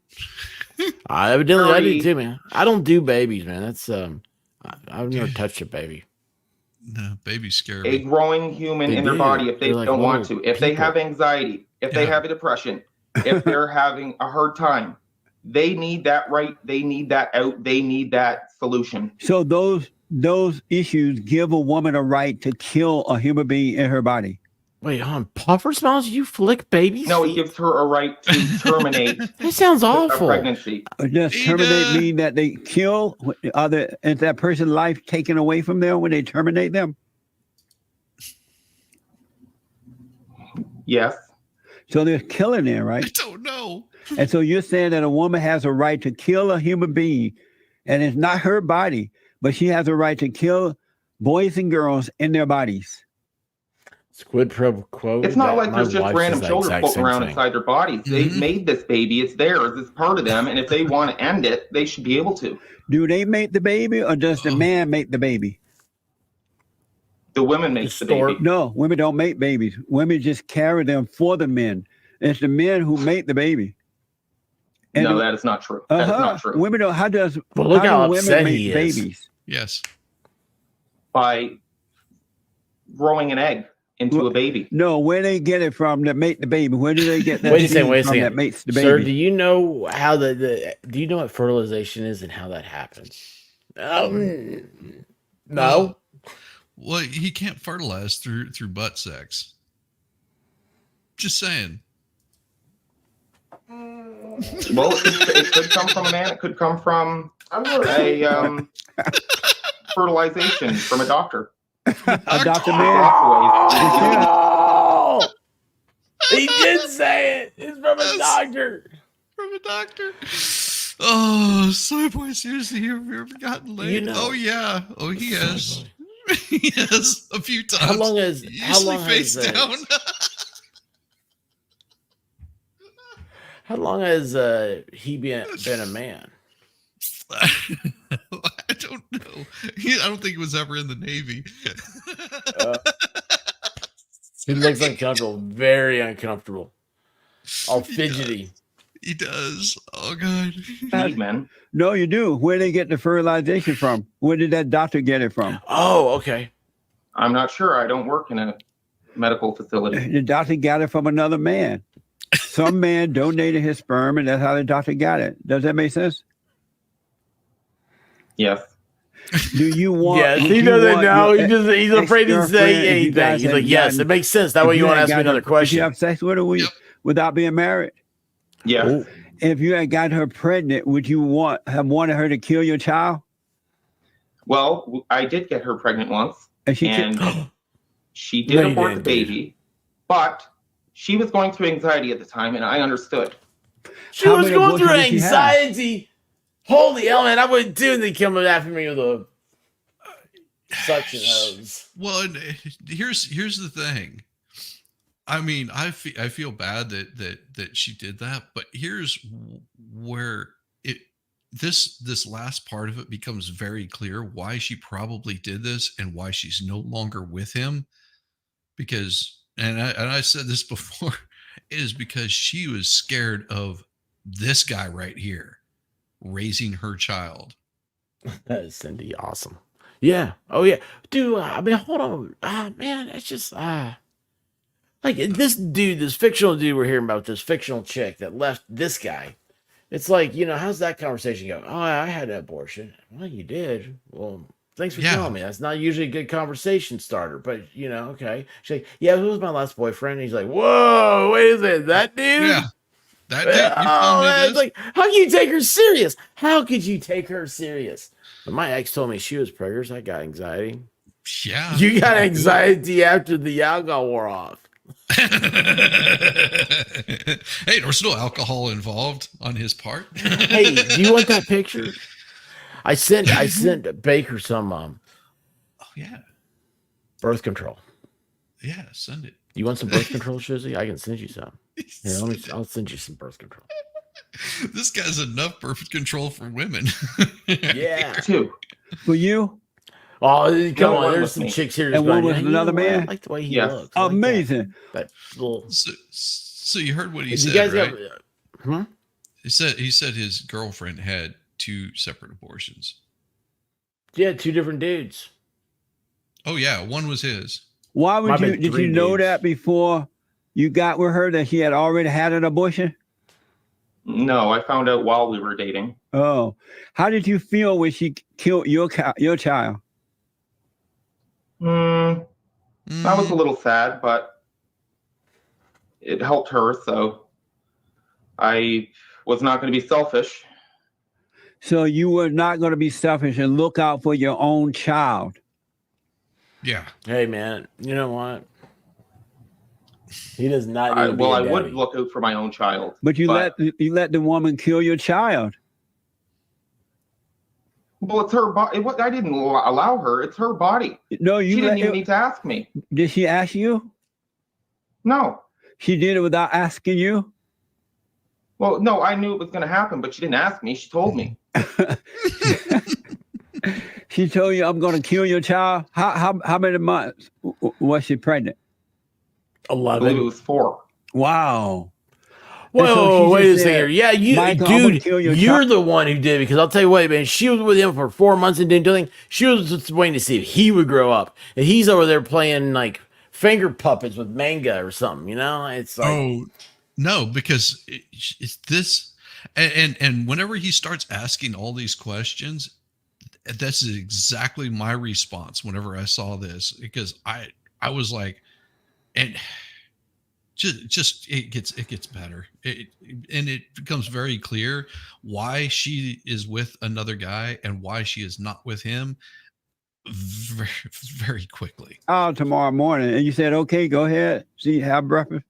Evidently, I do too, man. I don't do babies, man. That's I've never touched a baby. No, babies scare a me. growing human in their body if they don't want to. If they have anxiety, if they have a depression, if they're having a hard time, they need that right. They need that out. They need that solution. So those issues give a woman a right to kill a human being in her body. Wait, on puffer smells? You flick babies? No, it gives her a right to terminate. That sounds awful. A pregnancy. Does terminate mean that they kill? Is that person's life taken away from them when they terminate them? Yes. So they're killing there, right? I don't know. And so you're saying that a woman has a right to kill a human being, and it's not her body, but she has a right to kill boys and girls in their bodies. Quid pro quo. It's not like there's just random children floating around inside their bodies. They made this baby. It's theirs. It's part of them. And if they want to end it, they should be able to. Do they make the baby, or does the man make the baby? The women make the baby. No, women don't make babies. Women just carry them for the men. It's the men who make the baby. And no, that is not true. That is not true. Women don't. How do women make babies? Yes. By growing an egg into a baby. No, where they get it from that make the baby? Where do they get that? Wait a second. That makes the baby? Sir, do you know how do you know what fertilization is and how that happens? No. Well, he can't fertilize through butt sex. Just saying. Well, it could come from a man. It could come from a fertilization from a doctor. A doctor man. Oh, he did say it. It's from a doctor. From a doctor. Oh, Soy Boy, seriously, have you ever gotten laid? You know, oh yeah. Oh, he has. He has a few times. How long has down. How long has he been a man? I don't know. I don't think he was ever in the Navy. He looks uncomfortable, very uncomfortable. All fidgety. He does. Oh God. Man. No, you do. Where they get the fertilization from? Where did that doctor get it from? Oh, okay. I'm not sure. I don't work in a medical facility. The doctor got it from another man. Some man donated his sperm, and that's how the doctor got it. Does that make sense? Yes. Do you want? Yes, he doesn't know. He's afraid to say anything. He's like, yes, it makes sense. That way you won't ask me another question. Did you have sex with her without being married? Yeah. Oh. If you had got her pregnant, would you have wanted her to kill your child? Well, I did get her pregnant once, and she did abort the baby, but she was going through anxiety at the time, and I understood. She was going through anxiety. Holy hell, man! I wouldn't do they come after me with a suction hose. Well, here's the thing. I mean, I feel bad that she did that, but here's where this last part of it becomes very clear why she probably did this and why she's no longer with him. Because, and I said this before, is because she was scared of this guy right here raising her child. That is Cindy. Awesome. Yeah. Oh yeah. Dude, I mean, hold on. Man, it's just like this dude, this fictional dude we're hearing about, this fictional chick that left this guy. It's like, how's that conversation go? Oh, I had an abortion. Well, you did. Well, thanks for telling me. That's not usually a good conversation starter, but okay. She's like, yeah, who was my last boyfriend? And he's like, whoa, wait a minute, that dude? Yeah. That dude, you it's like, how can you take her serious? How could you take her serious? But my ex told me she was preggers. I got anxiety. Yeah. You got anxiety after the alcohol wore off. Hey, there's no alcohol involved on his part. Hey, do you want that picture? I sent Baker some oh yeah, birth control. Yeah, send it. You want some birth control, Shizzy? I can send you some. Here, I'll send you some birth control. This guy's enough birth control for women. Yeah. Two. For you? Oh, come on. There's some chicks here. And one was another man? I like the way he looks. Amazing. That little... So you heard what he said, right? He said his girlfriend had 2 separate abortions. Yeah, 2 different dudes. Oh yeah, one was his. Why would you? Did you know that before you got with her that she had already had an abortion? No, I found out while we were dating. Oh, how did you feel when she killed your child? I was a little sad, but it helped her, so I was not going to be selfish. So you were not going to be selfish and look out for your own child. Yeah. Hey, man, you know what? He does not need to be I would look out for my own child. But you let the woman kill your child. Well, it's her body. I didn't allow her. It's her body. No, she didn't even need to ask me. Did she ask you? No. She did it without asking you? Well, no, I knew it was going to happen, but she didn't ask me. She told me. She told you, I'm going to kill your child. How many months was she pregnant? 11. I believe it was 4. Wow. Whoa, wait a second here. Yeah, dude, you're the one who did it, because I'll tell you what, man, she was with him for 4 months and didn't do anything. She was just waiting to see if he would grow up. And he's over there playing like finger puppets with manga or something, It's like... Oh, no, because it's this. And whenever he starts asking all these questions, that's exactly my response whenever I saw this, because I was like, and just it gets better, and it becomes very clear why she is with another guy and why she is not with him very, very quickly. Oh, tomorrow morning, and you said, okay, go ahead, have breakfast.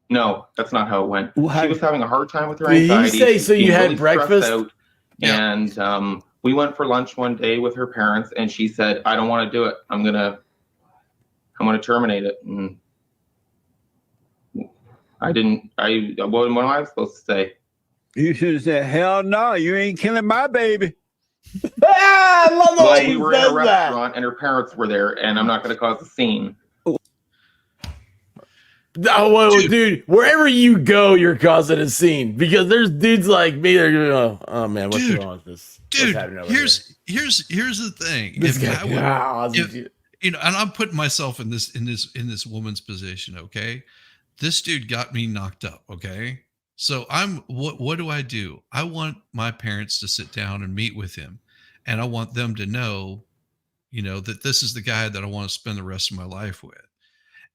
No, that's not how it went. Well, she was having a hard time with her anxiety. Did you say so? You had breakfast, yeah. And we went for lunch one day with her parents, and she said, "I don't want to do it. I'm gonna terminate it." And I didn't. What am I supposed to say? You should have said, "Hell no, you ain't killing my baby." Well, we were in a restaurant, and her parents were there, and I'm not going to cause a scene. Oh, well, dude, wherever you go, you're causing a scene, because there's dudes like me. They're going, oh man, what's wrong with this? Dude, here's the thing. And I'm putting myself in this woman's position. Okay, this dude got me knocked up. Okay, so what do? I want my parents to sit down and meet with him, and I want them to know, that this is the guy that I want to spend the rest of my life with.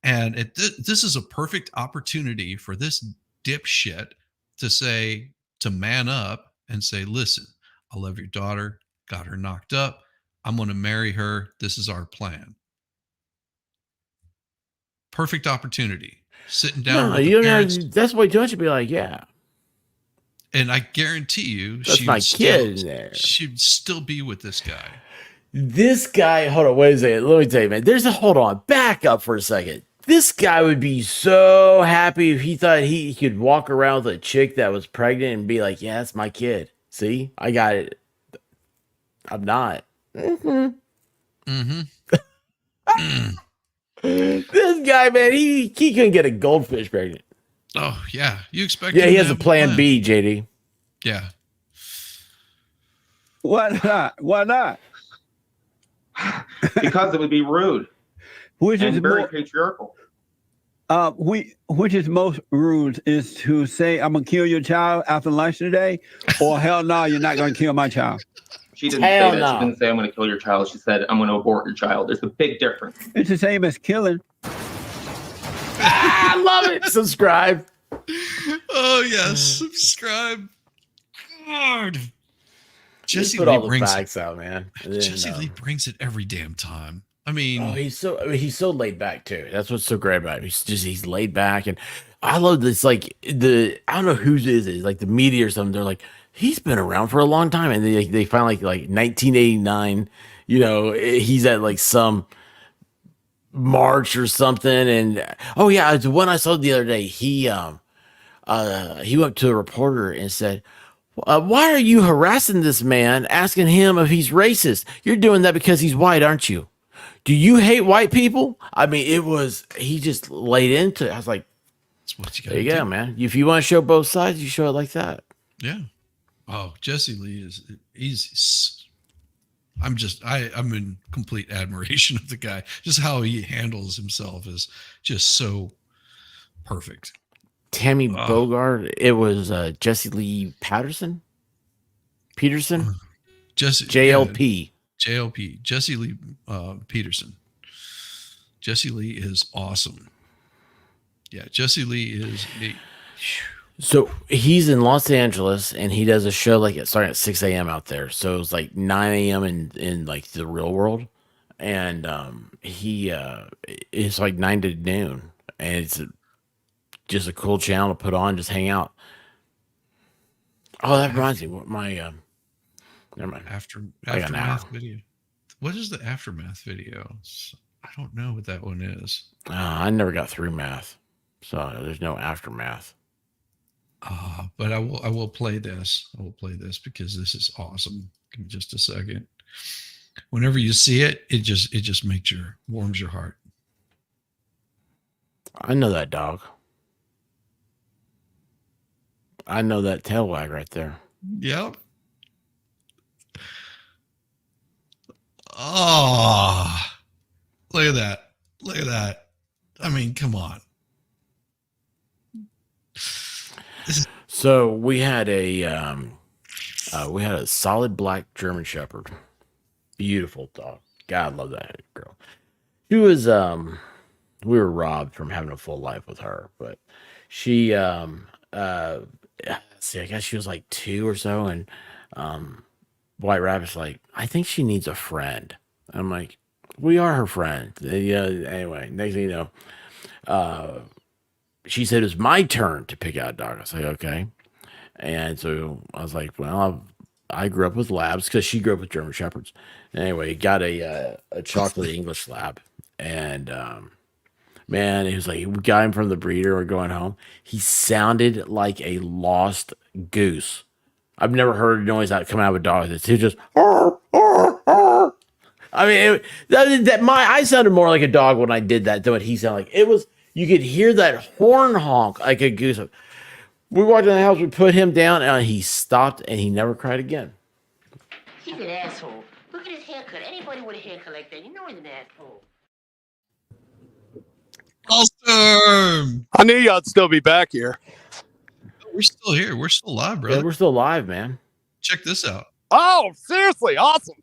And this is a perfect opportunity for this dipshit to man up and say, listen, I love your daughter, got her knocked up. I'm going to marry her. This is our plan. Perfect opportunity. Sitting down with the parents. That's what you should be like, yeah. And I guarantee you, she'd still be with this guy. This guy, hold on, wait a second. Let me tell you, man. Hold on, back up for a second. This guy would be so happy if he thought he could walk around with a chick that was pregnant and be like, yeah, that's my kid. See, I got it. I'm not. Mm-hmm. This guy, man, he couldn't get a goldfish pregnant. Oh yeah, you expect? Yeah, him he to has a have plan B, JD. Yeah. Why not? Why not? Because it would be rude Which and is very more, patriarchal. which is most rude is to say, I'm gonna kill your child after lunch today, or hell no, you're not gonna kill my child. She didn't Hell say that. no. She didn't say, I'm going to kill your child. She said, I'm going to abort your child. There's a big difference. It's the same as killing. I love it. Subscribe. Oh yes, subscribe. God. Just Jesse put Lee all the brings facts out, man. And then, Jesse Lee brings it every damn time. I mean, he's so laid back too. That's what's so great about him. He's laid back, and I love this. Like I don't know whose is it, like the media or something. They're like, he's been around for a long time, and they find like 1989. You know, he's at like some march or something, and oh yeah, it's one I saw the other day. He went up to a reporter and said, why are you harassing this man, asking him if he's racist? You're doing that because he's white, aren't you? Do you hate white people? I mean, he just laid into it. I was like, that's what you there you got. go, man. If you want to show both sides, you show it like that. Yeah. Oh, Jesse Lee I'm in complete admiration of the guy. Just how he handles himself is just so perfect. Tammy Bogart. It was Jesse Lee Peterson. JLP. JLP. Jesse Lee Peterson. Jesse Lee is awesome. Yeah, Jesse Lee is So he's in Los Angeles, and he does a show like starting at 6 a.m. out there. So it's like 9 a.m. in like the real world, and it's like 9 to noon, and it's just a cool channel to put on, just hang out. Oh, that reminds me. What my never mind. Aftermath video. What is the aftermath video? I don't know what that one is. I never got through math, so there's no aftermath. But I will play this. I will play this because this is awesome. Give me just a second. Whenever you see it, it just warms your heart. I know that dog. I know that tail wag right there. Yep. Oh, look at that. Look at that. I mean, come on. So we had a solid black German Shepherd. Beautiful dog. God, love that girl. She was we were robbed from having a full life with her, but she see, I guess she was like 2 or so, and White Rabbit's like, I think she needs a friend. I'm like, we are her friend. Yeah. Anyway, next thing you know, she said it was my turn to pick out a dog. I was like, okay. And so I was like, well, I grew up with labs because she grew up with German Shepherds. Anyway, got a chocolate English lab, and man, he was like, we got him from the breeder. We're going home. He sounded like a lost goose. I've never heard a noise that come out of a dog. He just, I mean, I sounded more like a dog when I did that than what he sounded like. It was, you could hear that horn honk like a goose. We walked in the house, we put him down, and he stopped, and he never cried again. He's an asshole. Look at his haircut. Anybody with a haircut like that, you know he's an asshole. Awesome. I knew y'all'd still be back here. We're still here. We're still live, brother. Yeah, we're still live, man. Check this out. Oh, seriously, awesome.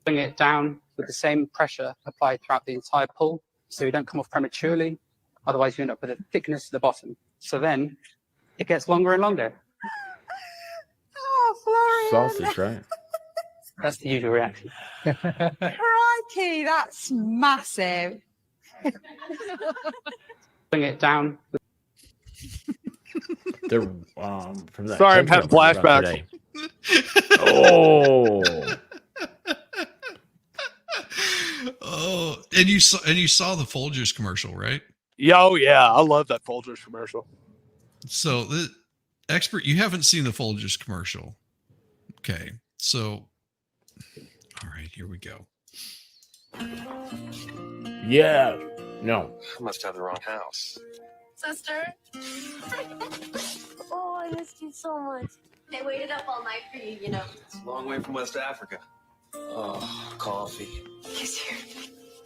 Bring it down with the same pressure applied throughout the entire pull, so you don't come off prematurely. Otherwise, you end up with a thickness at the bottom. So then it gets longer and longer. Oh, Florian. Sausage, right? That's the usual reaction. Crikey, that's massive. Bring it down. They're from that. Sorry, I'm having flashbacks. Oh. Oh, and you saw the Folgers commercial, right? Yo, yeah, I love that Folgers commercial. So the expert, you haven't seen the Folgers commercial. Okay, so all right, here we go. Yeah. No. I must have the wrong house. Sister? Oh, I missed you so much. They waited up all night for you, you know. It's a long way from West Africa. Oh, coffee. Kiss here.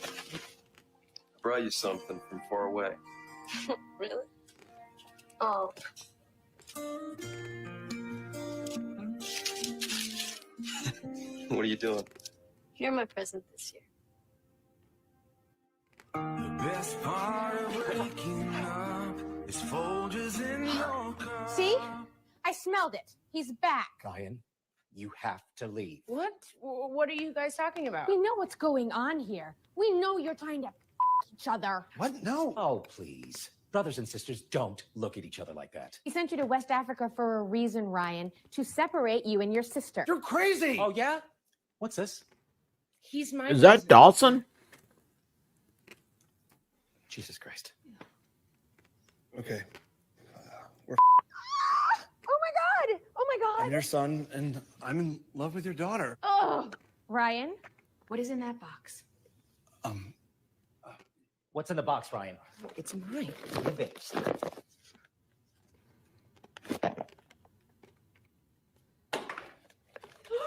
I brought you something from far away. Really? Oh. What are you doing? You're my present this year. The best part of waking up is Folgers in your cup. See? I smelled it. He's back. Ryan, you have to leave. What? What are you guys talking about? We know what's going on here. We know you're trying to each other. What? No. Oh, please. Brothers and sisters don't look at each other like that. He sent you to West Africa for a reason, Ryan, to separate you and your sister. You're crazy. Oh, yeah? What's this? He's my Is that Dawson? Jesus Christ. Okay. Oh my God! Oh my God! I'm your son, and I'm in love with your daughter. Oh, Ryan, what is in that box? What's in the box, Ryan? It's mine. Give it.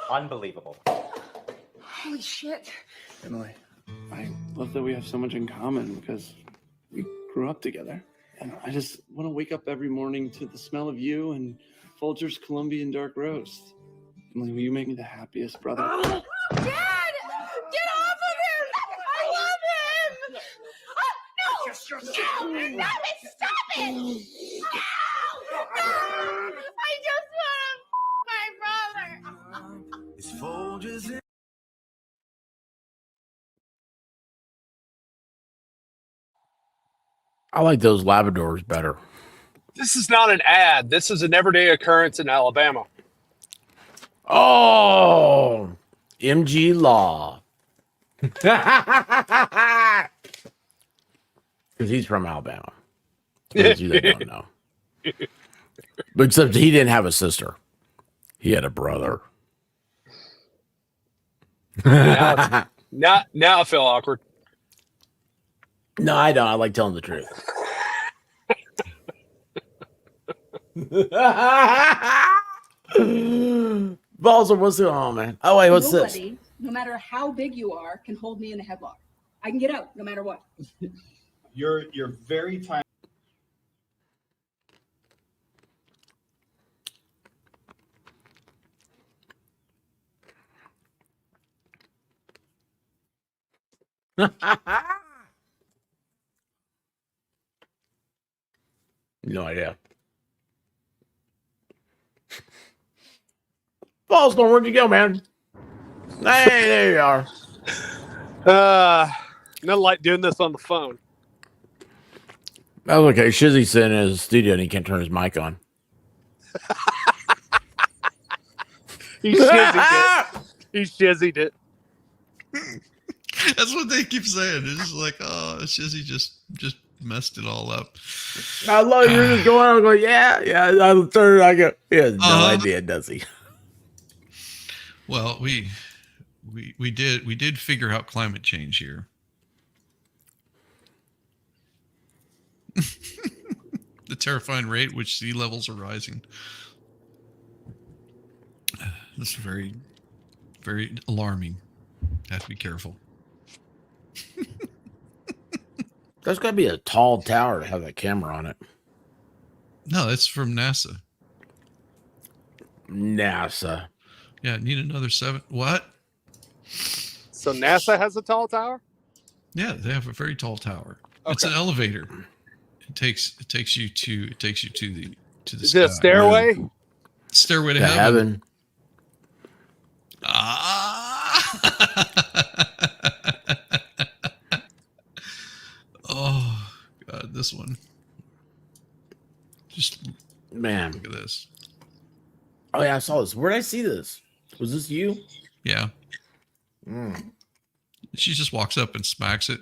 Unbelievable. Holy shit. Emily, I love that we have so much in common because we grew up together. And I just want to wake up every morning to the smell of you and Folgers Colombian dark roast. Emily, will you make me the happiest brother? Dad! Get off of him! I love him! No! No, stop it! Stop it! No! I just want to my brother! It's Folgers in. I like those Labradors better. This is not an ad. This is an everyday occurrence in Alabama. Oh, MG Law. Because he's from Alabama. For those of you that don't know. But except he didn't have a sister. He had a brother. Now I feel awkward. No, I don't. I like telling the truth. Balls, what's going on, man? Oh, wait, what's Nobody, this? no matter how big you are, can hold me in a headlock. I can get out no matter what. You're very tired. No idea. Balls, where'd you go, man? Hey, there you are. Nothing like doing this on the phone. Oh, okay. Shizzy's sitting in his studio and he can't turn his mic on. He shizzied it. He shizzied it. That's what they keep saying. It's just like, oh, Shizzy just messed it all up. I love you're just going on. I'm going, yeah. I turn. I go. He has no idea, does he? Well, we did figure out climate change here. The terrifying rate at which sea levels are rising. This is very, very alarming. Have to be careful. There's got to be a tall tower to have that camera on it. No, it's from NASA. NASA. Yeah, need another 7. What? So NASA has a tall tower? Yeah, they have a very tall tower. Okay. It's an elevator. It takes you to the Is it a stairway? Stairway to To heaven. Oh God, this one. Just man, look at this. Oh yeah, I saw this. Where did I see this? Was this you? Yeah. She just walks up and smacks it.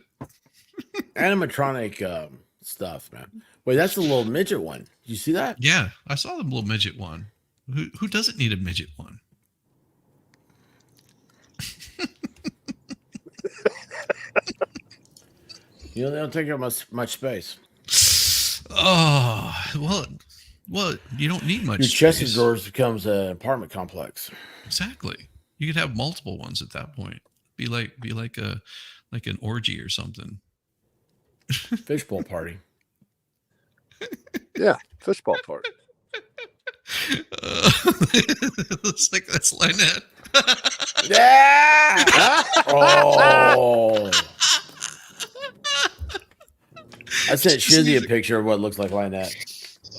Animatronic stuff, man. Wait, that's the little midget one. Did you see that? Yeah, I saw the little midget one. Who doesn't need a midget one? You know, they don't take up much space. Oh, well, you don't need much. Your chest of space. drawers becomes an apartment complex. Exactly. You could have multiple ones at that point. Be like an orgy or something. Fishbowl party. Yeah, fishbowl party. Looks like that's Lynette. Yeah. Oh. I sent Shizzy a picture of what looks like Lynette.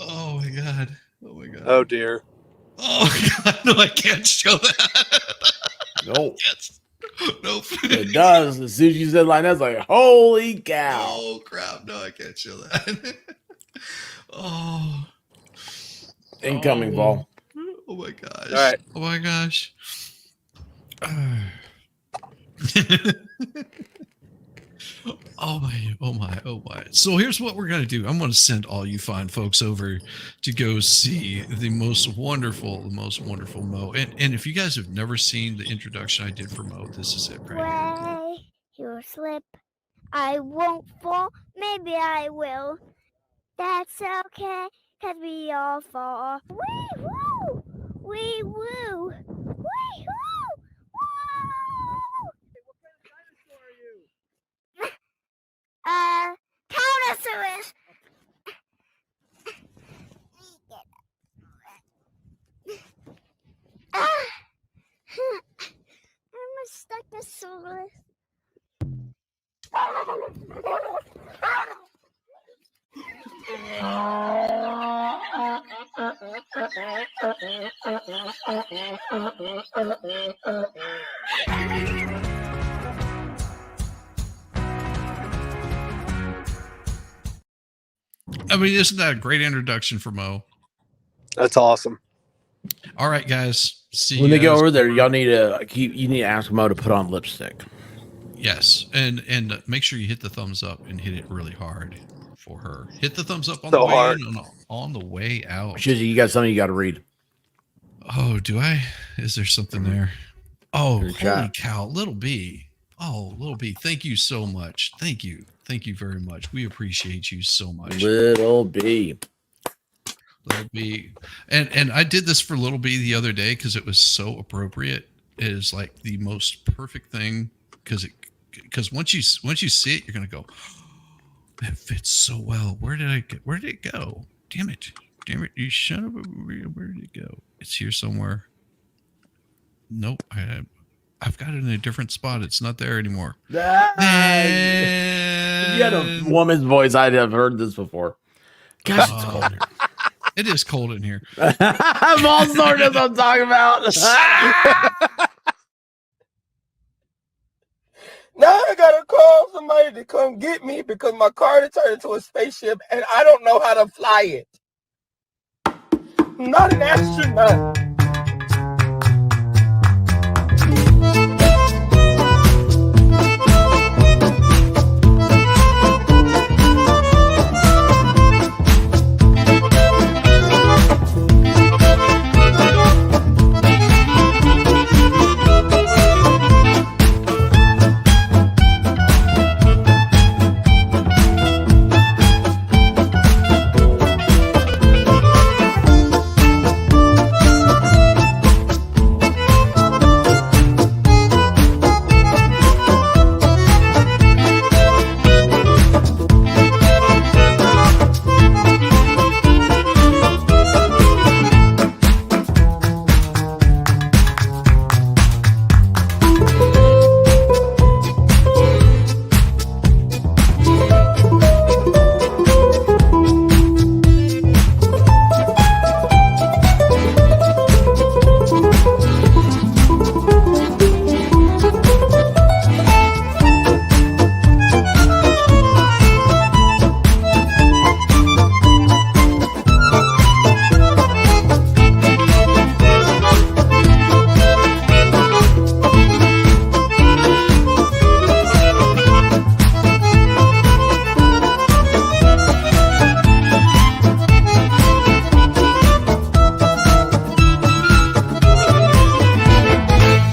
Oh my god. Oh my god. Oh dear. Oh god. No, I can't show that. No. Yes. Nope. It does. As soon as you said Lynette's like, holy cow. Oh crap. No, I can't show that. Oh. Incoming ball. Oh my gosh. All right. Oh my gosh. Oh my. So here's what we're going to do. I'm going to send all you fine folks over to go see the most wonderful Mo. And if you guys have never seen the introduction I did for Mo, this is it right Way you'll slip. I won't fall. Maybe I will. That's okay, cause we all fall. Wee woo! Wee woo! Wee woo! Tyrannosaurus. I'm a Stegosaurus. I mean, isn't that a great introduction for Mo? That's awesome. All right, guys. See when you they go guys. over there, y'all need to ask Mo to put on lipstick. Yes, and make sure you hit the thumbs up and hit it really hard for her. Hit the thumbs up on So the way hard. in and on the way out. Shizzy, you got something you got to read. Oh, do I? Is there something there? Oh, Your holy chat. cow, Little B. Oh, Little B, thank you so much. Thank you very much. We appreciate you so much. Little B. Little B. And I did this for Little B the other day because it was so appropriate. It is like the most perfect thing because once you see it, you're gonna go, that fits so well. Where did it go? Damn it, you son of a, where did it go? It's here somewhere. Nope, I've got it in a different spot. It's not there anymore. You had a woman's voice. I'd have heard this before. Gosh, it's cold in here. It is cold in here. Ball sword, that's what I'm talking about. Now I gotta call somebody to come get me because my car turned into a spaceship and I don't know how to fly it. I'm not an astronaut.